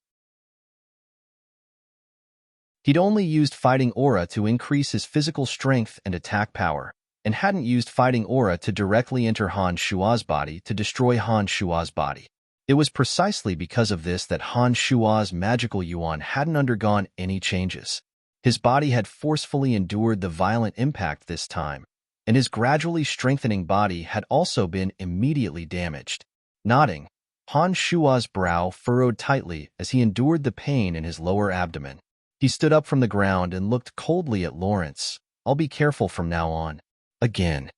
He'd only used fighting aura to increase his physical strength and attack power, and hadn't used fighting aura to directly enter Han Shuo's body to destroy Han Shuo's body. It was precisely because of this that Han Shuo's magical yuan hadn't undergone any changes. His body had forcefully endured the violent impact this time, and his gradually strengthening body had also been immediately damaged. Nodding, Han Shuo's brow furrowed tightly as he endured the pain in his lower abdomen. He stood up from the ground and looked coldly at Lawrence. "I'll be careful from now on." Again.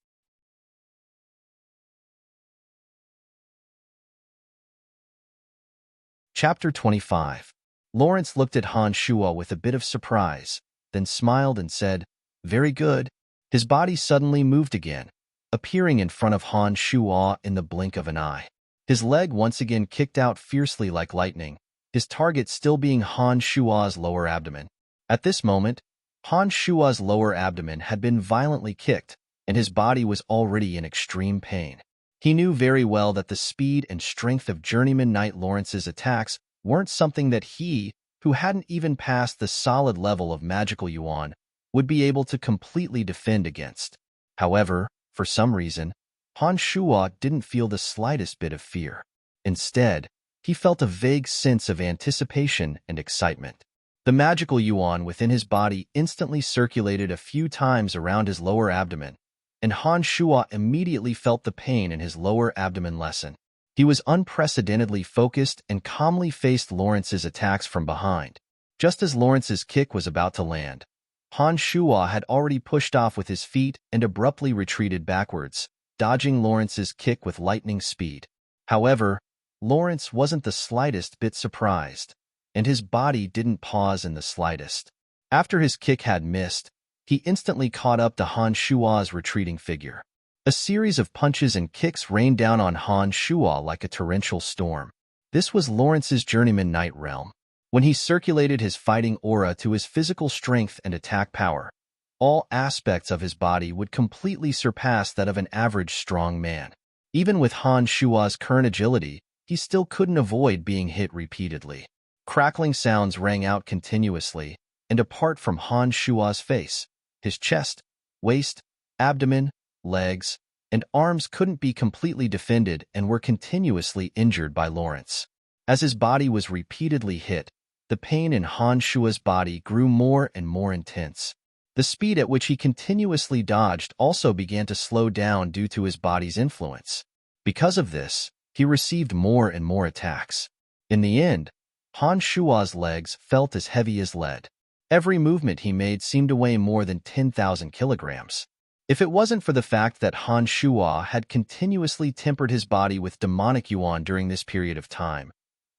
Chapter 25. Lawrence looked at Han Shuo with a bit of surprise, then smiled and said, "Very good." His body suddenly moved again, appearing in front of Han Shuo in the blink of an eye. His leg once again kicked out fiercely like lightning, his target still being Han Shuo's lower abdomen. At this moment, Han Shuo's lower abdomen had been violently kicked, and his body was already in extreme pain. He knew very well that the speed and strength of Journeyman Knight Lawrence's attacks weren't something that he, who hadn't even passed the solid level of magical yuan, would be able to completely defend against. However, for some reason, Han Shuo didn't feel the slightest bit of fear. Instead, he felt a vague sense of anticipation and excitement. The magical yuan within his body instantly circulated a few times around his lower abdomen, and Han Shuo immediately felt the pain in his lower abdomen lessen. He was unprecedentedly focused and calmly faced Lawrence's attacks from behind. Just as Lawrence's kick was about to land, Han Shuo had already pushed off with his feet and abruptly retreated backwards, dodging Lawrence's kick with lightning speed. However, Lawrence wasn't the slightest bit surprised, and his body didn't pause in the slightest. After his kick had missed, he instantly caught up to Han Shua's retreating figure. A series of punches and kicks rained down on Han Shua like a torrential storm. This was Lawrence's journeyman Night Realm. When he circulated his fighting aura to his physical strength and attack power, all aspects of his body would completely surpass that of an average strong man. Even with Han Shua's current agility, he still couldn't avoid being hit repeatedly. Crackling sounds rang out continuously, and apart from Han Shua's face, his chest, waist, abdomen, legs, and arms couldn't be completely defended and were continuously injured by Lawrence. As his body was repeatedly hit, the pain in Han Shua's body grew more and more intense. The speed at which he continuously dodged also began to slow down due to his body's influence. Because of this, he received more and more attacks. In the end, Han Shua's legs felt as heavy as lead. Every movement he made seemed to weigh more than 10,000 kilograms. If it wasn't for the fact that Han Shua had continuously tempered his body with demonic yuan during this period of time,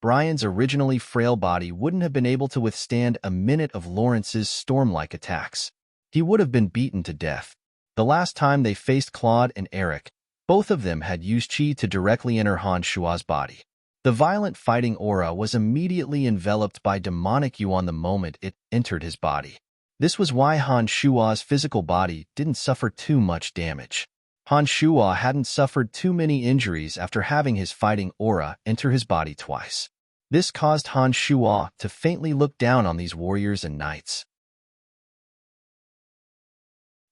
Brian's originally frail body wouldn't have been able to withstand a minute of Lawrence's storm-like attacks. He would have been beaten to death. The last time they faced Claude and Eric, both of them had used Qi to directly enter Han Shua's body. The violent fighting aura was immediately enveloped by demonic yuan the moment it entered his body. This was why Han Shua's physical body didn't suffer too much damage. Han Shua hadn't suffered too many injuries after having his fighting aura enter his body twice. This caused Han Shua to faintly look down on these warriors and knights.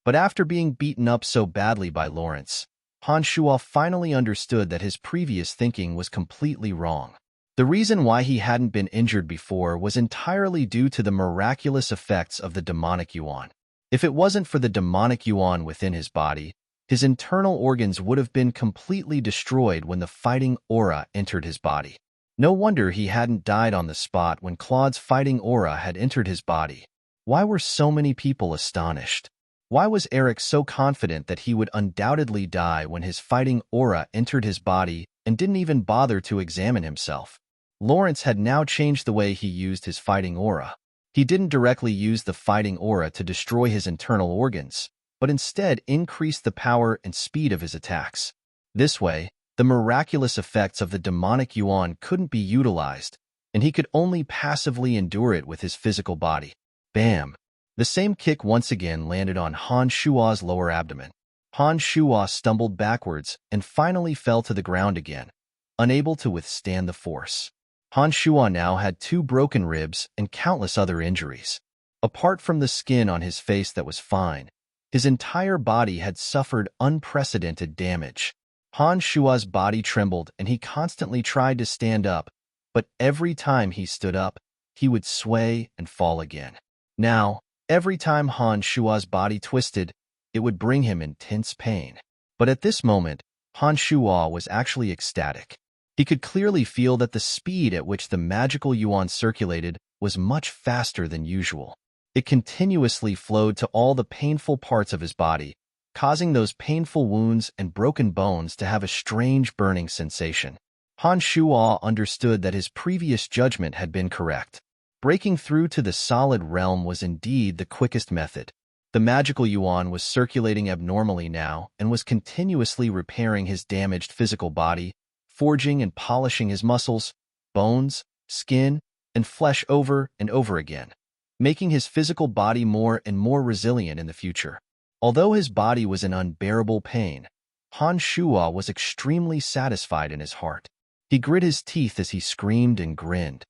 But after being beaten up so badly by Lawrence, Han Shua finally understood that his previous thinking was completely wrong. The reason why he hadn't been injured before was entirely due to the miraculous effects of the demonic yuan. If it wasn't for the demonic yuan within his body, his internal organs would have been completely destroyed when the fighting aura entered his body. No wonder he hadn't died on the spot when Claude's fighting aura had entered his body. Why were so many people astonished? Why was Eric so confident that he would undoubtedly die when his fighting aura entered his body and didn't even bother to examine himself? Lawrence had now changed the way he used his fighting aura. He didn't directly use the fighting aura to destroy his internal organs, but instead increased the power and speed of his attacks. This way, the miraculous effects of the demonic yuan couldn't be utilized, and he could only passively endure it with his physical body. Bam! The same kick once again landed on Han Shua's lower abdomen. Han Shua stumbled backwards and finally fell to the ground again, unable to withstand the force. Han Shua now had 2 broken ribs and countless other injuries. Apart from the skin on his face that was fine, his entire body had suffered unprecedented damage. Han Shua's body trembled and he constantly tried to stand up, but every time he stood up, he would sway and fall again. Now, every time Han Shua's body twisted, it would bring him intense pain. But at this moment, Han Shua was actually ecstatic. He could clearly feel that the speed at which the magical yuan circulated was much faster than usual. It continuously flowed to all the painful parts of his body, causing those painful wounds and broken bones to have a strange burning sensation. Han Shua understood that his previous judgment had been correct. Breaking through to the solid realm was indeed the quickest method. The magical yuan was circulating abnormally now and was continuously repairing his damaged physical body, forging and polishing his muscles, bones, skin, and flesh over and over again, making his physical body more and more resilient in the future. Although his body was in unbearable pain, Han Shua was extremely satisfied in his heart. He grit his teeth as he screamed and grinned.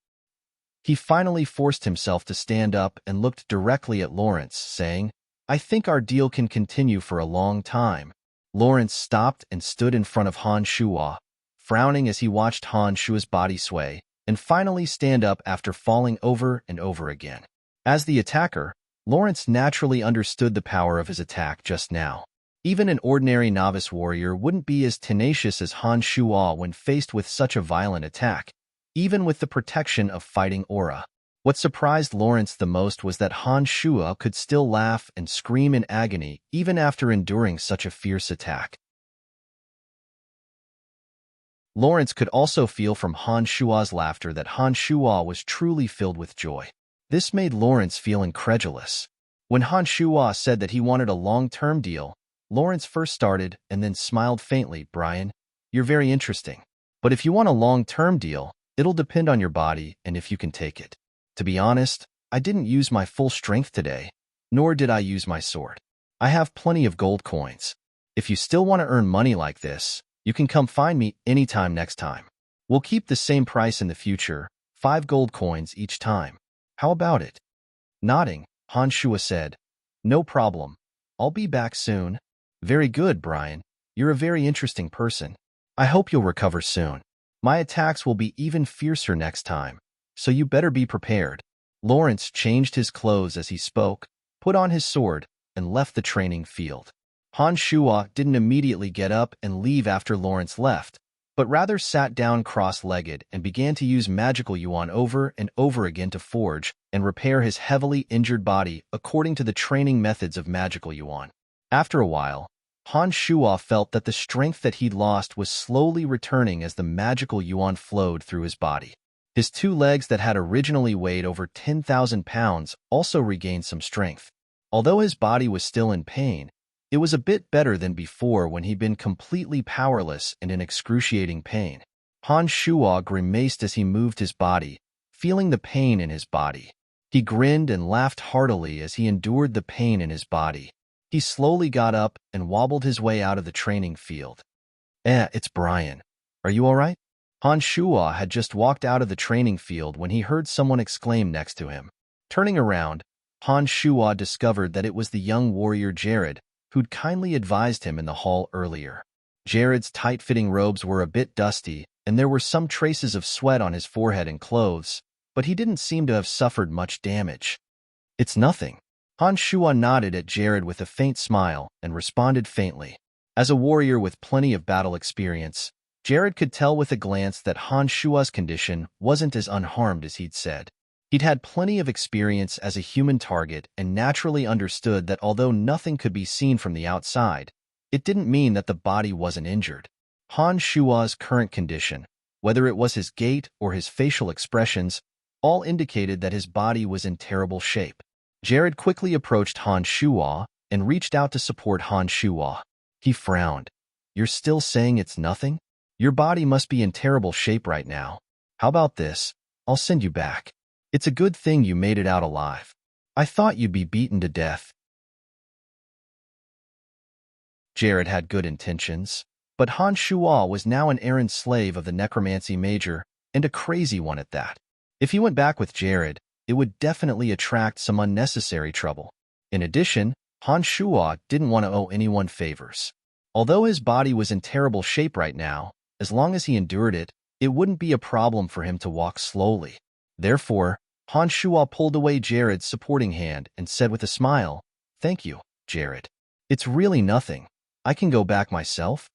He finally forced himself to stand up and looked directly at Lawrence, saying, "I think our deal can continue for a long time." Lawrence stopped and stood in front of Han Shua, frowning as he watched Han Shua's body sway, and finally stand up after falling over and over again. As the attacker, Lawrence naturally understood the power of his attack just now. Even an ordinary novice warrior wouldn't be as tenacious as Han Shua when faced with such a violent attack, even with the protection of fighting aura. What surprised Lawrence the most was that Han Shua could still laugh and scream in agony even after enduring such a fierce attack. Lawrence could also feel from Han Shua's laughter that Han Shua was truly filled with joy. This made Lawrence feel incredulous. When Han Shuo said that he wanted a long-term deal, Lawrence first started and then smiled faintly. Brian, you're very interesting. But if you want a long-term deal, it'll depend on your body and if you can take it. To be honest, I didn't use my full strength today, nor did I use my sword. I have plenty of gold coins. If you still want to earn money like this, you can come find me anytime next time. We'll keep the same price in the future, 5 gold coins each time. How about it? Nodding, Han Shuo said, No problem. I'll be back soon. Very good, Brian. You're a very interesting person. I hope you'll recover soon. My attacks will be even fiercer next time, so you better be prepared. Lawrence changed his clothes as he spoke, put on his sword, and left the training field. Han Shuo didn't immediately get up and leave after Lawrence left, but rather sat down cross-legged and began to use magical yuan over and over again to forge and repair his heavily injured body according to the training methods of magical yuan. After a while, Han Shuo felt that the strength that he'd lost was slowly returning as the magical yuan flowed through his body. His 2 legs that had originally weighed over 10,000 pounds also regained some strength. Although his body was still in pain, it was a bit better than before when he'd been completely powerless and in excruciating pain. Han Shuo grimaced as he moved his body, feeling the pain in his body. He grinned and laughed heartily as he endured the pain in his body. He slowly got up and wobbled his way out of the training field. It's Brian. Are you all right? Han Shuo had just walked out of the training field when he heard someone exclaim next to him. Turning around, Han Shuo discovered that it was the young warrior Jared, who'd kindly advised him in the hall earlier. Jared's tight-fitting robes were a bit dusty, and there were some traces of sweat on his forehead and clothes, but he didn't seem to have suffered much damage. It's nothing. Han Shuo nodded at Jared with a faint smile and responded faintly. As a warrior with plenty of battle experience, Jared could tell with a glance that Han Shuo's condition wasn't as unharmed as he'd said. He'd had plenty of experience as a human target and naturally understood that although nothing could be seen from the outside, it didn't mean that the body wasn't injured. Han Shuo's current condition, whether it was his gait or his facial expressions, all indicated that his body was in terrible shape. Jared quickly approached Han Shuo and reached out to support Han Shuo. He frowned. You're still saying it's nothing? Your body must be in terrible shape right now. How about this? I'll send you back. It's a good thing you made it out alive. I thought you'd be beaten to death. Jared had good intentions, but Han Shuo was now an errand slave of the necromancy major, and a crazy one at that. If he went back with Jared, it would definitely attract some unnecessary trouble. In addition, Han Shuo didn't want to owe anyone favors. Although his body was in terrible shape right now, as long as he endured it, it wouldn't be a problem for him to walk slowly. Therefore, Han Shuo pulled away Jared's supporting hand and said with a smile, Thank you, Jared. It's really nothing. I can go back myself.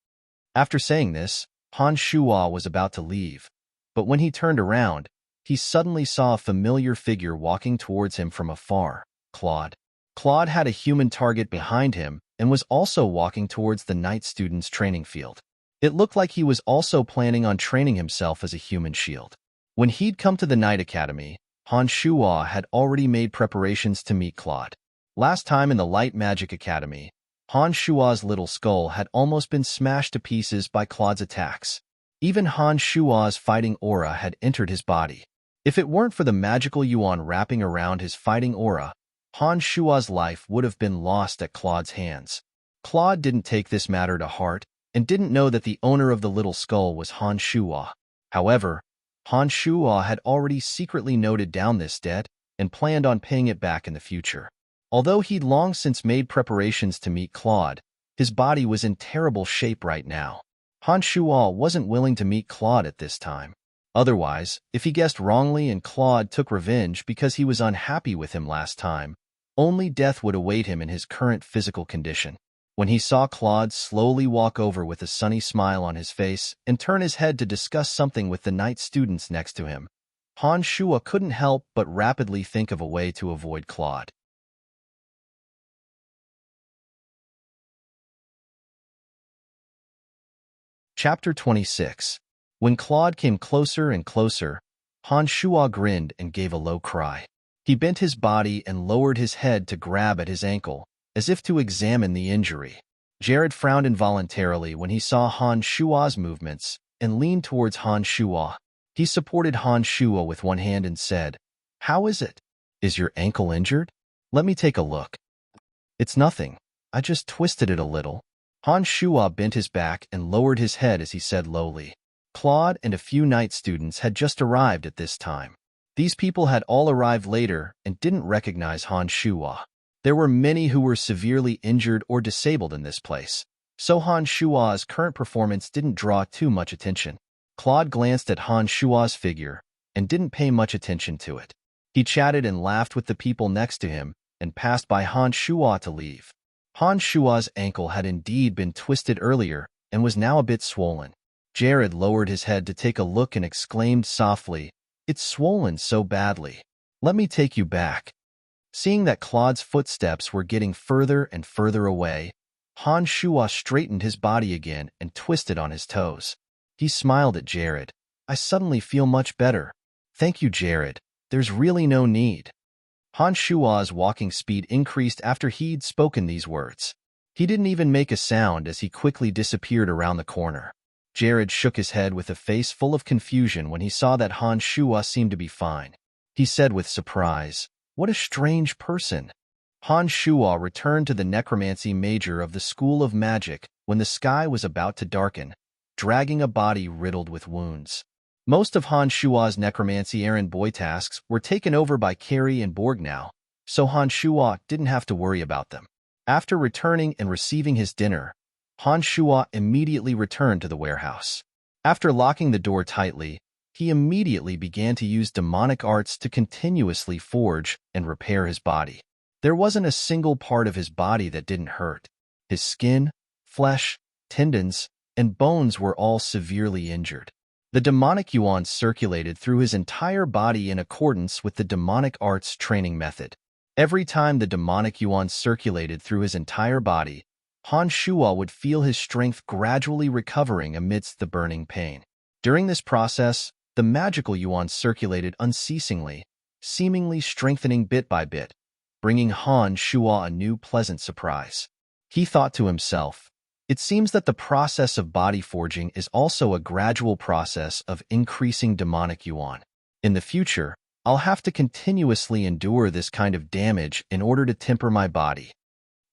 After saying this, Han Shuo was about to leave, but when he turned around, he suddenly saw a familiar figure walking towards him from afar, Claude. Claude had a human target behind him and was also walking towards the night student's training field. It looked like he was also planning on training himself as a human shield. When he'd come to the Night Academy, Han Shuo had already made preparations to meet Claude. Last time in the Light Magic Academy, Han Shuo's little skull had almost been smashed to pieces by Claude's attacks. Even Han Shuo's fighting aura had entered his body. If it weren't for the magical yuan wrapping around his fighting aura, Han Shuo's life would have been lost at Claude's hands. Claude didn't take this matter to heart and didn't know that the owner of the little skull was Han Shuo. However, Han Shuo had already secretly noted down this debt and planned on paying it back in the future. Although he'd long since made preparations to meet Claude, his body was in terrible shape right now. Han Shuo wasn't willing to meet Claude at this time. Otherwise, if he guessed wrongly and Claude took revenge because he was unhappy with him last time, only death would await him in his current physical condition. When he saw Claude slowly walk over with a sunny smile on his face and turn his head to discuss something with the night students next to him, Han Shuo couldn't help but rapidly think of a way to avoid Claude. Chapter 26. When Claude came closer and closer, Han Shuo grinned and gave a low cry. He bent his body and lowered his head to grab at his ankle, as if to examine the injury. Jared frowned involuntarily when he saw Han Shua's movements and leaned towards Han Shua. He supported Han Shua with one hand and said, "How is it? Is your ankle injured? Let me take a look." "It's nothing. I just twisted it a little." Han Shua bent his back and lowered his head as he said lowly. Claude and a few night students had just arrived at this time. These people had all arrived later and didn't recognize Han Shua. There were many who were severely injured or disabled in this place, so Han Shua's current performance didn't draw too much attention. Claude glanced at Han Shua's figure and didn't pay much attention to it. He chatted and laughed with the people next to him and passed by Han Shua to leave. Han Shua's ankle had indeed been twisted earlier and was now a bit swollen. Jared lowered his head to take a look and exclaimed softly, "It's swollen so badly. Let me take you back." Seeing that Claude's footsteps were getting further and further away, Han Shua straightened his body again and twisted on his toes. He smiled at Jared. "I suddenly feel much better. Thank you, Jared. There's really no need." Han Shua's walking speed increased after he'd spoken these words. He didn't even make a sound as he quickly disappeared around the corner. Jared shook his head with a face full of confusion when he saw that Han Shua seemed to be fine. He said with surprise, "What a strange person." Han Shua returned to the necromancy major of the School of Magic when the sky was about to darken, dragging a body riddled with wounds. Most of Han Shua's necromancy errand boy tasks were taken over by Carrie and Borg now, so Han Shua didn't have to worry about them. After returning and receiving his dinner, Han Shua immediately returned to the warehouse. After locking the door tightly, he immediately began to use demonic arts to continuously forge and repair his body. There wasn't a single part of his body that didn't hurt. His skin, flesh, tendons, and bones were all severely injured. The demonic yuan circulated through his entire body in accordance with the demonic arts training method. Every time the demonic yuan circulated through his entire body, Han Shua would feel his strength gradually recovering amidst the burning pain. During this process, the magical yuan circulated unceasingly, seemingly strengthening bit by bit, bringing Han Shua a new pleasant surprise. He thought to himself, "It seems that the process of body forging is also a gradual process of increasing demonic yuan. In the future, I'll have to continuously endure this kind of damage in order to temper my body."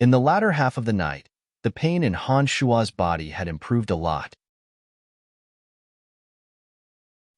In the latter half of the night, the pain in Han Shua's body had improved a lot.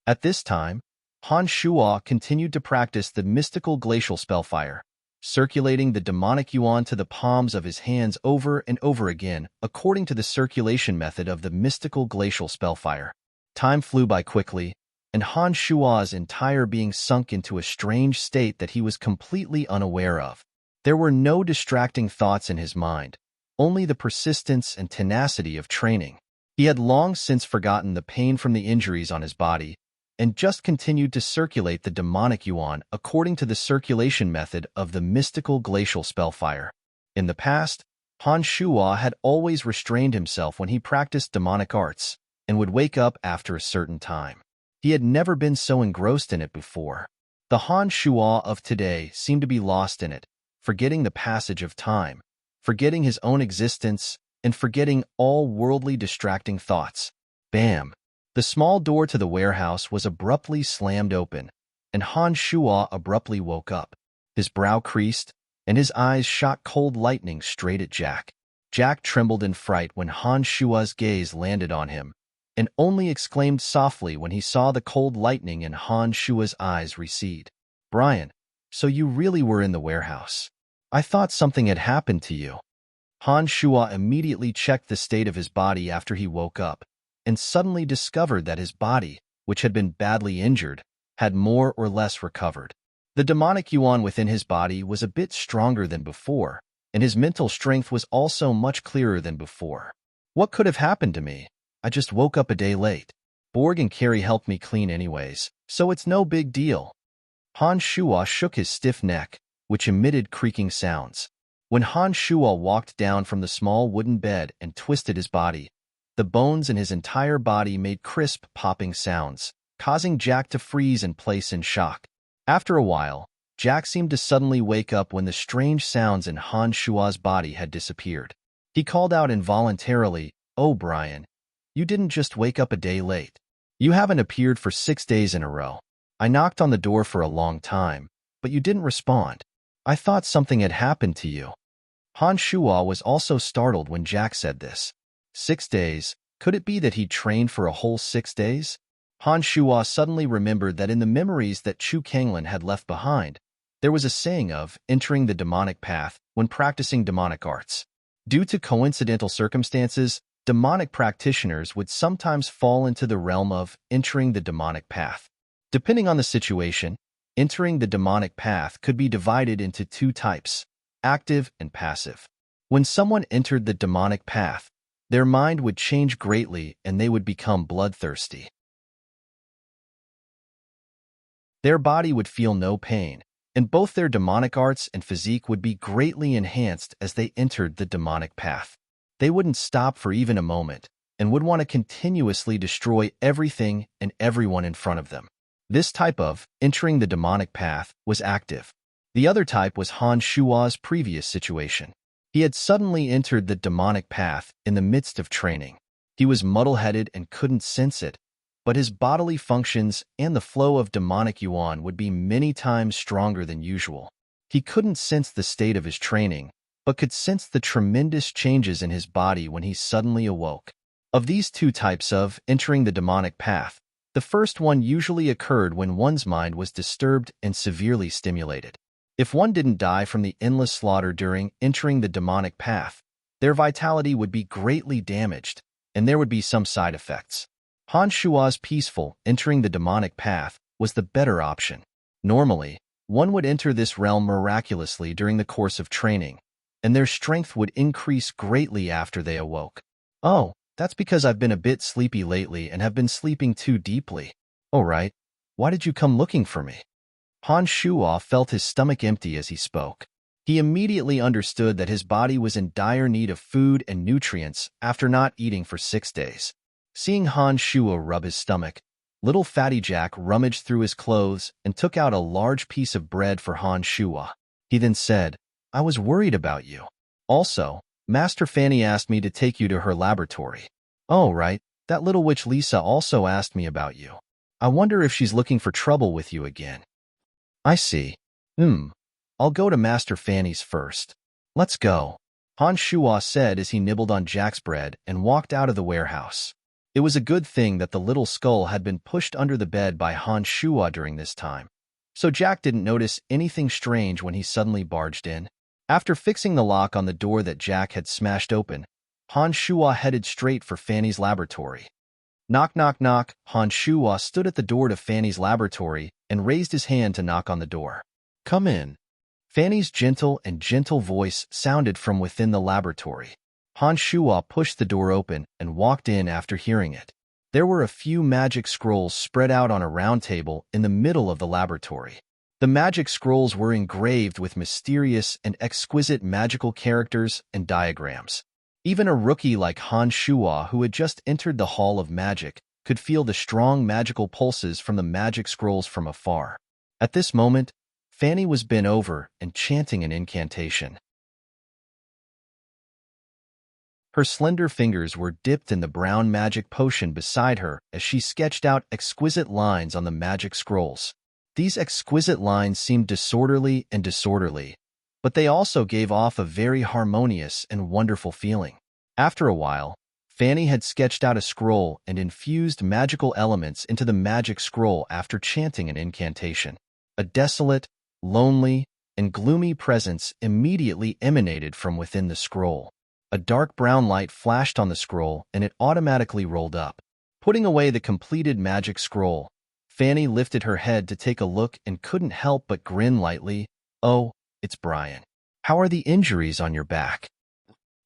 At this time, Han Shua continued to practice the mystical glacial spellfire, circulating the demonic yuan to the palms of his hands over and over again, according to the circulation method of the mystical glacial spellfire. Time flew by quickly, and Han Shua's entire being sunk into a strange state that he was completely unaware of. There were no distracting thoughts in his mind, only the persistence and tenacity of training. He had long since forgotten the pain from the injuries on his body, and just continued to circulate the demonic yuan according to the circulation method of the mystical glacial spellfire. In the past, Han Shua had always restrained himself when he practiced demonic arts, and would wake up after a certain time. He had never been so engrossed in it before. The Han Shua of today seemed to be lost in it, forgetting the passage of time, forgetting his own existence, and forgetting all worldly distracting thoughts. Bam! The small door to the warehouse was abruptly slammed open, and Han Shua abruptly woke up. His brow creased, and his eyes shot cold lightning straight at Jack. Jack trembled in fright when Han Shua's gaze landed on him, and only exclaimed softly when he saw the cold lightning in Han Shua's eyes recede. "Brian, so you really were in the warehouse. I thought something had happened to you." Han Shua immediately checked the state of his body after he woke up, and suddenly discovered that his body, which had been badly injured, had more or less recovered. The demonic yuan within his body was a bit stronger than before, and his mental strength was also much clearer than before. "What could have happened to me? I just woke up a day late. Borg and Carrie helped me clean anyways, so it's no big deal." Han Shua shook his stiff neck, which emitted creaking sounds. When Han Shua walked down from the small wooden bed and twisted his body, the bones in his entire body made crisp, popping sounds, causing Jack to freeze in place in shock. After a while, Jack seemed to suddenly wake up when the strange sounds in Han Shua's body had disappeared. He called out involuntarily, "Oh, Brian, you didn't just wake up a day late. You haven't appeared for 6 days in a row. I knocked on the door for a long time, but you didn't respond. I thought something had happened to you." Han Shua was also startled when Jack said this. 6 days? Could it be that he'd trained for a whole 6 days? Han Shua suddenly remembered that in the memories that Chu Kanglin had left behind, there was a saying of entering the demonic path when practicing demonic arts. Due to coincidental circumstances, demonic practitioners would sometimes fall into the realm of entering the demonic path. Depending on the situation, entering the demonic path could be divided into two types, active and passive. When someone entered the demonic path, their mind would change greatly and they would become bloodthirsty. Their body would feel no pain, and both their demonic arts and physique would be greatly enhanced as they entered the demonic path. They wouldn't stop for even a moment, and would want to continuously destroy everything and everyone in front of them. This type of entering the demonic path was active. The other type was Han Shua's previous situation. He had suddenly entered the demonic path in the midst of training. He was muddle-headed and couldn't sense it, but his bodily functions and the flow of demonic yuan would be many times stronger than usual. He couldn't sense the state of his training, but could sense the tremendous changes in his body when he suddenly awoke. Of these two types of entering the demonic path, the first one usually occurred when one's mind was disturbed and severely stimulated. If one didn't die from the endless slaughter during entering the demonic path, their vitality would be greatly damaged, and there would be some side effects. Han Shua's peaceful entering the demonic path was the better option. Normally, one would enter this realm miraculously during the course of training, and their strength would increase greatly after they awoke. "Oh, that's because I've been a bit sleepy lately and have been sleeping too deeply." "Oh, right. Why did you come looking for me?" Han Shua felt his stomach empty as he spoke. He immediately understood that his body was in dire need of food and nutrients after not eating for 6 days. Seeing Han Shua rub his stomach, little Fatty Jack rummaged through his clothes and took out a large piece of bread for Han Shua. He then said, "I was worried about you. Also, Master Fanny asked me to take you to her laboratory." "Oh, right. That little witch Lisa also asked me about you. I wonder if she's looking for trouble with you again." "I see. I'll go to Master Fanny's first. Let's go," Han Shua said as he nibbled on Jack's bread and walked out of the warehouse. It was a good thing that the little skull had been pushed under the bed by Han Shua during this time, so Jack didn't notice anything strange when he suddenly barged in. After fixing the lock on the door that Jack had smashed open, Han Shua headed straight for Fanny's laboratory. Knock, knock, knock. Han Shua stood at the door to Fanny's laboratory and raised his hand to knock on the door. "Come in." Fanny's gentle voice sounded from within the laboratory. Han Shua pushed the door open and walked in after hearing it. There were a few magic scrolls spread out on a round table in the middle of the laboratory. The magic scrolls were engraved with mysterious and exquisite magical characters and diagrams. Even a rookie like Han Shua, who had just entered the Hall of Magic, could feel the strong magical pulses from the magic scrolls from afar. At this moment, Fanny was bent over and chanting an incantation. Her slender fingers were dipped in the brown magic potion beside her as she sketched out exquisite lines on the magic scrolls. These exquisite lines seemed disorderly, but they also gave off a very harmonious and wonderful feeling. After a while, Fanny had sketched out a scroll and infused magical elements into the magic scroll after chanting an incantation. A desolate, lonely, and gloomy presence immediately emanated from within the scroll. A dark brown light flashed on the scroll and it automatically rolled up. Putting away the completed magic scroll, Fanny lifted her head to take a look and couldn't help but grin lightly. "Oh, it's Brian. How are the injuries on your back?"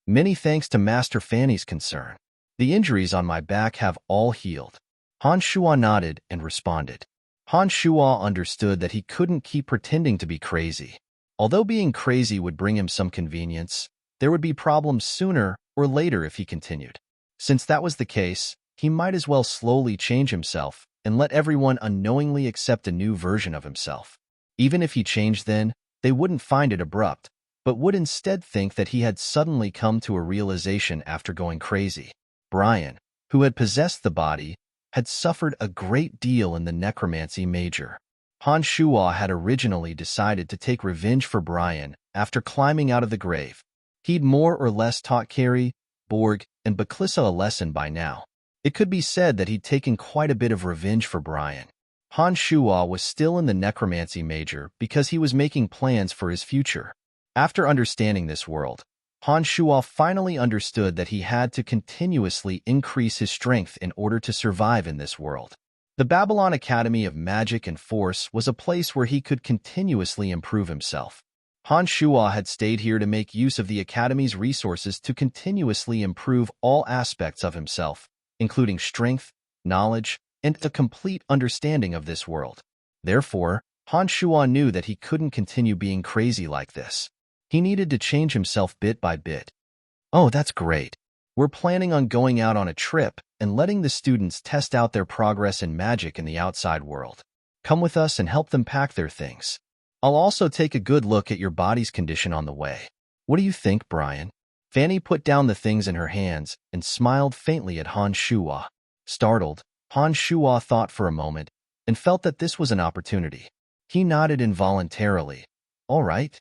"Many thanks to Master Fanny's concern. The injuries on my back have all healed." Han Shua nodded and responded. Han Shua understood that he couldn't keep pretending to be crazy. Although being crazy would bring him some convenience, there would be problems sooner or later if he continued. Since that was the case, he might as well slowly change himself and let everyone unknowingly accept a new version of himself. Even if he changed then, they wouldn't find it abrupt, but would instead think that he had suddenly come to a realization after going crazy. Brian, who had possessed the body, had suffered a great deal in the necromancy major. Han Shuo had originally decided to take revenge for Brian after climbing out of the grave. He'd more or less taught Carrie, Borg, and Baklissa a lesson by now. It could be said that he'd taken quite a bit of revenge for Brian. Han Shuo was still in the necromancy major because he was making plans for his future. After understanding this world, Han Shuo finally understood that he had to continuously increase his strength in order to survive in this world. The Babylon Academy of Magic and Force was a place where he could continuously improve himself. Han Shuo had stayed here to make use of the Academy's resources to continuously improve all aspects of himself, including strength, knowledge, and a complete understanding of this world. Therefore, Han Shuo knew that he couldn't continue being crazy like this. He needed to change himself bit by bit. Oh, that's great. We're planning on going out on a trip and letting the students test out their progress in magic in the outside world. Come with us and help them pack their things. I'll also take a good look at your body's condition on the way. What do you think, Brian? Fanny put down the things in her hands and smiled faintly at Han Shuo. Startled, Han Shuo thought for a moment and felt that this was an opportunity. He nodded involuntarily. All right.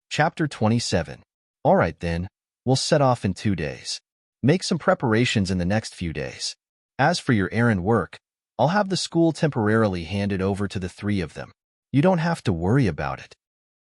Chapter 27. All right then, we'll set off in 2 days. Make some preparations in the next few days. As for your errand work, I'll have the school temporarily handed over to the 3 of them. You don't have to worry about it.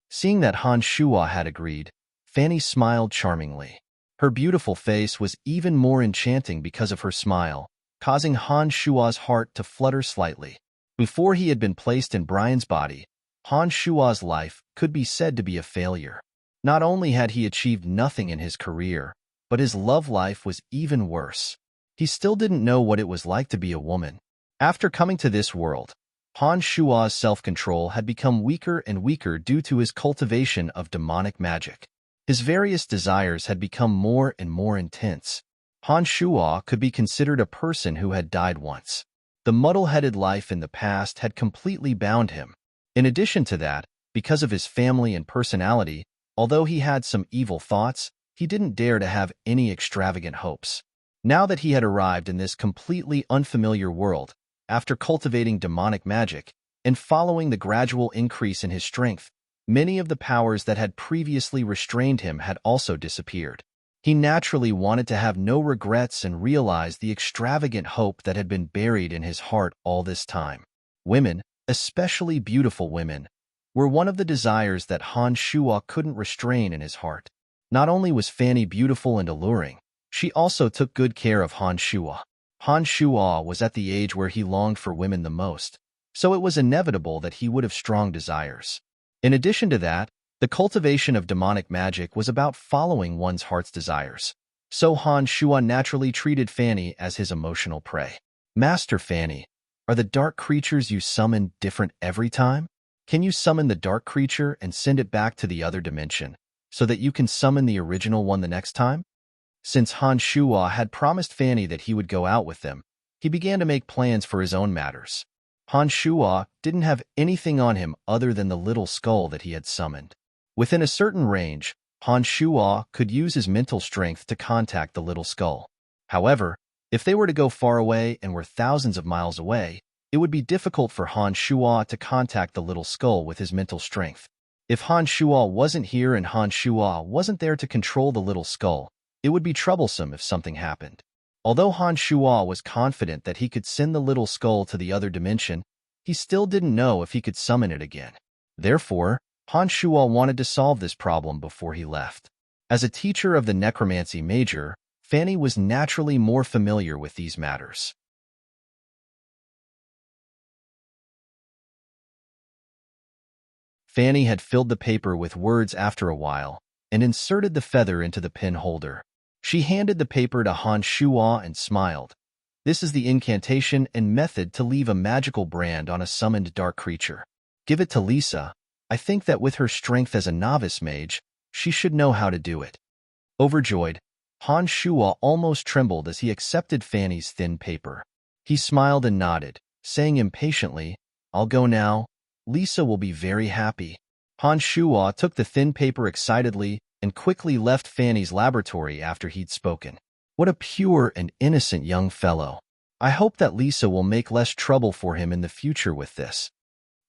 Seeing that Han Shuo had agreed, Fanny smiled charmingly. Her beautiful face was even more enchanting because of her smile, causing Han Shuo's heart to flutter slightly. Before he had been placed in Brian's body, Han Shuo's life could be said to be a failure. Not only had he achieved nothing in his career, but his love life was even worse. He still didn't know what it was like to be a woman. After coming to this world, Han Shuo's self-control had become weaker and weaker due to his cultivation of demonic magic. His various desires had become more and more intense. Han Shuo could be considered a person who had died once. The muddle-headed life in the past had completely bound him. In addition to that, because of his family and personality, although he had some evil thoughts, he didn't dare to have any extravagant hopes. Now that he had arrived in this completely unfamiliar world, after cultivating demonic magic and following the gradual increase in his strength, many of the powers that had previously restrained him had also disappeared. He naturally wanted to have no regrets and realize the extravagant hope that had been buried in his heart all this time. Women, especially beautiful women, were one of the desires that Han Shuo couldn't restrain in his heart. Not only was Fanny beautiful and alluring, she also took good care of Han Shuo. Han Shuo was at the age where he longed for women the most, so it was inevitable that he would have strong desires. In addition to that, the cultivation of demonic magic was about following one's heart's desires. So Han Shuo naturally treated Fanny as his emotional prey. Master Fanny, are the dark creatures you summon different every time? Can you summon the dark creature and send it back to the other dimension, so that you can summon the original one the next time? Since Han Shuo had promised Fanny that he would go out with them, he began to make plans for his own matters. Han Shuo didn't have anything on him other than the little skull that he had summoned. Within a certain range, Han Shuo could use his mental strength to contact the little skull. However, if they were to go far away and were thousands of miles away, it would be difficult for Han Shuo to contact the little skull with his mental strength. If Han Shuo wasn't here and Han Shuo wasn't there to control the little skull, it would be troublesome if something happened. Although Han Shuo was confident that he could send the little skull to the other dimension, he still didn't know if he could summon it again. Therefore, Han Shuo wanted to solve this problem before he left. As a teacher of the necromancy major, Fanny was naturally more familiar with these matters. Fanny had filled the paper with words after a while and inserted the feather into the pin holder. She handed the paper to Han Shuo and smiled. This is the incantation and method to leave a magical brand on a summoned dark creature. Give it to Lisa. I think that with her strength as a novice mage, she should know how to do it. Overjoyed, Han Shua almost trembled as he accepted Fanny's thin paper. He smiled and nodded, saying impatiently, "I'll go now. Lisa will be very happy." Han Shua took the thin paper excitedly and quickly left Fanny's laboratory after he'd spoken. What a pure and innocent young fellow. I hope that Lisa will make less trouble for him in the future with this.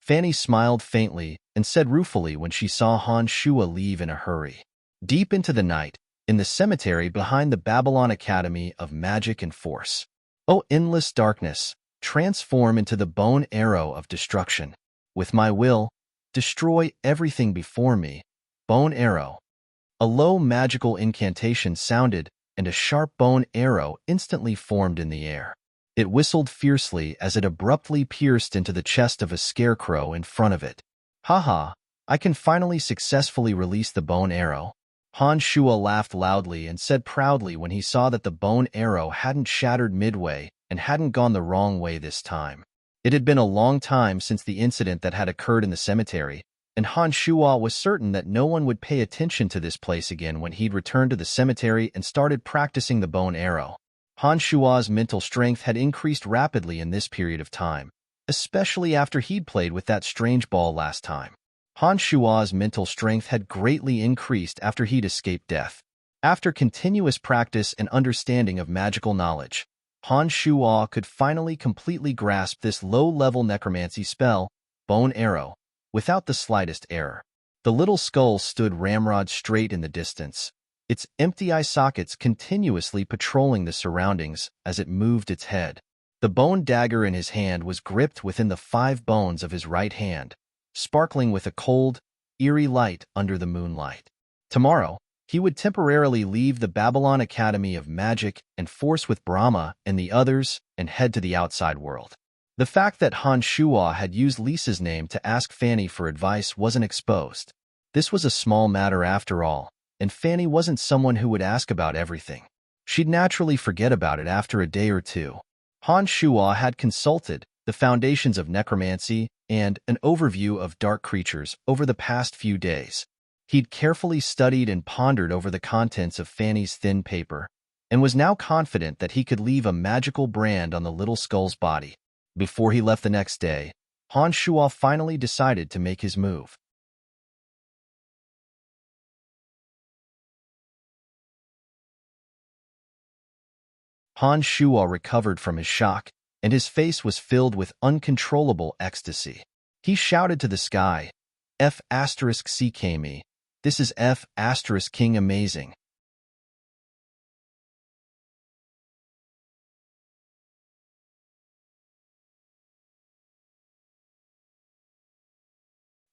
Fanny smiled faintly and said ruefully when she saw Han Shua leave in a hurry. Deep into the night, in the cemetery behind the Babylon Academy of Magic and Force. O endless darkness, transform into the bone arrow of destruction. With my will, destroy everything before me. Bone arrow. A low magical incantation sounded, and a sharp bone arrow instantly formed in the air. It whistled fiercely as it abruptly pierced into the chest of a scarecrow in front of it. "Haha, I can finally successfully release the bone arrow." Han Shua laughed loudly and said proudly when he saw that the bone arrow hadn't shattered midway and hadn't gone the wrong way this time. It had been a long time since the incident that had occurred in the cemetery, and Han Shua was certain that no one would pay attention to this place again when he'd returned to the cemetery and started practicing the bone arrow. Han Shua's mental strength had increased rapidly in this period of time, especially after he'd played with that strange ball last time. Han Shua's mental strength had greatly increased after he'd escaped death. After continuous practice and understanding of magical knowledge, Han Shua could finally completely grasp this low-level necromancy spell, Bone Arrow, without the slightest error. The little skull stood ramrod straight in the distance, its empty eye sockets continuously patrolling the surroundings as it moved its head. The bone dagger in his hand was gripped within the 5 bones of his right hand, sparkling with a cold, eerie light under the moonlight. Tomorrow, he would temporarily leave the Babylon Academy of Magic and Force with Brahma and the others and head to the outside world. The fact that Han Shua had used Lisa's name to ask Fanny for advice wasn't exposed. This was a small matter after all, and Fanny wasn't someone who would ask about everything. She'd naturally forget about it after a day or two. Han Shua had consulted the foundations of necromancy and an overview of dark creatures over the past few days. He'd carefully studied and pondered over the contents of Fanny's thin paper, and was now confident that he could leave a magical brand on the little skull's body. Before he left the next day, Han Shua finally decided to make his move. Han Shua recovered from his shock, and his face was filled with uncontrollable ecstasy. He shouted to the sky, F***CKME, this is F***King amazing.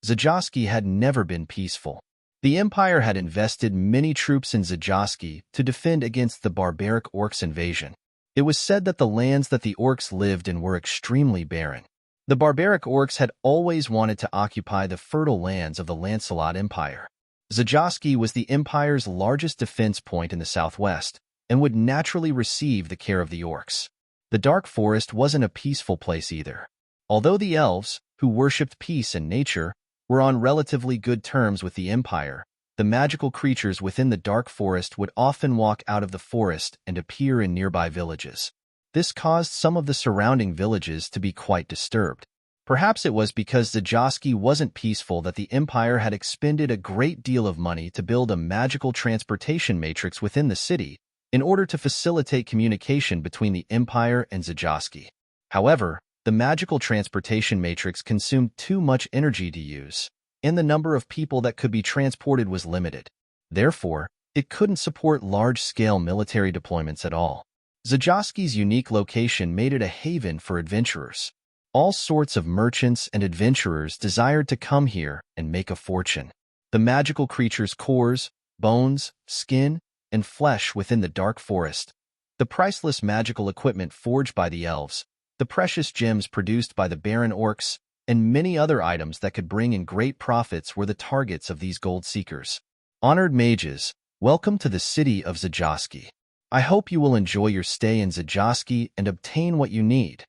Zajoski had never been peaceful. The Empire had invested many troops in Zajoski to defend against the barbaric orcs' invasion. It was said that the lands that the orcs lived in were extremely barren. The barbaric orcs had always wanted to occupy the fertile lands of the Lancelot Empire. Zajoski was the Empire's largest defense point in the southwest, and would naturally receive the care of the orcs. The Dark Forest wasn't a peaceful place either. Although the elves, who worshipped peace and nature, were on relatively good terms with the Empire, the magical creatures within the Dark Forest would often walk out of the forest and appear in nearby villages. This caused some of the surrounding villages to be quite disturbed. Perhaps it was because Zajoski wasn't peaceful that the Empire had expended a great deal of money to build a magical transportation matrix within the city in order to facilitate communication between the Empire and Zajoski. However, the magical transportation matrix consumed too much energy to use, and the number of people that could be transported was limited. Therefore, it couldn't support large-scale military deployments at all. Zajoski's unique location made it a haven for adventurers. All sorts of merchants and adventurers desired to come here and make a fortune. The magical creatures' cores, bones, skin, and flesh within the Dark Forest, the priceless magical equipment forged by the elves, the precious gems produced by the barren orcs, and many other items that could bring in great profits were the targets of these gold seekers. Honored mages, welcome to the city of Zajoski. I hope you will enjoy your stay in Zajoski and obtain what you need.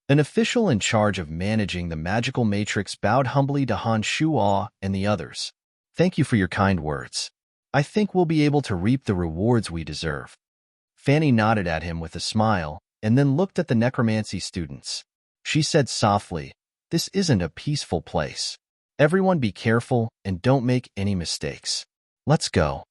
An official in charge of managing the magical matrix bowed humbly to Han Shua and the others. Thank you for your kind words. I think we'll be able to reap the rewards we deserve. Fanny nodded at him with a smile and then looked at the necromancy students. She said softly, "This isn't a peaceful place. Everyone be careful and don't make any mistakes. Let's go."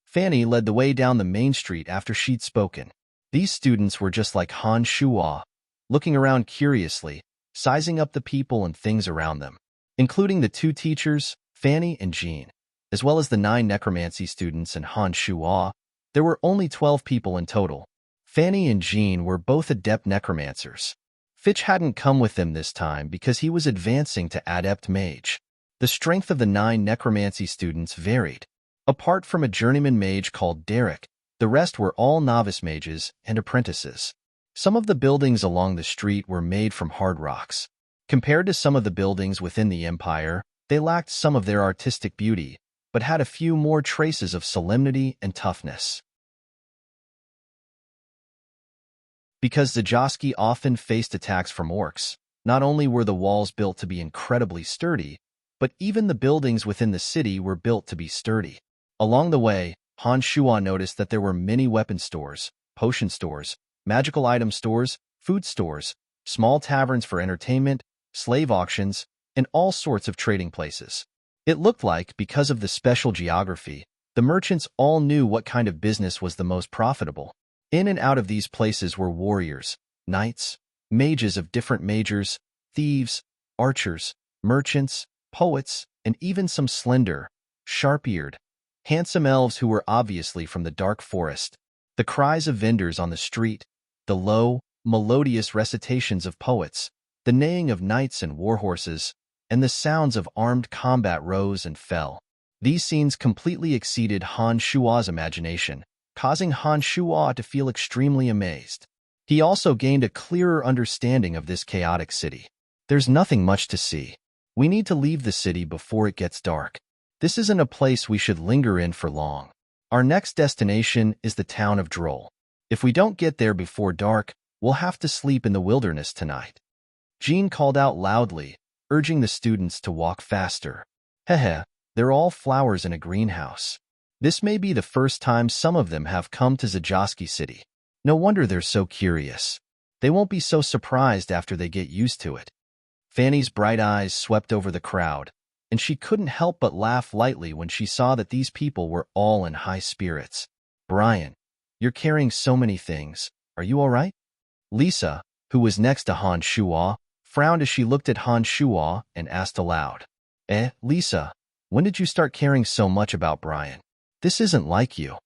Fanny led the way down the main street after she'd spoken. These students were just like Han Shuo, looking around curiously, sizing up the people and things around them, including the 2 teachers, Fanny and Jean, as well as the 9 necromancy students and Han Shuo. There were only 12 people in total. Fanny and Jean were both adept necromancers. Fitch hadn't come with them this time because he was advancing to adept mage. The strength of the 9 necromancy students varied. Apart from a journeyman mage called Derek, the rest were all novice mages and apprentices. Some of the buildings along the street were made from hard rocks. Compared to some of the buildings within the Empire, they lacked some of their artistic beauty, but had a few more traces of solemnity and toughness. Because Zajoski often faced attacks from orcs, not only were the walls built to be incredibly sturdy, but even the buildings within the city were built to be sturdy. Along the way, Han Shuo noticed that there were many weapon stores, potion stores, magical item stores, food stores, small taverns for entertainment, slave auctions, and all sorts of trading places. It looked like, because of the special geography, the merchants all knew what kind of business was the most profitable. In and out of these places were warriors, knights, mages of different majors, thieves, archers, merchants, poets, and even some slender, sharp-eared, handsome elves who were obviously from the dark forest. The cries of vendors on the street, the low, melodious recitations of poets, the neighing of knights and warhorses, and the sounds of armed combat rose and fell. These scenes completely exceeded Han Shuo's imagination, causing Han Shuo to feel extremely amazed. He also gained a clearer understanding of this chaotic city. There's nothing much to see. We need to leave the city before it gets dark. This isn't a place we should linger in for long. Our next destination is the town of Droll. If we don't get there before dark, we'll have to sleep in the wilderness tonight. Jean called out loudly, urging the students to walk faster. Hehe, they're all flowers in a greenhouse. This may be the first time some of them have come to Zajoski City. No wonder they're so curious. They won't be so surprised after they get used to it. Fanny's bright eyes swept over the crowd, and she couldn't help but laugh lightly when she saw that these people were all in high spirits. "Brian, you're carrying so many things. Are you all right?" Lisa, who was next to Han Shuo, frowned as she looked at Han Shuo and asked aloud, Lisa, when did you start caring so much about Brian? This isn't like you."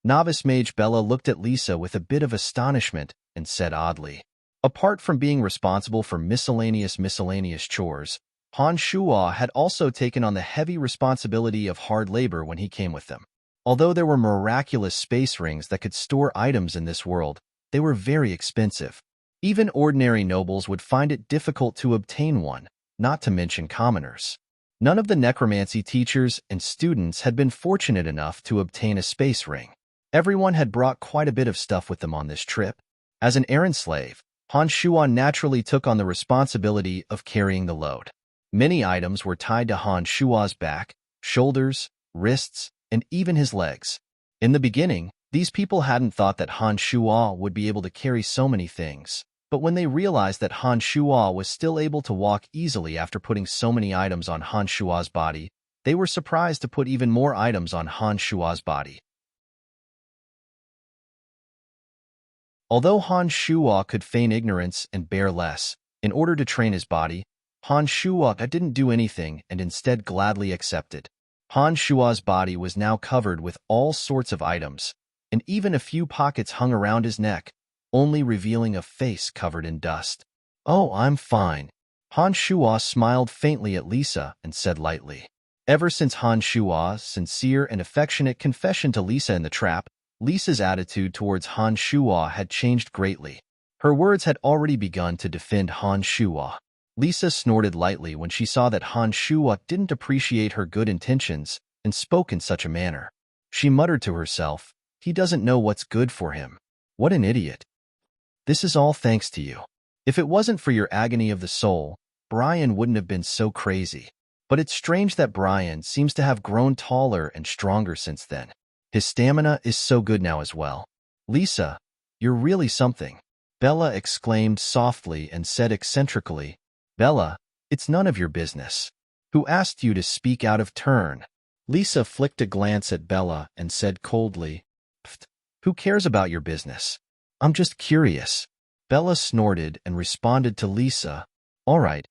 Novice Mage Bella looked at Lisa with a bit of astonishment and said oddly, "Apart from being responsible for miscellaneous chores, Han Shuo had also taken on the heavy responsibility of hard labor when he came with them. Although there were miraculous space rings that could store items in this world, they were very expensive. Even ordinary nobles would find it difficult to obtain one, not to mention commoners. None of the necromancy teachers and students had been fortunate enough to obtain a space ring. Everyone had brought quite a bit of stuff with them on this trip. As an errand slave, Han Shuo naturally took on the responsibility of carrying the load. Many items were tied to Han Shuo's back, shoulders, wrists, and even his legs. In the beginning, these people hadn't thought that Han Shuo would be able to carry so many things. But when they realized that Han Shuo was still able to walk easily after putting so many items on Han Shuo's body, they were surprised to put even more items on Han Shuo's body. Although Han Shuo could feign ignorance and bear less, in order to train his body, Han Shuo didn't do anything and instead gladly accepted. Han Shuo's body was now covered with all sorts of items, and even a few pockets hung around his neck, only revealing a face covered in dust. "Oh, I'm fine." Han Shuo smiled faintly at Lisa and said lightly. Ever since Han Shuo's sincere and affectionate confession to Lisa in the trap, Lisa's attitude towards Han Shuo had changed greatly. Her words had already begun to defend Han Shuo. Lisa snorted lightly when she saw that Han Shuo didn't appreciate her good intentions and spoke in such a manner. She muttered to herself, "He doesn't know what's good for him. What an idiot. This is all thanks to you. If it wasn't for your agony of the soul, Brian wouldn't have been so crazy." But it's strange that Brian seems to have grown taller and stronger since then. His stamina is so good now as well. Lisa, you're really something. Bella exclaimed softly and said eccentrically, Bella, it's none of your business. Who asked you to speak out of turn? Lisa flicked a glance at Bella and said coldly, Pfft, who cares about your business? I'm just curious. Bella snorted and responded to Lisa, all right.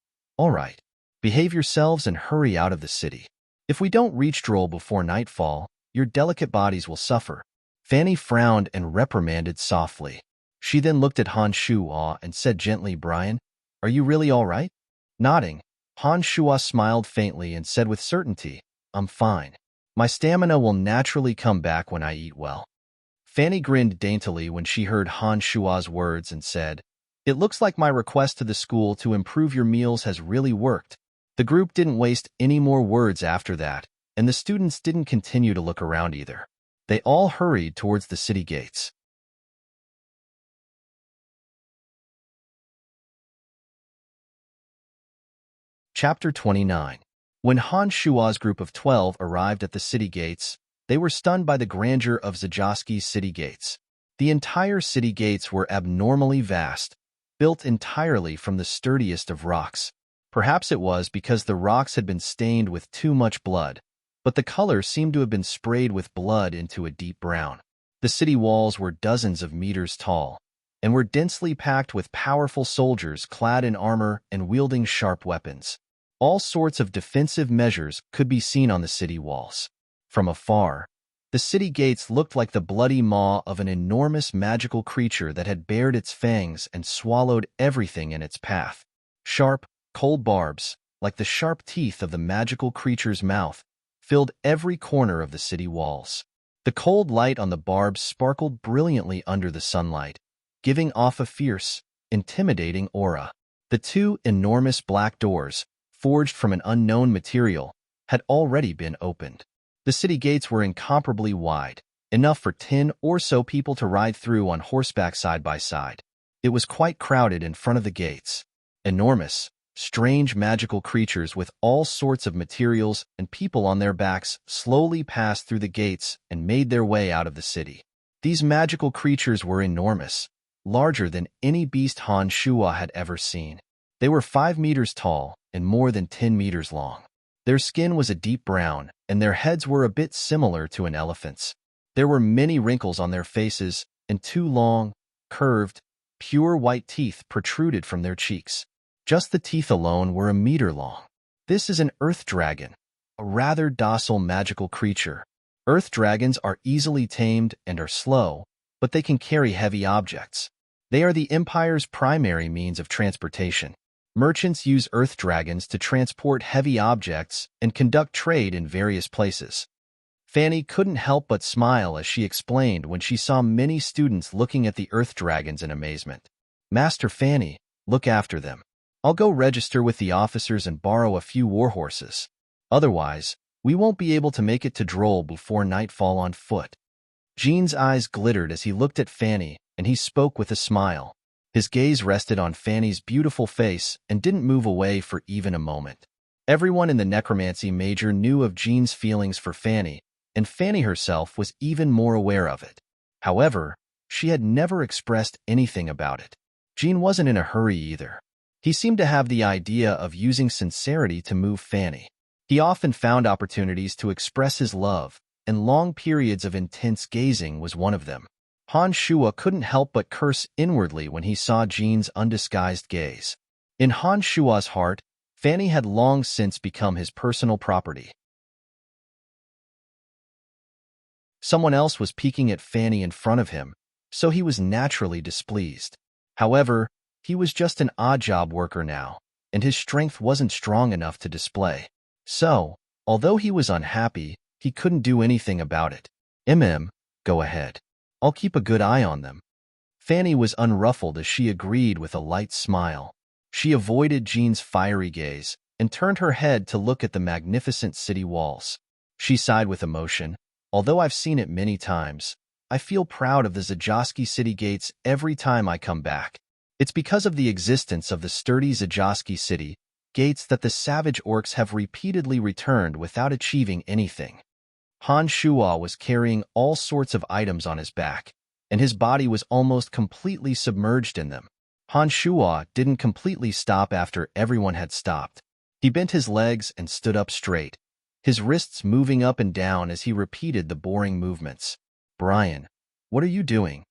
Behave yourselves and hurry out of the city. If we don't reach Droll before nightfall, your delicate bodies will suffer. Fanny frowned and reprimanded softly. She then looked at Han Shuo and said gently, Brian, are you really all right? Nodding, Han Shuo smiled faintly and said with certainty, I'm fine. My stamina will naturally come back when I eat well. Fanny grinned daintily when she heard Han Shuo's words and said, It looks like my request to the school to improve your meals has really worked. The group didn't waste any more words after that, and the students didn't continue to look around either. They all hurried towards the city gates. Chapter 29. When Han Shuo's group of 12 arrived at the city gates, they were stunned by the grandeur of Zajoski's city gates. The entire city gates were abnormally vast, built entirely from the sturdiest of rocks. Perhaps it was because the rocks had been stained with too much blood, but the color seemed to have been sprayed with blood into a deep brown. The city walls were dozens of meters tall, and were densely packed with powerful soldiers clad in armor and wielding sharp weapons. All sorts of defensive measures could be seen on the city walls. From afar, the city gates looked like the bloody maw of an enormous magical creature that had bared its fangs and swallowed everything in its path. Sharp, cold barbs, like the sharp teeth of the magical creature's mouth, filled every corner of the city walls. The cold light on the barbs sparkled brilliantly under the sunlight, giving off a fierce, intimidating aura. The two enormous black doors, forged from an unknown material, had already been opened. The city gates were incomparably wide, enough for 10 or so people to ride through on horseback side by side. It was quite crowded in front of the gates. Enormous, strange magical creatures with all sorts of materials and people on their backs slowly passed through the gates and made their way out of the city. These magical creatures were enormous, larger than any beast Han Shuo had ever seen. They were 5 meters tall and more than 10 meters long. Their skin was a deep brown, and their heads were a bit similar to an elephant's. There were many wrinkles on their faces, and 2 long, curved, pure white teeth protruded from their cheeks. Just the teeth alone were a meter long. This is an earth dragon, a rather docile magical creature. Earth dragons are easily tamed and are slow, but they can carry heavy objects. They are the Empire's primary means of transportation. Merchants use earth dragons to transport heavy objects and conduct trade in various places. Fanny couldn't help but smile as she explained when she saw many students looking at the earth dragons in amazement. Master Fanny, look after them. I'll go register with the officers and borrow a few warhorses. Otherwise, we won't be able to make it to Droll before nightfall on foot. Jean's eyes glittered as he looked at Fanny, and he spoke with a smile. His gaze rested on Fanny's beautiful face and didn't move away for even a moment. Everyone in the necromancy major knew of Jean's feelings for Fanny, and Fanny herself was even more aware of it. However, she had never expressed anything about it. Jean wasn't in a hurry either. He seemed to have the idea of using sincerity to move Fanny. He often found opportunities to express his love, and long periods of intense gazing was one of them. Han Shuo couldn't help but curse inwardly when he saw Jean's undisguised gaze. In Han Shuo's heart, Fanny had long since become his personal property. Someone else was peeking at Fanny in front of him, so he was naturally displeased. However, he was just an odd-job worker now, and his strength wasn't strong enough to display. So, although he was unhappy, he couldn't do anything about it. Go ahead. I'll keep a good eye on them. Fanny was unruffled as she agreed with a light smile. She avoided Jean's fiery gaze and turned her head to look at the magnificent city walls. She sighed with emotion. Although I've seen it many times, I feel proud of the Zajoski city gates every time I come back. It's because of the existence of the sturdy Zajoski city gates that the savage orcs have repeatedly returned without achieving anything. Han Shuo was carrying all sorts of items on his back, and his body was almost completely submerged in them. Han Shuo didn't completely stop after everyone had stopped. He bent his legs and stood up straight, his wrists moving up and down as he repeated the boring movements. "Brian, what are you doing?"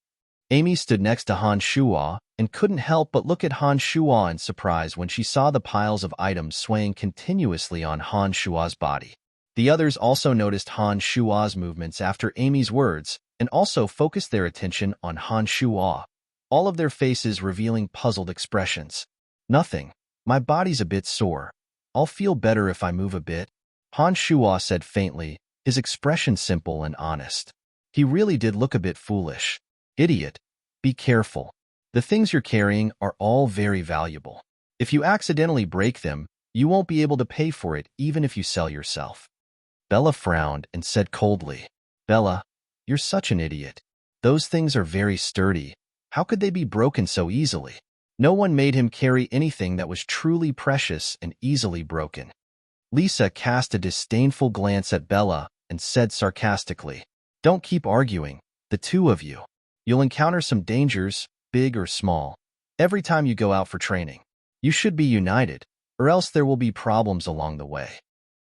Amy stood next to Han Shuo and couldn't help but look at Han Shuo in surprise when she saw the piles of items swaying continuously on Han Shuo's body. The others also noticed Han Shuo's movements after Amy's words and also focused their attention on Han Shuo, all of their faces revealing puzzled expressions. "Nothing. My body's a bit sore. I'll feel better if I move a bit," Han Shuo said faintly, his expression simple and honest. He really did look a bit foolish. "Idiot. Be careful. The things you're carrying are all very valuable. If you accidentally break them, you won't be able to pay for it even if you sell yourself." Bella frowned and said coldly, "Bella, you're such an idiot. Those things are very sturdy. How could they be broken so easily? No one made him carry anything that was truly precious and easily broken." Lisa cast a disdainful glance at Bella and said sarcastically, "Don't keep arguing, the two of you. You'll encounter some dangers, big or small, every time you go out for training. You should be united, or else there will be problems along the way."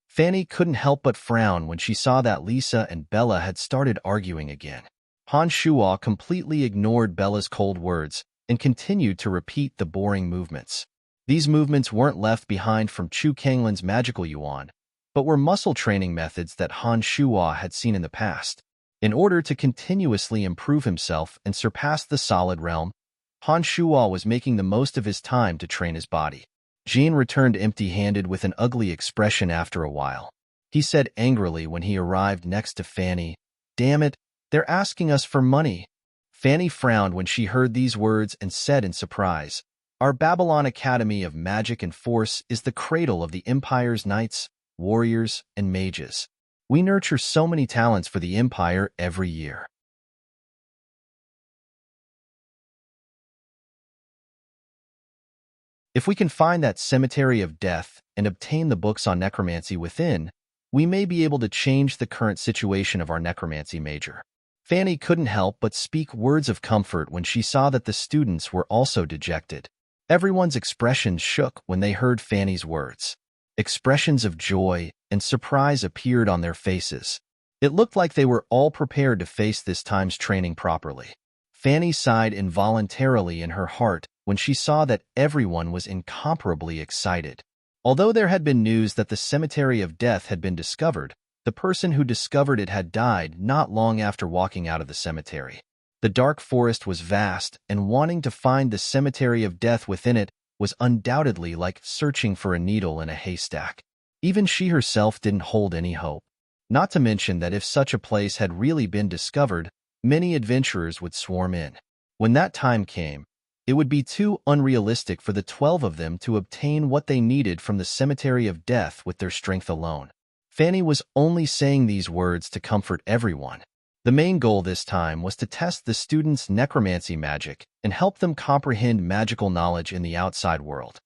Fanny couldn't help but frown when she saw that Lisa and Bella had started arguing again. Han Shuo completely ignored Bella's cold words and continued to repeat the boring movements. These movements weren't left behind from Chu Kanglin's magical yuan, but were muscle training methods that Han Shuo had seen in the past. In order to continuously improve himself and surpass the solid realm, Han Shuo was making the most of his time to train his body. Jean returned empty-handed with an ugly expression after a while. He said angrily when he arrived next to Fanny, "Damn it, they're asking us for money." Fanny frowned when she heard these words and said in surprise, "Our Babylon Academy of Magic and Force is the cradle of the Empire's knights, warriors, and mages. We nurture so many talents for the Empire every year." If we can find that cemetery of death and obtain the books on necromancy within, we may be able to change the current situation of our necromancy major. Fanny couldn't help but speak words of comfort when she saw that the students were also dejected. Everyone's expressions shook when they heard Fanny's words. Expressions of joy and surprise appeared on their faces. It looked like they were all prepared to face this time's training properly. Fanny sighed involuntarily in her heart when she saw that everyone was incomparably excited. Although there had been news that the Cemetery of Death had been discovered, the person who discovered it had died not long after walking out of the cemetery. The dark forest was vast, and wanting to find the Cemetery of Death within it was undoubtedly like searching for a needle in a haystack. Even she herself didn't hold any hope. Not to mention that if such a place had really been discovered, many adventurers would swarm in. When that time came, it would be too unrealistic for the 12 of them to obtain what they needed from the Cemetery of Death with their strength alone. Fanny was only saying these words to comfort everyone. The main goal this time was to test the students' necromancy magic and help them comprehend magical knowledge in the outside world.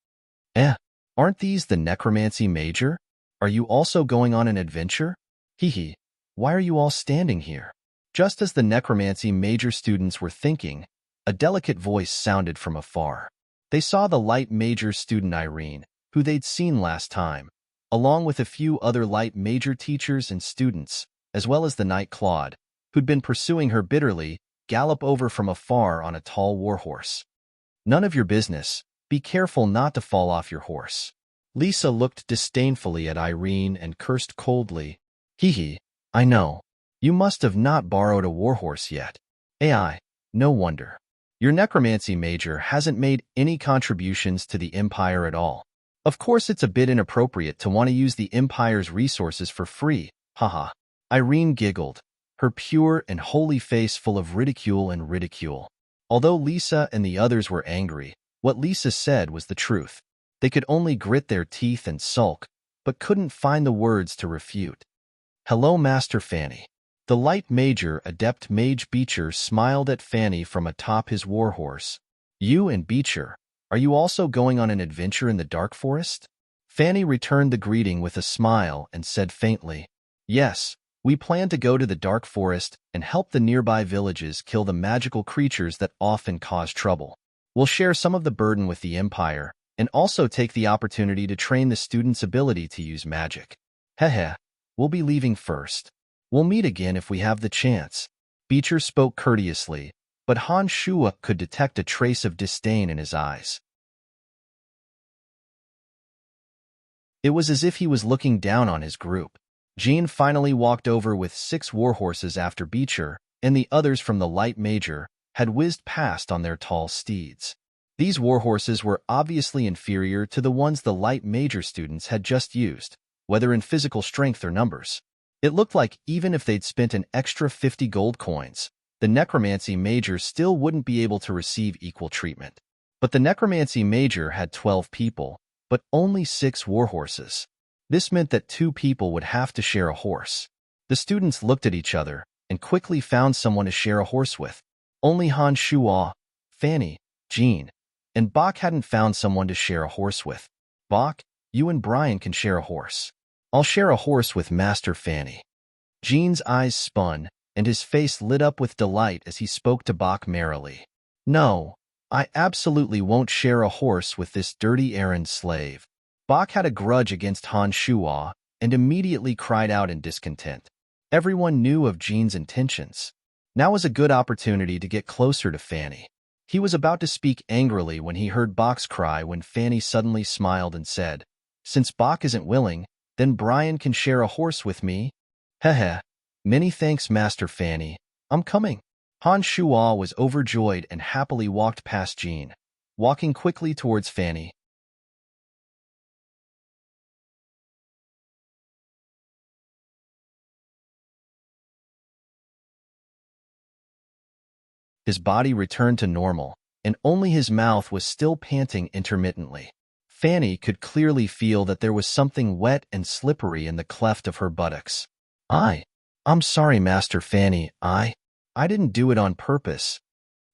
Aren't these the necromancy major? Are you also going on an adventure? Hee, why are you all standing here? Just as the necromancy major students were thinking, a delicate voice sounded from afar. They saw the light major student Irene, who they'd seen last time, along with a few other light major teachers and students, as well as the knight Claude, who'd been pursuing her bitterly, gallop over from afar on a tall warhorse. "None of your business. Be careful not to fall off your horse." Lisa looked disdainfully at Irene and cursed coldly. "Hee, I know. You must have not borrowed a warhorse yet. AI, no wonder. Your necromancy major hasn't made any contributions to the Empire at all. Of course it's a bit inappropriate to want to use the Empire's resources for free, haha." Irene giggled, her pure and holy face full of ridicule and ridicule. Although Lisa and the others were angry, what Lisa said was the truth. They could only grit their teeth and sulk, but couldn't find the words to refute. "Hello, Master Fanny." The light major, Adept Mage Beecher, smiled at Fanny from atop his warhorse. "You and Beecher, are you also going on an adventure in the dark forest?" Fanny returned the greeting with a smile and said faintly, "Yes, we plan to go to the dark forest and help the nearby villages kill the magical creatures that often cause trouble. We'll share some of the burden with the Empire and also take the opportunity to train the students' ability to use magic. Heh, we'll be leaving first. We'll meet again if we have the chance." Beecher spoke courteously, but Han Shua could detect a trace of disdain in his eyes. It was as if he was looking down on his group. Jean finally walked over with 6 warhorses after Beecher, and the others from the light major had whizzed past on their tall steeds. These warhorses were obviously inferior to the ones the light major students had just used, whether in physical strength or numbers. It looked like even if they'd spent an extra 50 gold coins, the necromancy major still wouldn't be able to receive equal treatment. But the necromancy major had 12 people, but only 6 warhorses. This meant that 2 people would have to share a horse. The students looked at each other and quickly found someone to share a horse with. Only Han Shua, Fanny, Jean, and Bach hadn't found someone to share a horse with. "Bach, you and Brian can share a horse. I'll share a horse with Master Fanny." Jean's eyes spun, and his face lit up with delight as he spoke to Bach merrily. "No, I absolutely won't share a horse with this dirty errand slave." Bach had a grudge against Han Shua and immediately cried out in discontent. Everyone knew of Jean's intentions. Now was a good opportunity to get closer to Fanny. He was about to speak angrily when he heard Bach's cry when Fanny suddenly smiled and said, "Since Bach isn't willing, then Brian can share a horse with me." "Heh, many thanks, Master Fanny. I'm coming." Han Shua was overjoyed and happily walked past Jean, walking quickly towards Fanny. His body returned to normal, and only his mouth was still panting intermittently. Fanny could clearly feel that there was something wet and slippery in the cleft of her buttocks. I'm sorry, Master Fanny, I didn't do it on purpose."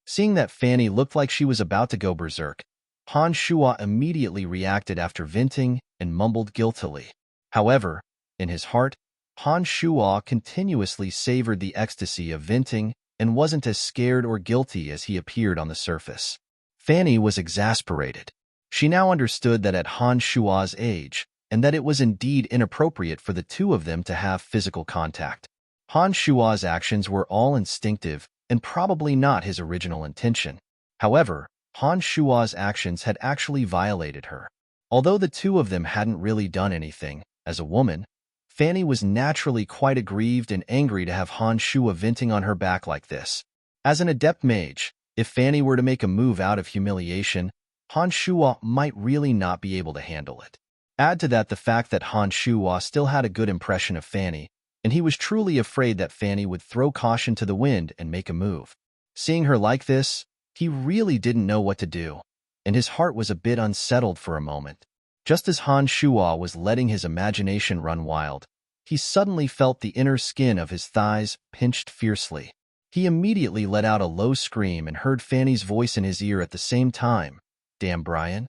Seeing that Fanny looked like she was about to go berserk, Han Shua immediately reacted after venting and mumbled guiltily. However, in his heart, Han Shua continuously savored the ecstasy of venting and wasn't as scared or guilty as he appeared on the surface. Fanny was exasperated. She now understood that at Han Shua's age, and that it was indeed inappropriate for the 2 of them to have physical contact. Han Shua's actions were all instinctive and probably not his original intention. However, Han Shua's actions had actually violated her. Although the 2 of them hadn't really done anything, as a woman, Fanny was naturally quite aggrieved and angry to have Han Shua venting on her back like this. As an adept mage, if Fanny were to make a move out of humiliation, Han Shua might really not be able to handle it. Add to that the fact that Han Shua still had a good impression of Fanny, and he was truly afraid that Fanny would throw caution to the wind and make a move. Seeing her like this, he really didn't know what to do, and his heart was a bit unsettled for a moment. Just as Han Shua was letting his imagination run wild, he suddenly felt the inner skin of his thighs pinched fiercely. He immediately let out a low scream and heard Fanny's voice in his ear at the same time. "Damn, Brian.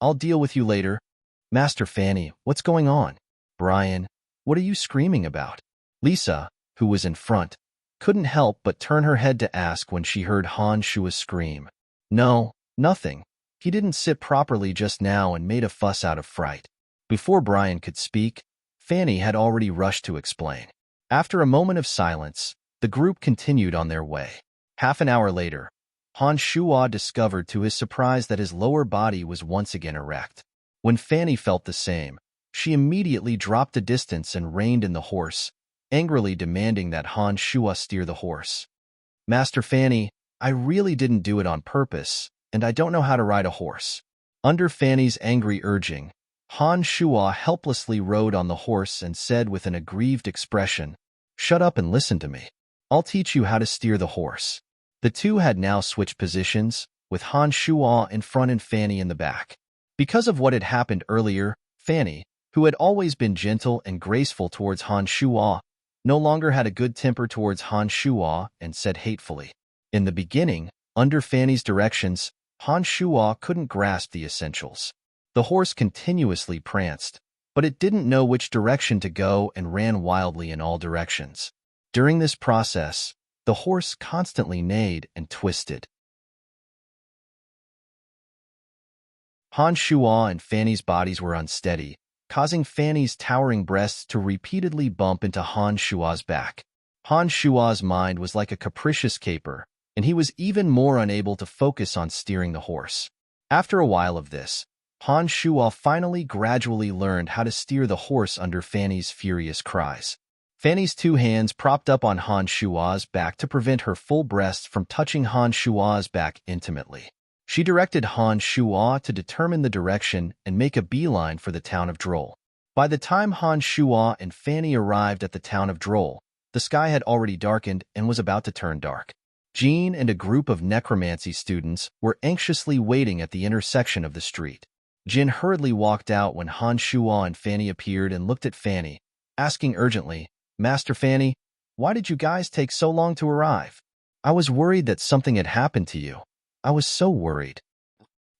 I'll deal with you later." "Master Fanny, what's going on?" "Brian, what are you screaming about?" Lisa, who was in front, couldn't help but turn her head to ask when she heard Han Shua scream. "No, nothing. He didn't sit properly just now and made a fuss out of fright." Before Brian could speak, Fanny had already rushed to explain. After a moment of silence, the group continued on their way. Half an hour later, Han Shua discovered to his surprise that his lower body was once again erect. When Fanny felt the same, she immediately dropped a distance and reined in the horse, angrily demanding that Han Shua steer the horse. "Master Fanny, I really didn't do it on purpose, and I don't know how to ride a horse." Under Fanny's angry urging, Han Shua helplessly rode on the horse and said with an aggrieved expression, "Shut up and listen to me. I'll teach you how to steer the horse." The 2 had now switched positions, with Han Shua in front and Fanny in the back. Because of what had happened earlier, Fanny, who had always been gentle and graceful towards Han Shua, no longer had a good temper towards Han Shua and said hatefully. In the beginning, under Fanny's directions, Han Shua couldn't grasp the essentials. The horse continuously pranced, but it didn't know which direction to go and ran wildly in all directions. During this process, the horse constantly neighed and twisted. Han Shuo and Fanny's bodies were unsteady, causing Fanny's towering breasts to repeatedly bump into Han Shuo's back. Han Shuo's mind was like a capricious caper, and he was even more unable to focus on steering the horse. After a while of this, Han Shuo finally gradually learned how to steer the horse under Fanny's furious cries. Fanny's two hands propped up on Han Shuo's back to prevent her full breasts from touching Han Shuo's back intimately. She directed Han Shuo to determine the direction and make a beeline for the town of Droll. By the time Han Shuo and Fanny arrived at the town of Droll, the sky had already darkened and was about to turn dark. Jean and a group of necromancy students were anxiously waiting at the intersection of the street. Jin hurriedly walked out when Han Shuo and Fanny appeared and looked at Fanny, asking urgently, "Master Fanny, why did you guys take so long to arrive? I was worried that something had happened to you. I was so worried."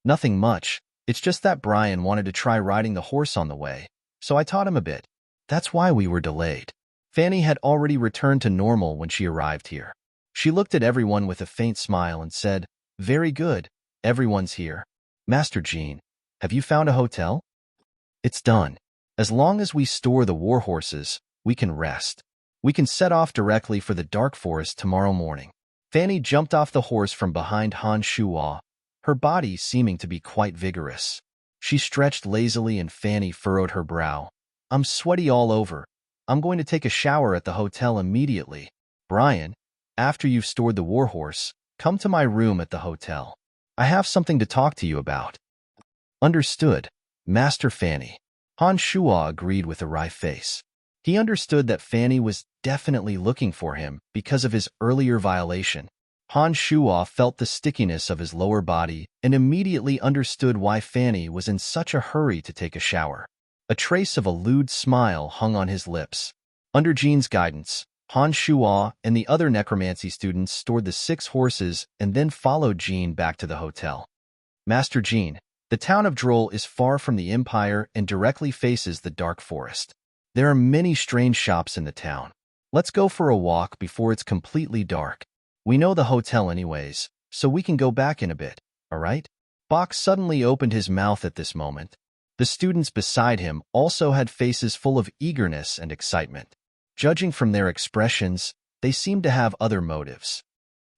"Nothing much. It's just that Brian wanted to try riding the horse on the way, so I taught him a bit. That's why we were delayed." Fanny had already returned to normal when she arrived here. She looked at everyone with a faint smile and said, "Very good. Everyone's here. Master Jean, have you found a hotel?" "It's done. As long as we store the war horses, we can rest. We can set off directly for the dark forest tomorrow morning." Fanny jumped off the horse from behind Han Shuo, her body seeming to be quite vigorous. She stretched lazily and Fanny furrowed her brow. "I'm sweaty all over. I'm going to take a shower at the hotel immediately. Brian, after you've stored the warhorse, come to my room at the hotel. I have something to talk to you about." "Understood, Master Fanny." Han Shuo agreed with a wry face. He understood that Fanny was definitely looking for him because of his earlier violation. Han Shuo felt the stickiness of his lower body and immediately understood why Fanny was in such a hurry to take a shower. A trace of a lewd smile hung on his lips. Under Jean's guidance, Han Shuo and the other necromancy students stored the 6 horses and then followed Jean back to the hotel. "Master Jean, the town of Droll is far from the Empire and directly faces the dark forest. There are many strange shops in the town. Let's go for a walk before it's completely dark. We know the hotel anyways, so we can go back in a bit, all right?" Bach suddenly opened his mouth at this moment. The students beside him also had faces full of eagerness and excitement. Judging from their expressions, they seemed to have other motives.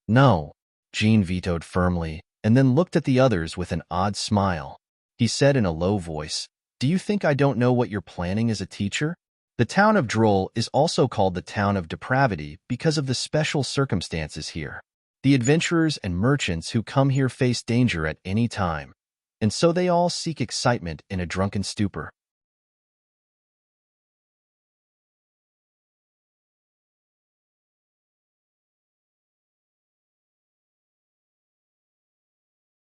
"No," Jean vetoed firmly, and then looked at the others with an odd smile. He said in a low voice, "Do you think I don't know what you're planning as a teacher?" The town of Droll is also called the town of depravity because of the special circumstances here. The adventurers and merchants who come here face danger at any time, and so they all seek excitement in a drunken stupor.